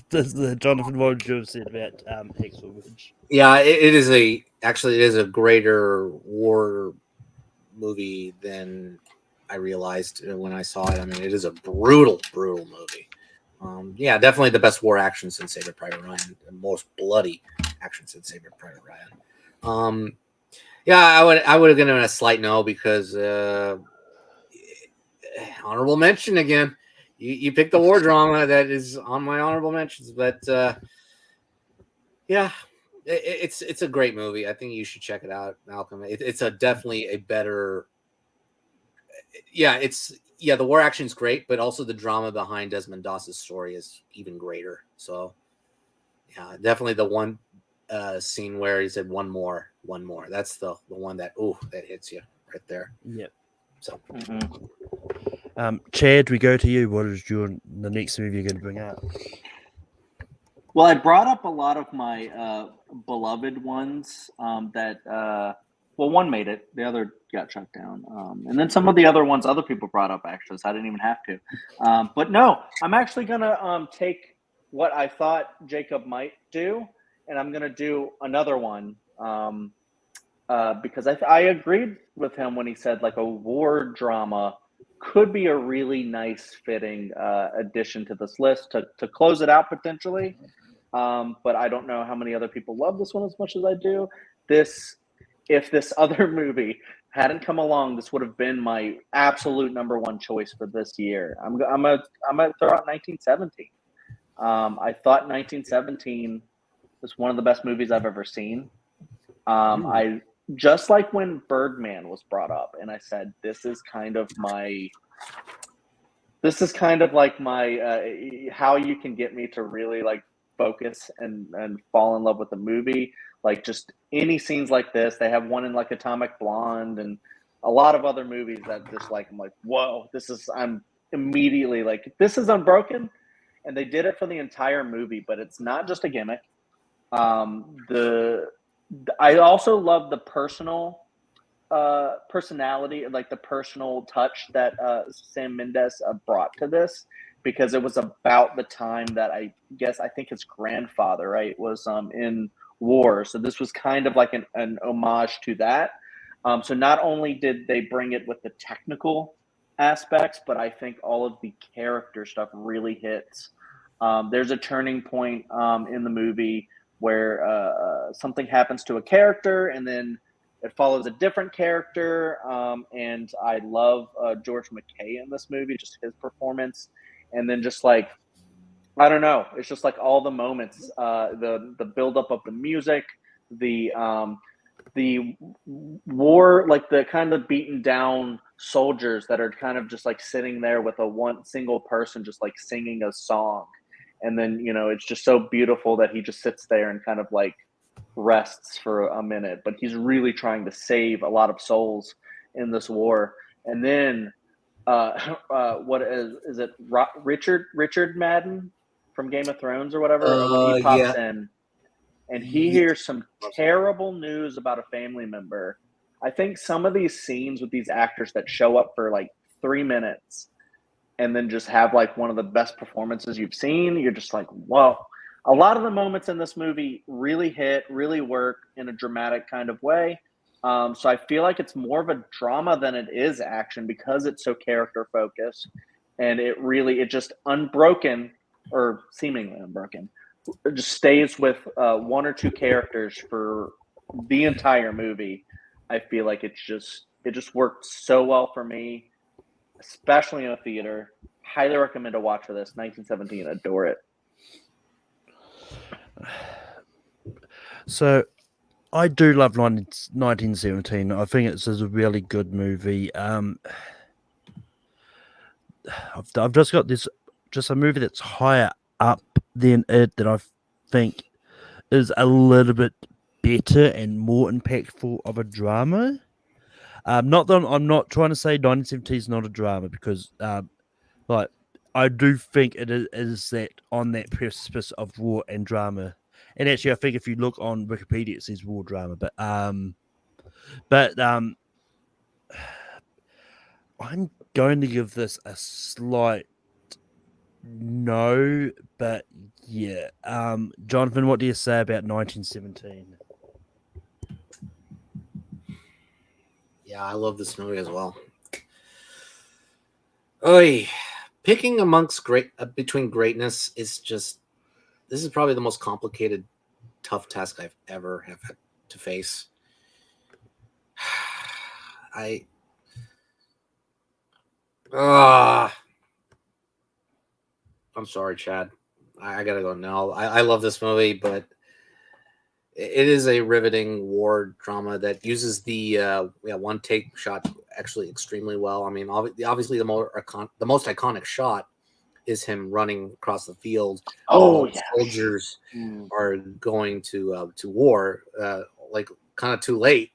Does the Jonathan, what would you have said about Hacksaw Ridge? Yeah, it is a greater war movie than I realized when I saw it. I mean, it is a brutal movie. Yeah, definitely the best war action since Saving Private Ryan, the most bloody action since Saving Private Ryan. Yeah, I would have given it a slight no because honorable mention again. You picked the war drama that is on my honorable mentions, but yeah, it's a great movie. I think you should check it out, Malcolm. It's definitely a better. Yeah, the war action is great, but also the drama behind Desmond Doss's story is even greater. So, yeah, definitely the one scene where he said one more. That's the one that hits you right there. Yep. So, Chad, we go to you. What is the next movie you're going to bring up? Well, I brought up a lot of my beloved ones that. Well, one made it, the other got shut down. And then some of the other ones other people brought up, actually, so I didn't even have to. But no, I'm actually going to take what I thought Jacob might do, and I'm going to do another one because I agreed with him when he said like a war drama could be a really nice fitting addition to this list to close it out potentially. But I don't know how many other people love this one as much as I do. If this other movie hadn't come along, this would have been my absolute number one choice for this year. I'm gonna throw out 1917. I thought 1917 was one of the best movies I've ever seen. I just like when Birdman was brought up, and I said this is kind of like my how you can get me to really like focus and fall in love with the movie. Like just any scenes like this. They have one in like Atomic Blonde and a lot of other movies that just like I'm like, whoa, I'm immediately like, this is Unbroken. And they did it for the entire movie, but it's not just a gimmick. I also love the personality, like the personal touch that Sam Mendes brought to this, because it was about the time that I think his grandfather, right, was in war. So this was kind of like an homage to that. So not only did they bring it with the technical aspects, but I think all of the character stuff really hits. There's a turning point in the movie where something happens to a character and then it follows a different character. And I love George McKay in this movie, just his performance. And then just like, I don't know, it's just like all the moments, the buildup of the music, the war, like the kind of beaten down soldiers that are kind of just like sitting there with a one single person just like singing a song. And then, it's just so beautiful that he just sits there and kind of like rests for a minute, but he's really trying to save a lot of souls in this war. And then what is it? Richard Madden from Game of Thrones or whatever, when he pops in and he hears some terrible news about a family member. I think some of these scenes with these actors that show up for like 3 minutes and then just have like one of the best performances you've seen, you're just like, whoa. A lot of the moments in this movie really work in a dramatic kind of way. So I feel like it's more of a drama than it is action because it's so character focused, and it just unbroken or seemingly unbroken. It just stays with one or two characters for the entire movie. I feel like it just worked so well for me, especially in a theater. Highly recommend a watch for this. 1917, adore it. So I do love 1917. I think it's a really good movie. I've just got a movie that's higher up than it that I think is a little bit better and more impactful of a drama. Not that I'm not trying to say 1917 is not a drama because, like, I do think it is that on that precipice of war and drama. And actually, I think if you look on Wikipedia, it says war drama. But I'm going to give this a slight no. But yeah, Jonathan, what do you say about 1917? Yeah, I love this movie as well. Oy, picking amongst between greatness is just, this is probably the most complicated, tough task I've ever have had to face. I'm sorry, Chad. I gotta go. No, I love this movie, but it is a riveting war drama that uses the one take shot actually extremely well. I mean, obviously the most iconic shot is him running across the field. Soldiers are going to war, like kind of too late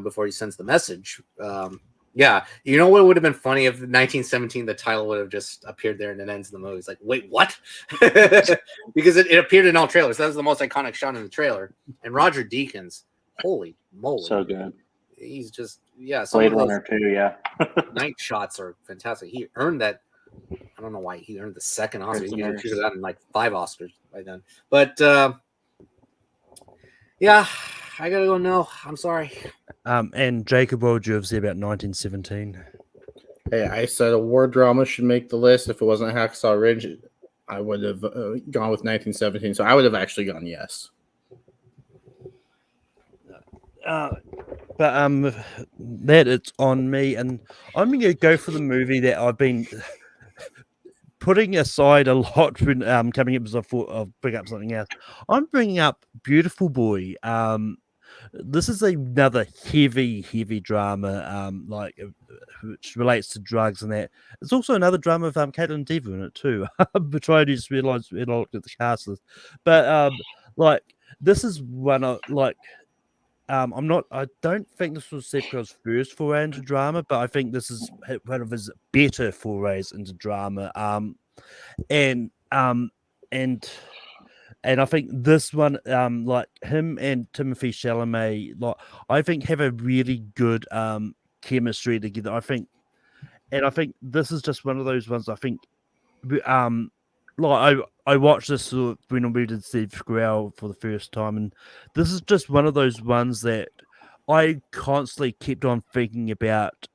before he sends the message. Yeah, you know what would have been funny if 1917 the title would have just appeared there and it ends the movie. It's like, wait, what? Because it appeared in all trailers. That was the most iconic shot in the trailer. And Roger Deakins, holy moly, So good. He's just Blade Runner too. Yeah, night shots are fantastic. He earned that. I don't know why he earned the second Oscar. He should have gotten like 5 Oscars by then. But yeah, I gotta go. No, I'm sorry. And Jacob, what would you have said about 1917? Hey, I said a war drama should make the list. If it wasn't Hacksaw Ridge, I would have gone with 1917. So I would have actually gone yes. But that it's on me, and I'm going to go for the movie that I've been putting aside a lot when coming up as I thought I'll bring up something else. I'm bringing up Beautiful Boy. This is another heavy drama, which relates to drugs and that. It's also another drama with Caitlin Dever in it too. But I just realised when I looked at the cast list. But this is one of I don't think this was Seth Grell's first foray into drama, but I think this is one of his better forays into drama. And I think this one, like him and Timothée Chalamet, I think have a really good chemistry together. I think this is just one of those ones. I think, I watched this when we did Steve Carell for the first time, and this is just one of those ones that I constantly kept on thinking about,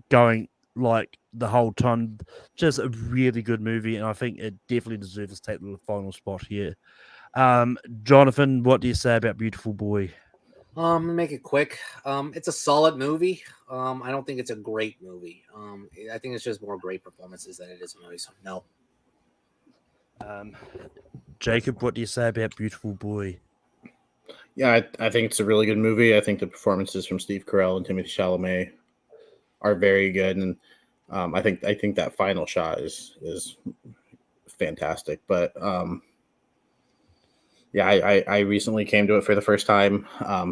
going like the whole time. Just a really good movie, and I think it definitely deserves to take the final spot here. Jonathan, what do you say about Beautiful Boy? Make it quick. It's a solid movie. I don't think it's a great movie. I think it's just more great performances than it is a movie. So no. Jacob, what do you say about Beautiful Boy? Yeah, I think it's a really good movie. I think the performances from Steve Carell and Timothée Chalamet are very good, and I think that final shot is fantastic. But yeah, I recently came to it for the first time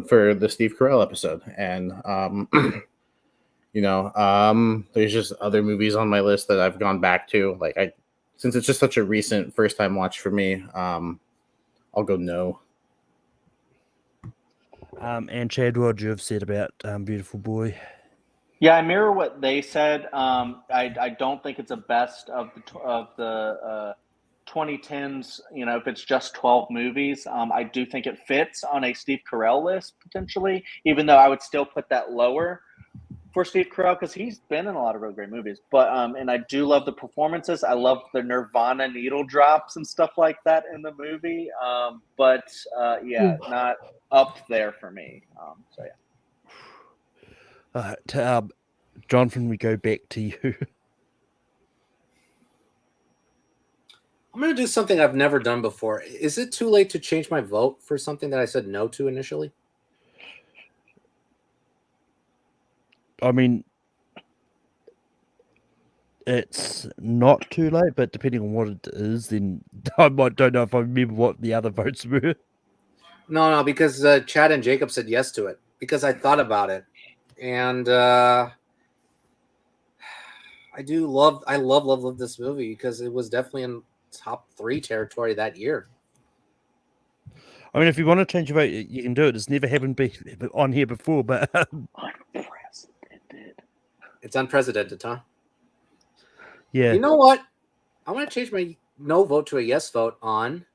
for the Steve Carell episode, and there's just other movies on my list that I've gone back to. Since it's just such a recent first time watch for me, I'll go no. And Chad, what would you have said about Beautiful Boy? Yeah, I mirror what they said. I don't think it's a best of the 2010's, if it's just 12 movies, I do think it fits on a Steve Carell list potentially, even though I would still put that lower for Steve Carell because he's been in a lot of really great movies. But and I do love the performances. I love the Nirvana needle drops and stuff like that in the movie. But not up there for me. So yeah. Jonathan, we go back to you. I'm going to do something I've never done before. Is it too late to change my vote for something that I said no to initially? I mean, it's not too late, but depending on what it is, then I don't know if I remember what the other votes were. No, because Chad and Jacob said yes to it because I thought about it, and I love this movie because it was definitely in top 3 territory that year. I mean, if you want to change your vote, you can do it. It's never happened on here before, but Unprecedented. It's unprecedented, huh? Yeah. You know what? I'm going to change my no vote to a yes vote on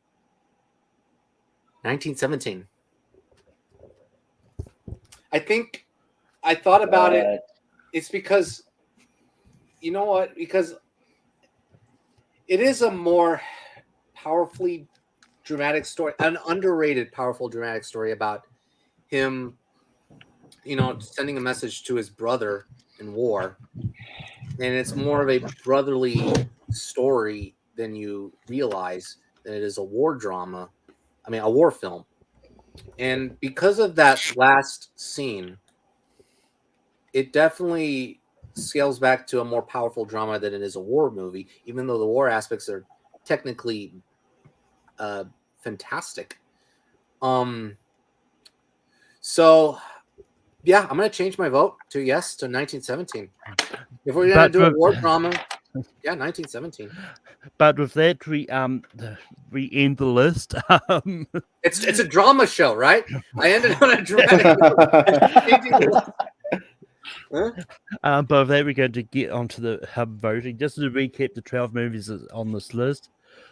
1917. I think I thought about it. It's because, you know what? Because it is a more powerfully dramatic story, an underrated, powerful, dramatic story about him, sending a message to his brother in war. And it's more of a brotherly story than you realize that it is a war drama. I mean, a war film. And because of that last scene, it definitely scales back to a more powerful drama than it is a war movie, even though the war aspects are technically fantastic. So yeah, I'm going to change my vote to yes to 1917. If we're going to do a war drama, 1917. But with that, we end the list. It's a drama show, right? I ended on a dramatic. But with that, we're going to get onto the hub voting. Just to recap the 12 movies on this list.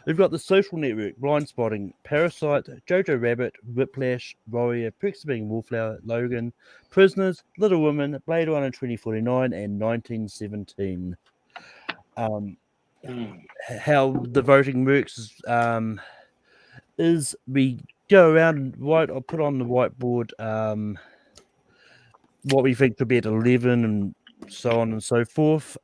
We've got The Social Network, Blindspotting, Parasite, Jojo Rabbit, Whiplash, Warrior, Perks of Being a Wallflower, Logan, Prisoners, Little Women, Blade Runner 2049, and 1917. How the voting works is we go around I'll put on the whiteboard what we think could be at 11 and so on and so forth.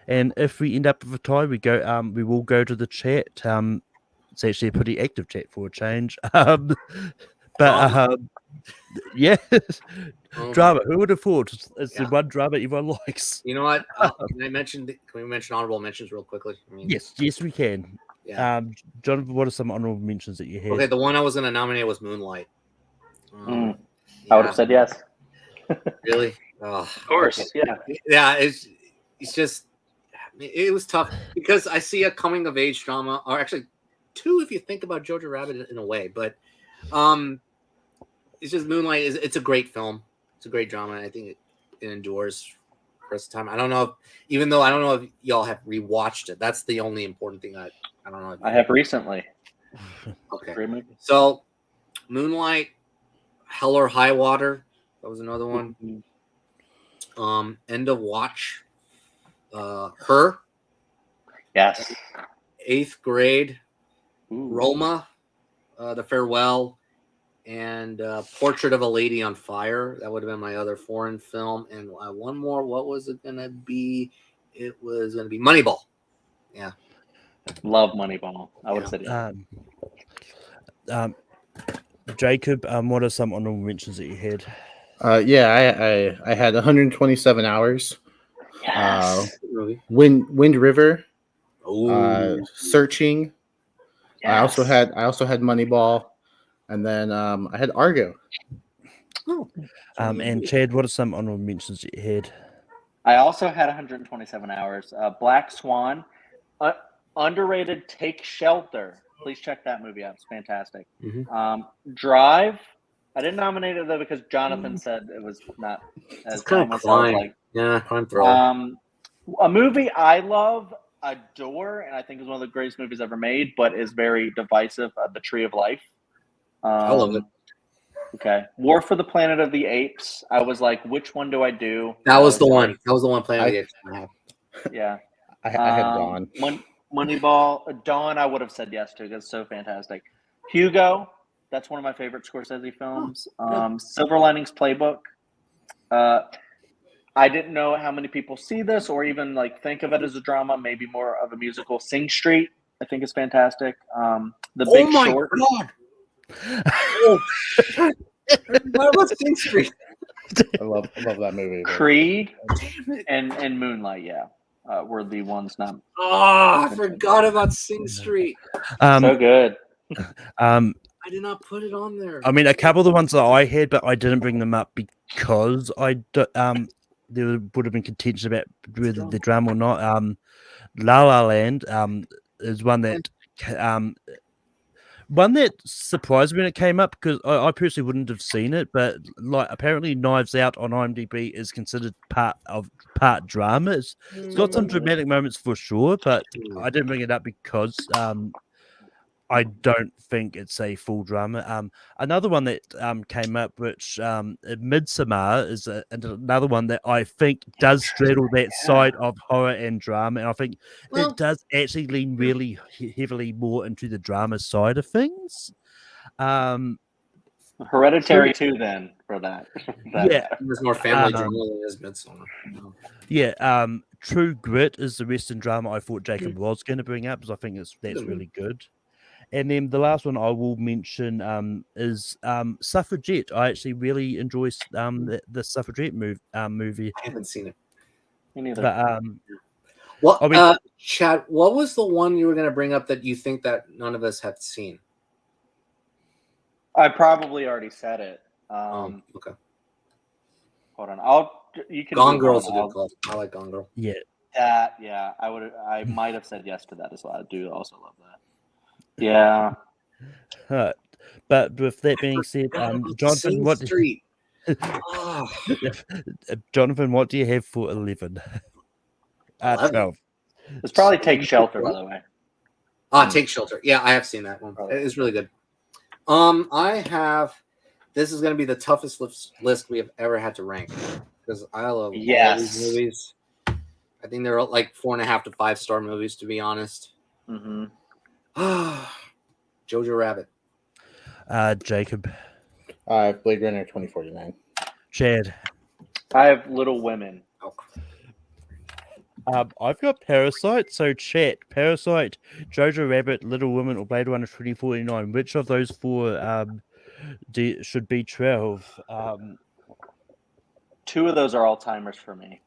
And if we end up with a tie, we will go to the chat. It's actually a pretty active chat for a change. Drama. Who would have thought? It's the one drama everyone likes. You know what? Can we mention honorable mentions real quickly? Yes, we can. Yeah. Jonathan, what are some honorable mentions that you had? Okay, the one I was going to nominate was Moonlight. I would have said yes. Really? Of course. Okay. Yeah. It's just, it was tough because I see a coming of age drama, or actually 2 if you think about Jojo Rabbit in a way, but it's just Moonlight it's a great film. It's a great drama. I think it endures the rest of the time. I don't know if y'all have rewatched it. That's the only important thing. I don't know. I have recently. Okay. So Moonlight, Hell or High Water. That was another one. End of Watch. Her. Yes. 8th Grade. Roma. The Farewell. And Portrait of a Lady on Fire. That would have been my other foreign film. And one more. What was it going to be? It was going to be Moneyball. Yeah. Love Moneyball. I would have said yes. Jacob, what are some honorable mentions that you had? I had 127 hours. Yes. Wind River. Searching. Yes. I also had Moneyball, and then I had Argo. And Chad, what are some honorable mentions that you had? I also had 127 hours. Black Swan, underrated. Take Shelter. Please check that movie out. It's fantastic. Drive. I didn't nominate it though because Jonathan said it was not as kind of crime. Crime thriller. A movie I love, adore, and I think is one of the greatest movies ever made, but is very divisive. The Tree of Life. I love it. Okay, War for the Planet of the Apes. I was like, which one do I do? That was the one. like, That was the one Planet of the Apes I have. Yeah. I had Dawn. Moneyball. Dawn, I would have said yes to because it's so fantastic. Hugo. That's one of my favorite Scorsese films. Silver Linings Playbook. I didn't know how many people see this or even like think of it as a drama, maybe more of a musical. Sing Street, I think is fantastic. The Big Short. God. Oh, shit. I forgot about Sing Street. I love that movie. Creed and Moonlight, were the ones not. Oh, I forgot about Sing Street. So good. I did not put it on there. I mean, a couple of the ones that I had, but I didn't bring them up because there would have been contention about whether the drama or not. La La Land is one that surprised me when it came up because I personally wouldn't have seen it, but like apparently Knives Out on IMDb is considered part drama. It's got some dramatic moments for sure, but I didn't bring it up because I don't think it's a full drama. Another one that came up, which Midsommar, is another one that I think does straddle that side of horror and drama, and I think it does actually lean really heavily more into the drama side of things. Hereditary too, then for that. Yeah, there's more family drama than is Midsommar. Yeah, True Grit is the Western drama I thought Jacob was going to bring up because I think that's really good. And then the last one I will mention is Suffragette. I actually really enjoy the Suffragette movie. I haven't seen it. Me neither. But Chad, what was the one you were going to bring up that you think that none of us have seen? I probably already said it. Okay. Hold on. You can. Gone Girl's a good call. I like Gone Girl. Yeah. I might have said yes to that as well. I do also love that. Yeah. But with that being said, Jonathan, Jonathan, what do you have for 11? 12. It's probably Take Shelter, by the way. Take Shelter. Yeah, I have seen that one. It's really good. I have. This is going to be the toughest list we have ever had to rank because I love all these movies. I think they're like 4.5 to 5-star movies, to be honest. Mm-hmm. Jojo Rabbit. Jacob. I have Blade Runner 2049. Chad. I have Little Women. I've got Parasite. So chat, Parasite, Jojo Rabbit, Little Women, or Blade Runner 2049. Which of those four should be 12? 2 of those are all-timers for me.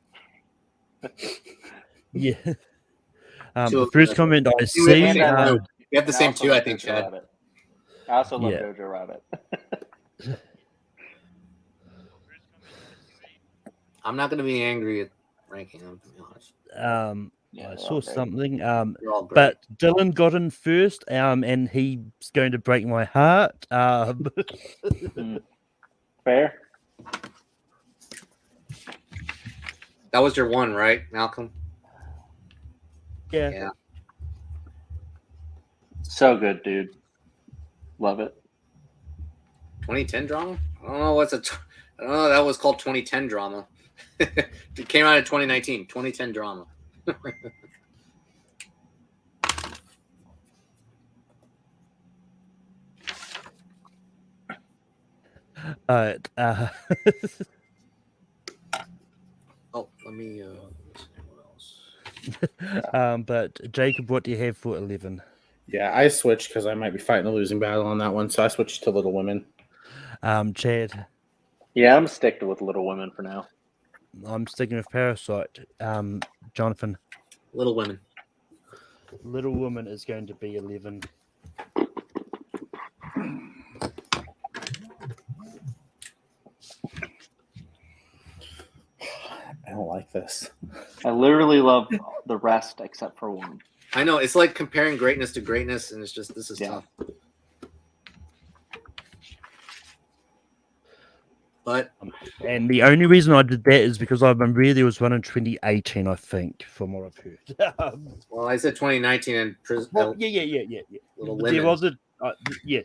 Yeah. The first comment I see. We have the same 2, I think, Chad. Rabbit. I also love Jojo Rabbit. I'm not going to be angry at ranking them, to be honest. I saw something. But Dylan got in first, and he's going to break my heart. Fair. That was your one, right, Malcolm? Yeah. So good, dude. Love it. 2010 drama? I don't know. I don't know. That was called 2010 drama. It came out in 2019. 2010 drama. All right. Let me. What else? But Jacob, what do you have for 11? Yeah, I switched because I might be fighting a losing battle on that one, so I switched to Little Women. Chad. Yeah, I'm sticking with Little Women for now. I'm sticking with Parasite. Jonathan. Little Women. Little Woman is going to be 11. I don't like this. I literally love the rest except for one. I know. It's like comparing greatness to greatness, and it's just, this is tough. But And the only reason I did that is because I remember there was one in 2018, I think, from what I've heard. well, I said 2019 and Well, yeah. Little But there Lemon. was a yeah.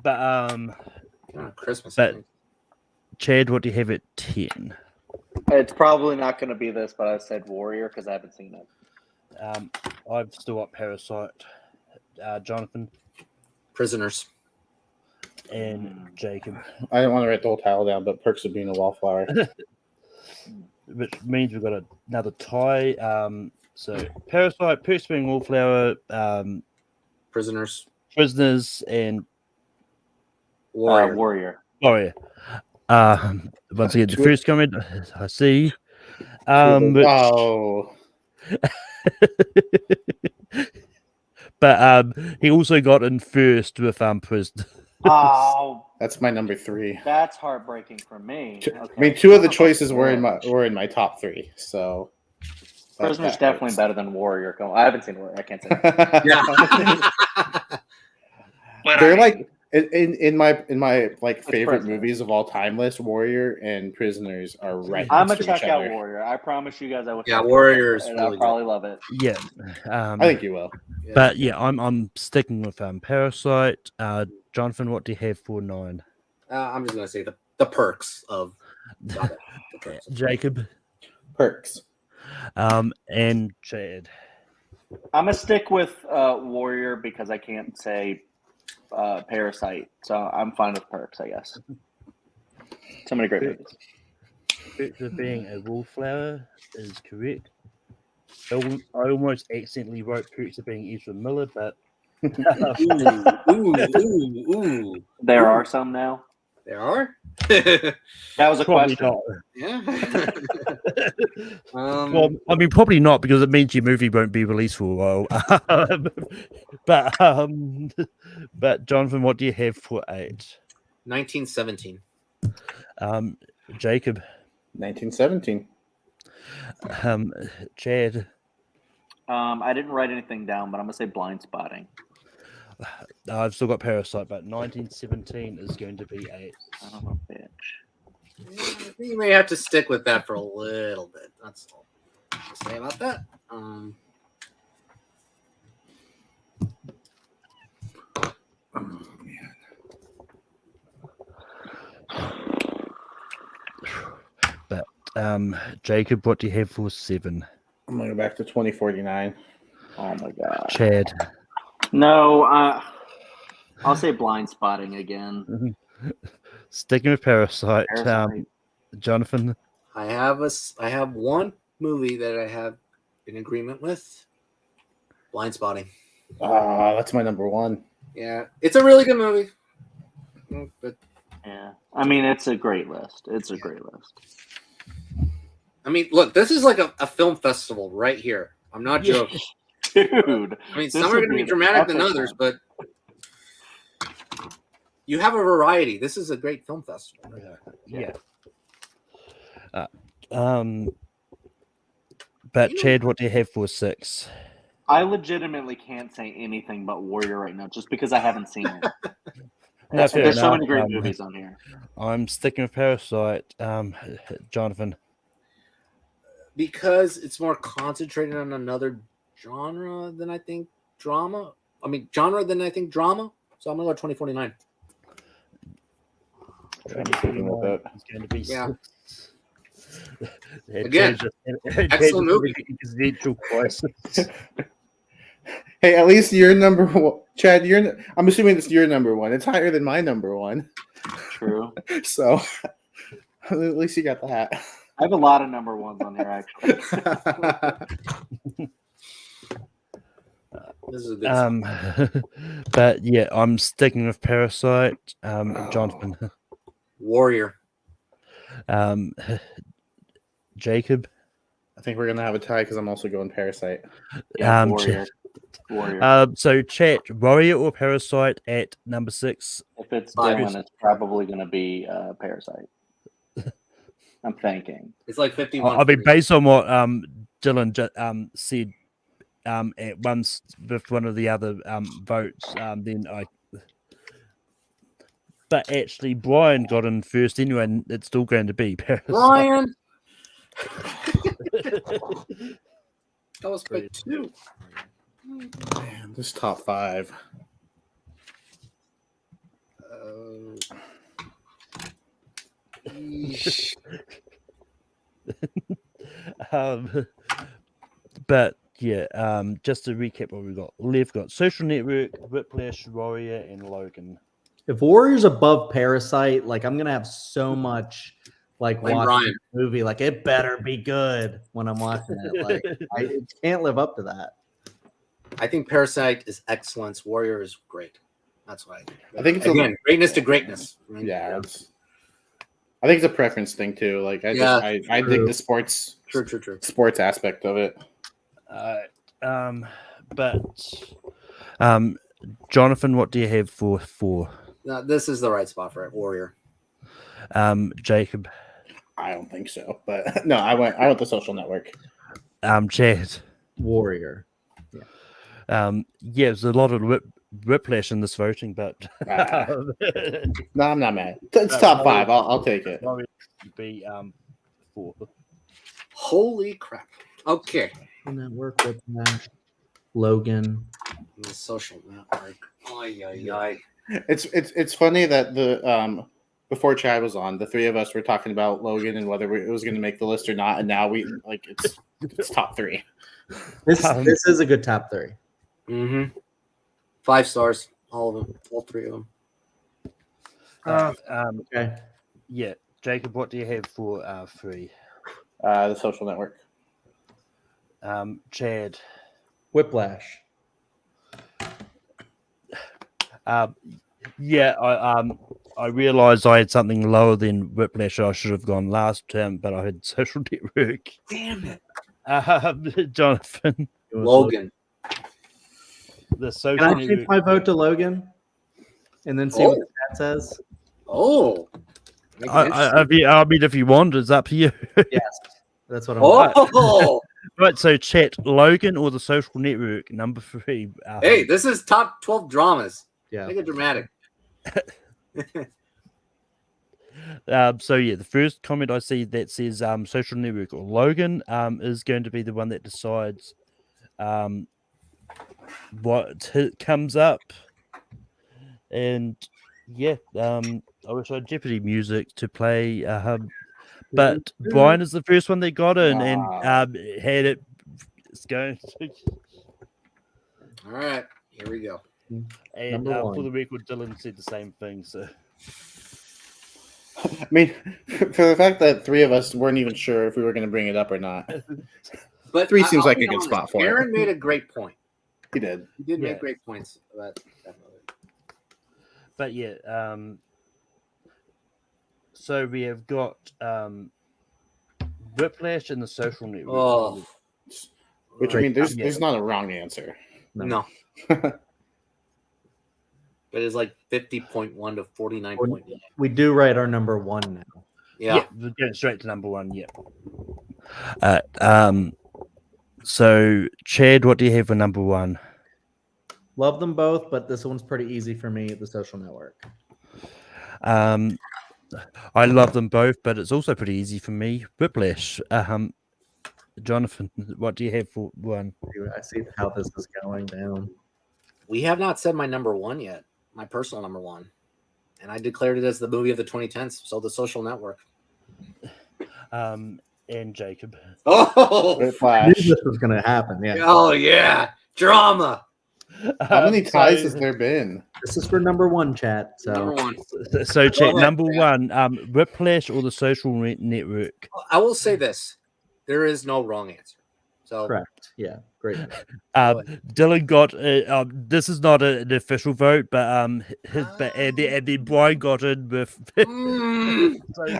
But Christmas. but Chad, what do you have at 10? It's probably not going to be this, but I said Warrior because I haven't seen it. I've still got Parasite. Jonathan Prisoners. and Jacob, I didn't want to write the whole title down, but Perks of Being a Wallflower. which means we've got another tie. So Parasite, Perks of Being a Wallflower, Prisoners. Prisoners, and Warrior. Warrior. Warrior. Once again, the first comment I see. Oh, But he also got in first with Prison. Oh, that's my number 3. that's heartbreaking for me. Okay. I mean, 2 of the choices were in my top 3. So Prisoner's definitely better than Warrior. I haven't seen Warrior. I can't say. Yeah. But They're I mean, like in my like favorite Prisoner. movies of all time list. Warrior and Prisoners are right. I'm next gonna to check each out other. Warrior. I promise you guys, I will. Yeah, check it out, Warrior is and really I'll probably love it. Yeah. I think you will. But yeah, I'm sticking with Parasite. Jonathan, what do you have for 9? I'm just gonna say the perks of the perks of Jacob, Perks. and Chad. I'm gonna stick with Warrior because I can't say Parasite, so I'm fine with Perks, I guess. So many great movies. Perks of Being a Wallflower is correct. I almost accidentally wrote Perks of Being Ezra Miller, but ooh. There are some now. There are. That was a probably question. not. Yeah. Well, I mean, probably not because it means your movie won't be released for a while. But Jonathan, what do you have for 8? 1917. Jacob, 1917. Chad. I didn't write anything down, but I'm gonna say Blind Spotting. I've still got Parasite, but 1917 is going to be 8. I don't know, bitch. Yeah, I think you may have to stick with that for a little bit. That's all to say about that. But Jacob, what do you have for 7? I'm gonna go back to 2049. Oh my god. Chad. No, I'll say Blind Spotting again. Sticking with Parasite. Parasite. Jonathan. I have one movie that I have in agreement with. Blind Spotting. That's my number 1. Yeah, it's a really good movie. But Yeah, I mean it's a great list. It's a great list. I mean, look, this is like a film festival right here. I'm not joking. Dude. I mean, this some are would going to be an dramatic than epic others, one. but you have a variety. This is a great film festival. Yeah. But Chad, what do you have for 6? I legitimately can't say anything but Warrior right now, just because I haven't seen it. No, fair There's so enough. many great movies on here. I'm sticking with Parasite. Jonathan. Because it's more concentrated on another genre than I think drama. I mean, genre than I think drama. So I'm going to go 2049. It's going to be Yeah. 6. Again, excellent movie. Hey, at least you're number 1. Chad, I'm assuming it's your number 1. It's higher than my number 1. True. So at least you got that. I have a lot of number 1s on here, actually. This is a good But yeah, I'm sticking with Parasite. Jonathan. Warrior. Jacob. I think we're gonna have a tie because I'm also going Parasite. Yeah, Warrior. Warrior. So chat, Warrior or Parasite at number 6? If it's Five. Dylan, it's probably going to be Parasite. I'm thinking. It's like 51. I mean, based on what Dylan said at once with one of the other votes, then but actually Brian got in first anyway, and it's still going to be Parasite. Brian. That was pick 2. Man, this top 5. Yeesh. But yeah, just to recap what we got. We've got Social Network, Whiplash, Warrior, and Logan. If Warrior's above Parasite, like I'm gonna have so much like Blame watching Brian. the movie, like it better be good when I'm watching it. Like it can't live up to that. I think Parasite is excellence. Warrior is great. That's why I think it's again greatness to greatness. Yeah, I think it's a preference thing too. Like I dig the sports aspect of it. Jonathan, what do you have for 4? No, this is the right spot for it. Warrior. Jacob. I don't think so, but no, I went the Social Network. Chad. Warrior. Yeah, there's a lot of whiplash in this voting, but no, I'm not mad. It's top 5. I'll take it. Be 4. Holy crap! Okay, Network with that. Logan. the Social Network. Ay. It's funny that the before Chad was on, the 3 of us were talking about Logan and whether it was going to make the list or not, and now we like it's top 3. This is a good top 3. Mm-hmm. 5 stars, all of them, all 3 of them. Okay. Yeah, Jacob, what do you have for 3? The Social Network. Chad. Whiplash. I realised I had something lower than Whiplash. I should have gone last term, but I had Social Network. Damn it, Jonathan. Logan. The Social Can I Network. change my vote to Logan, and then see what the chat says? Oh, I mean, if you want, it's up to you. Yes, that's what I'm. oh. Right, so chat, Logan or the Social Network, number 3. Hey, this is top 12 dramas. Yeah. Make it dramatic. So yeah, the first comment I see that says Social Network or Logan is going to be the one that decides what comes up. And yeah, I wish I had Jeopardy music to play, but Brian is the first one that got in and had it. It's going to... All right, here we go. And Number for 1. the record, Dylan said the same thing. So I mean, for the fact that 3 of us weren't even sure if we were going to bring it up or not. But 3 seems I'll like be a good honest, spot for Aaron it. made a great point. He did. He did Yeah. make great points about that movie. but yeah, so we have got Whiplash and the Social Network. Oh, Which I mean, there's not a wrong answer. no. But it's like 50.1 to 49.9. We do write our number 1 now. Yeah. We're going straight to number 1. Yeah. So Chad, what do you have for number 1? Love them both, but this one's pretty easy for me. The Social Network. I love them both, but it's also pretty easy for me. Whiplash. Jonathan, what do you have for 1? I see how this is going down. We have not said my number 1 yet, my personal number 1. And I declared it as the movie of the 2010s, so the Social Network. And Jacob. Oh, I Whiplash. knew this was going to happen. Yeah. oh yeah. Drama. How many ties has there been? This is for number 1, chat. So Number 1. So Chad, ahead, number man. 1, Whiplash or the Social Network? I will say this. There is no wrong answer. So correct. Yeah. Great. Dylan got this is not an official vote, but and then Brian got in with.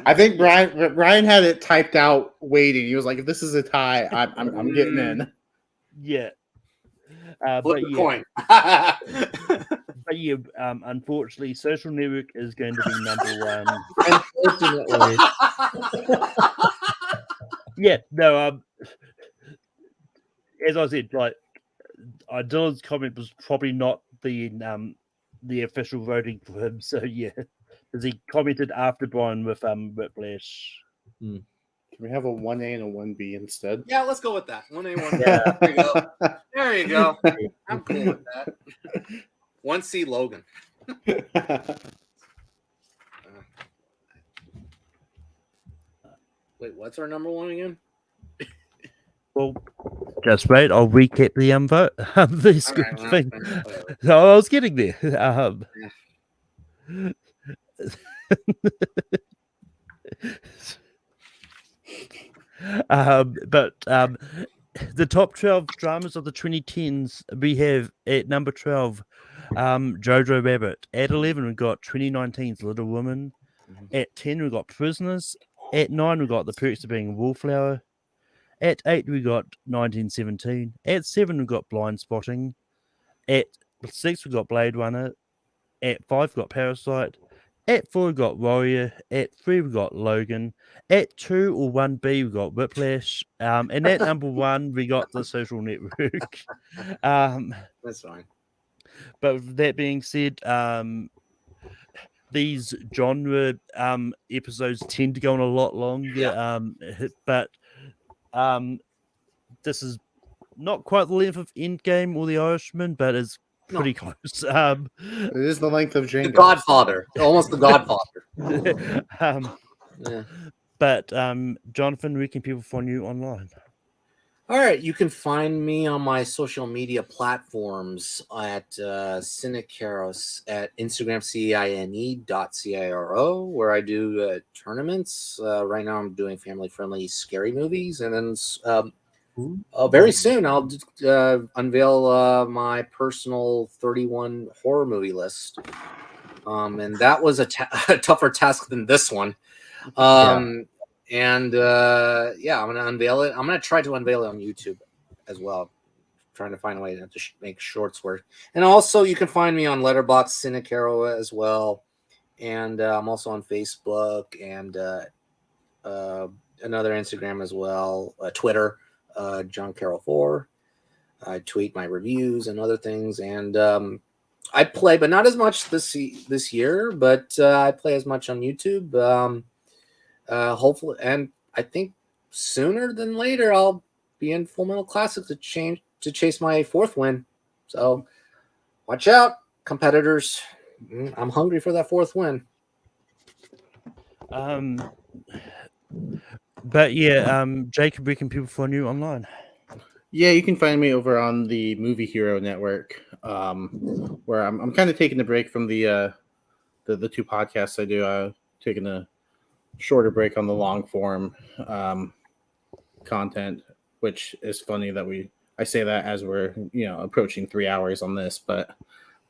I think Brian had it typed out waiting. He was like, "If this is a tie, I'm getting in." Yeah. flip the coin. But yeah, unfortunately, Social Network is going to be number 1. Unfortunately. Yeah, no. As I said, like Dylan's comment was probably not the official voting for him. So yeah, Because he commented after Brian with Whiplash. Can we have a 1A and a 1B instead? Yeah, let's go with that. 1A, 1B. Yeah. There you go. There you go. I'm cool with that. 1C Logan. Wait, what's our number one again? Well, just wait. I'll recap the vote. The script All right, thing. whatever. So I was getting there. But the top 12 dramas of the 2010s, we have at number 12, Jojo Rabbit. At 11, we got 2019's Little Woman. At 10, we got Prisoners. At 9, we got The Perks of Being a Wallflower. At 8, we got 1917. At 7, we got Blind Spotting. At 6, we got Blade Runner. At 5, we got Parasite. At 4, we got Warrior. At 3, we got Logan. At 2 or 1B, we got Whiplash. And at number 1, we got The Social Network. That's fine. But with that being said, these genre episodes tend to go on a lot longer. But this is not quite the length of Endgame or The Irishman, but it's pretty close. It is the length of Django. The Godfather. Almost the Godfather. Yeah. But Jonathan, where can people find you online? All right, you can find me on my social media platforms at Cinecaros at Instagram, CINE.CIRO, where I do tournaments. Right now I'm doing family-friendly scary movies. And then very soon I'll unveil my personal 31 horror movie list. And that was a tougher task than this one. And I'm going to unveil it. I'm going to try to unveil it on YouTube as well. Trying to find a way to make shorts work. And also, you can find me on Letterboxd Cinecaro as well. And I'm also on Facebook and another Instagram as well. Twitter, John Carroll 4. I tweet my reviews and other things. And I play, but not as much this year. But I play as much on YouTube. Hopefully, and I think sooner than later, I'll be in Full Metal Classic to chase my 4th win. So watch out, competitors. I'm hungry for that 4th win. But yeah, Jacob, where can people find you online? Yeah, you can find me over on the Movie Hero Network, where I'm kind of taking a break from the 2 podcasts I do. Taking a shorter break on the long form content, which is funny that I say that as we're approaching 3 hours on this, but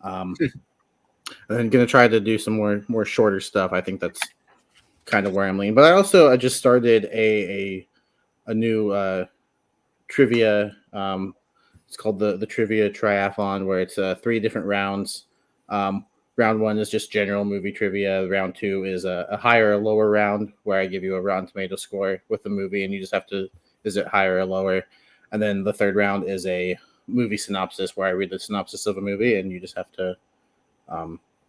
I'm going to try to do some more shorter stuff. I think that's kind of where I'm leaning. But I just started a new trivia. It's called the Trivia Triathlon, where it's 3 different rounds. Round 1 is just general movie trivia. Round 2 is a higher or lower round where I give you a Rotten Tomato score with the movie, and you just have to, is it higher or lower? And then the 3rd round is a movie synopsis where I read the synopsis of a movie, and you just have to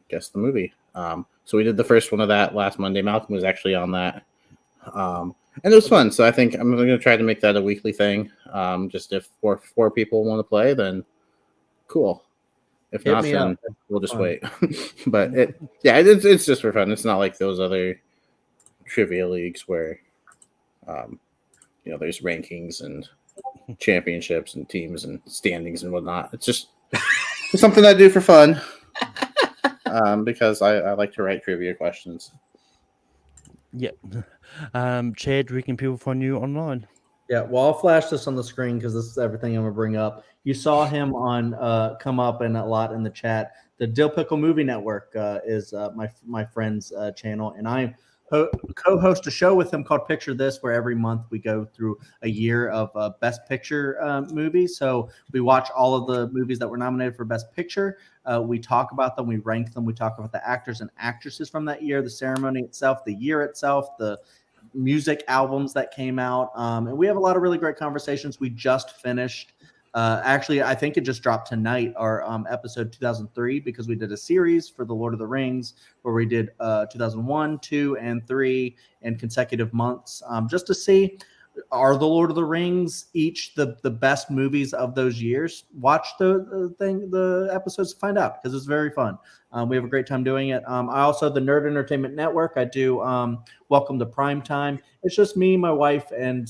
guess the movie. So we did the first one of that last Monday. Malcolm was actually on that. And it was fun. So I think I'm going to try to make that a weekly thing. Just if four people want to play, then cool. If not, then we'll just wait. But it's just for fun. It's not like those other trivia leagues where, there's rankings and championships and teams and standings and whatnot. It's just something I do for fun, because I like to write trivia questions. Yeah. Chad, where can people find you online? Yeah, well, I'll flash this on the screen because this is everything I'm gonna bring up. You saw him on come up and a lot in the chat. The Dill Pickle Movie Network is my friend's channel, and I co-host a show with him called Picture This, where every month we go through a year of Best Picture movies. So we watch all of the movies that were nominated for Best Picture. We talk about them, we rank them, we talk about the actors and actresses from that year, the ceremony itself, the year itself, the music albums that came out, and we have a lot of really great conversations. We just finished Actually, I think it just dropped tonight, our episode 2003, because we did a series for the Lord of the Rings where we did 2001, 2, and 3 in consecutive months, just to see, are the Lord of the Rings each the best movies of those years? Watch the episodes to find out, because it's very fun. We have a great time doing it. I also, the Nerd Entertainment Network, I do Welcome to Primetime. It's just me, my wife, and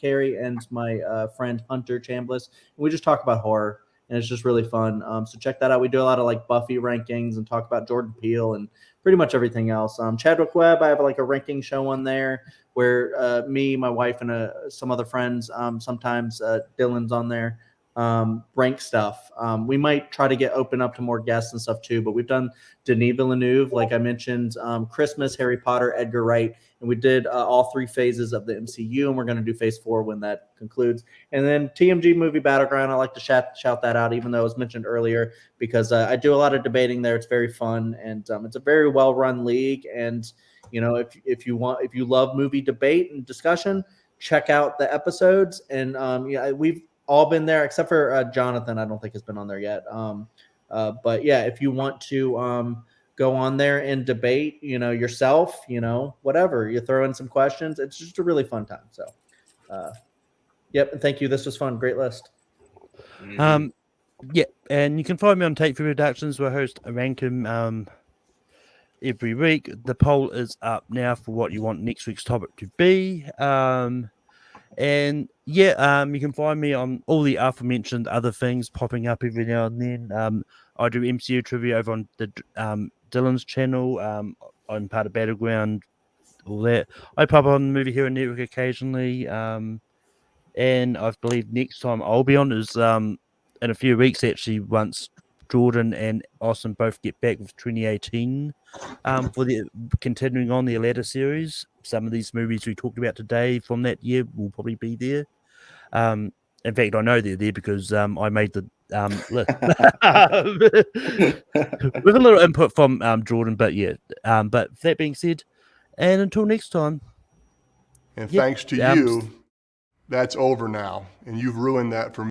Carrie, and my friend Hunter Chambliss. We just talk about horror, and it's just really fun. So check that out. We do a lot of like Buffy rankings and talk about Jordan Peele and pretty much everything else. Chadwick Webb, I have like a ranking show on there where me, my wife, and some other friends, sometimes Dylan's on there, rank stuff. We might try to open up to more guests and stuff too, but we've done Denis Villeneuve, like I mentioned, Christmas, Harry Potter, Edgar Wright, and we did all 3 phases of the MCU, and we're going to do phase 4 when that concludes. And then TMG Movie Battleground, I like to shout that out, even though it was mentioned earlier, because I do a lot of debating there. It's very fun, and it's a very well-run league. And if you love movie debate and discussion, check out the episodes. And we've all been there except for Jonathan. I don't think has been on there yet. But yeah, if you want to go on there and debate, yourself, whatever, you throw in some questions. It's just a really fun time. So, yep. And thank you. This was fun. Great list. Yeah, and you can find me on Take 3 Productions, where I host a ranking every week. The poll is up now for what you want next week's topic to be. And yeah, you can find me on all the aforementioned other things popping up every now and then. I do MCU trivia over on the Dylan's channel. I'm part of Battleground, all that. I pop on Movie Hero Network occasionally. And I believe next time I'll be on is in a few weeks, actually, once Jordan and Austin both get back with 2018 for the continuing on the latter series. Some of these movies we talked about today from that year will probably be there. In fact, I know they're there because I made the list with a little input from Jordan. But yeah, but that being said, and until next time. And thanks to you, that's over now, and you've ruined that for me.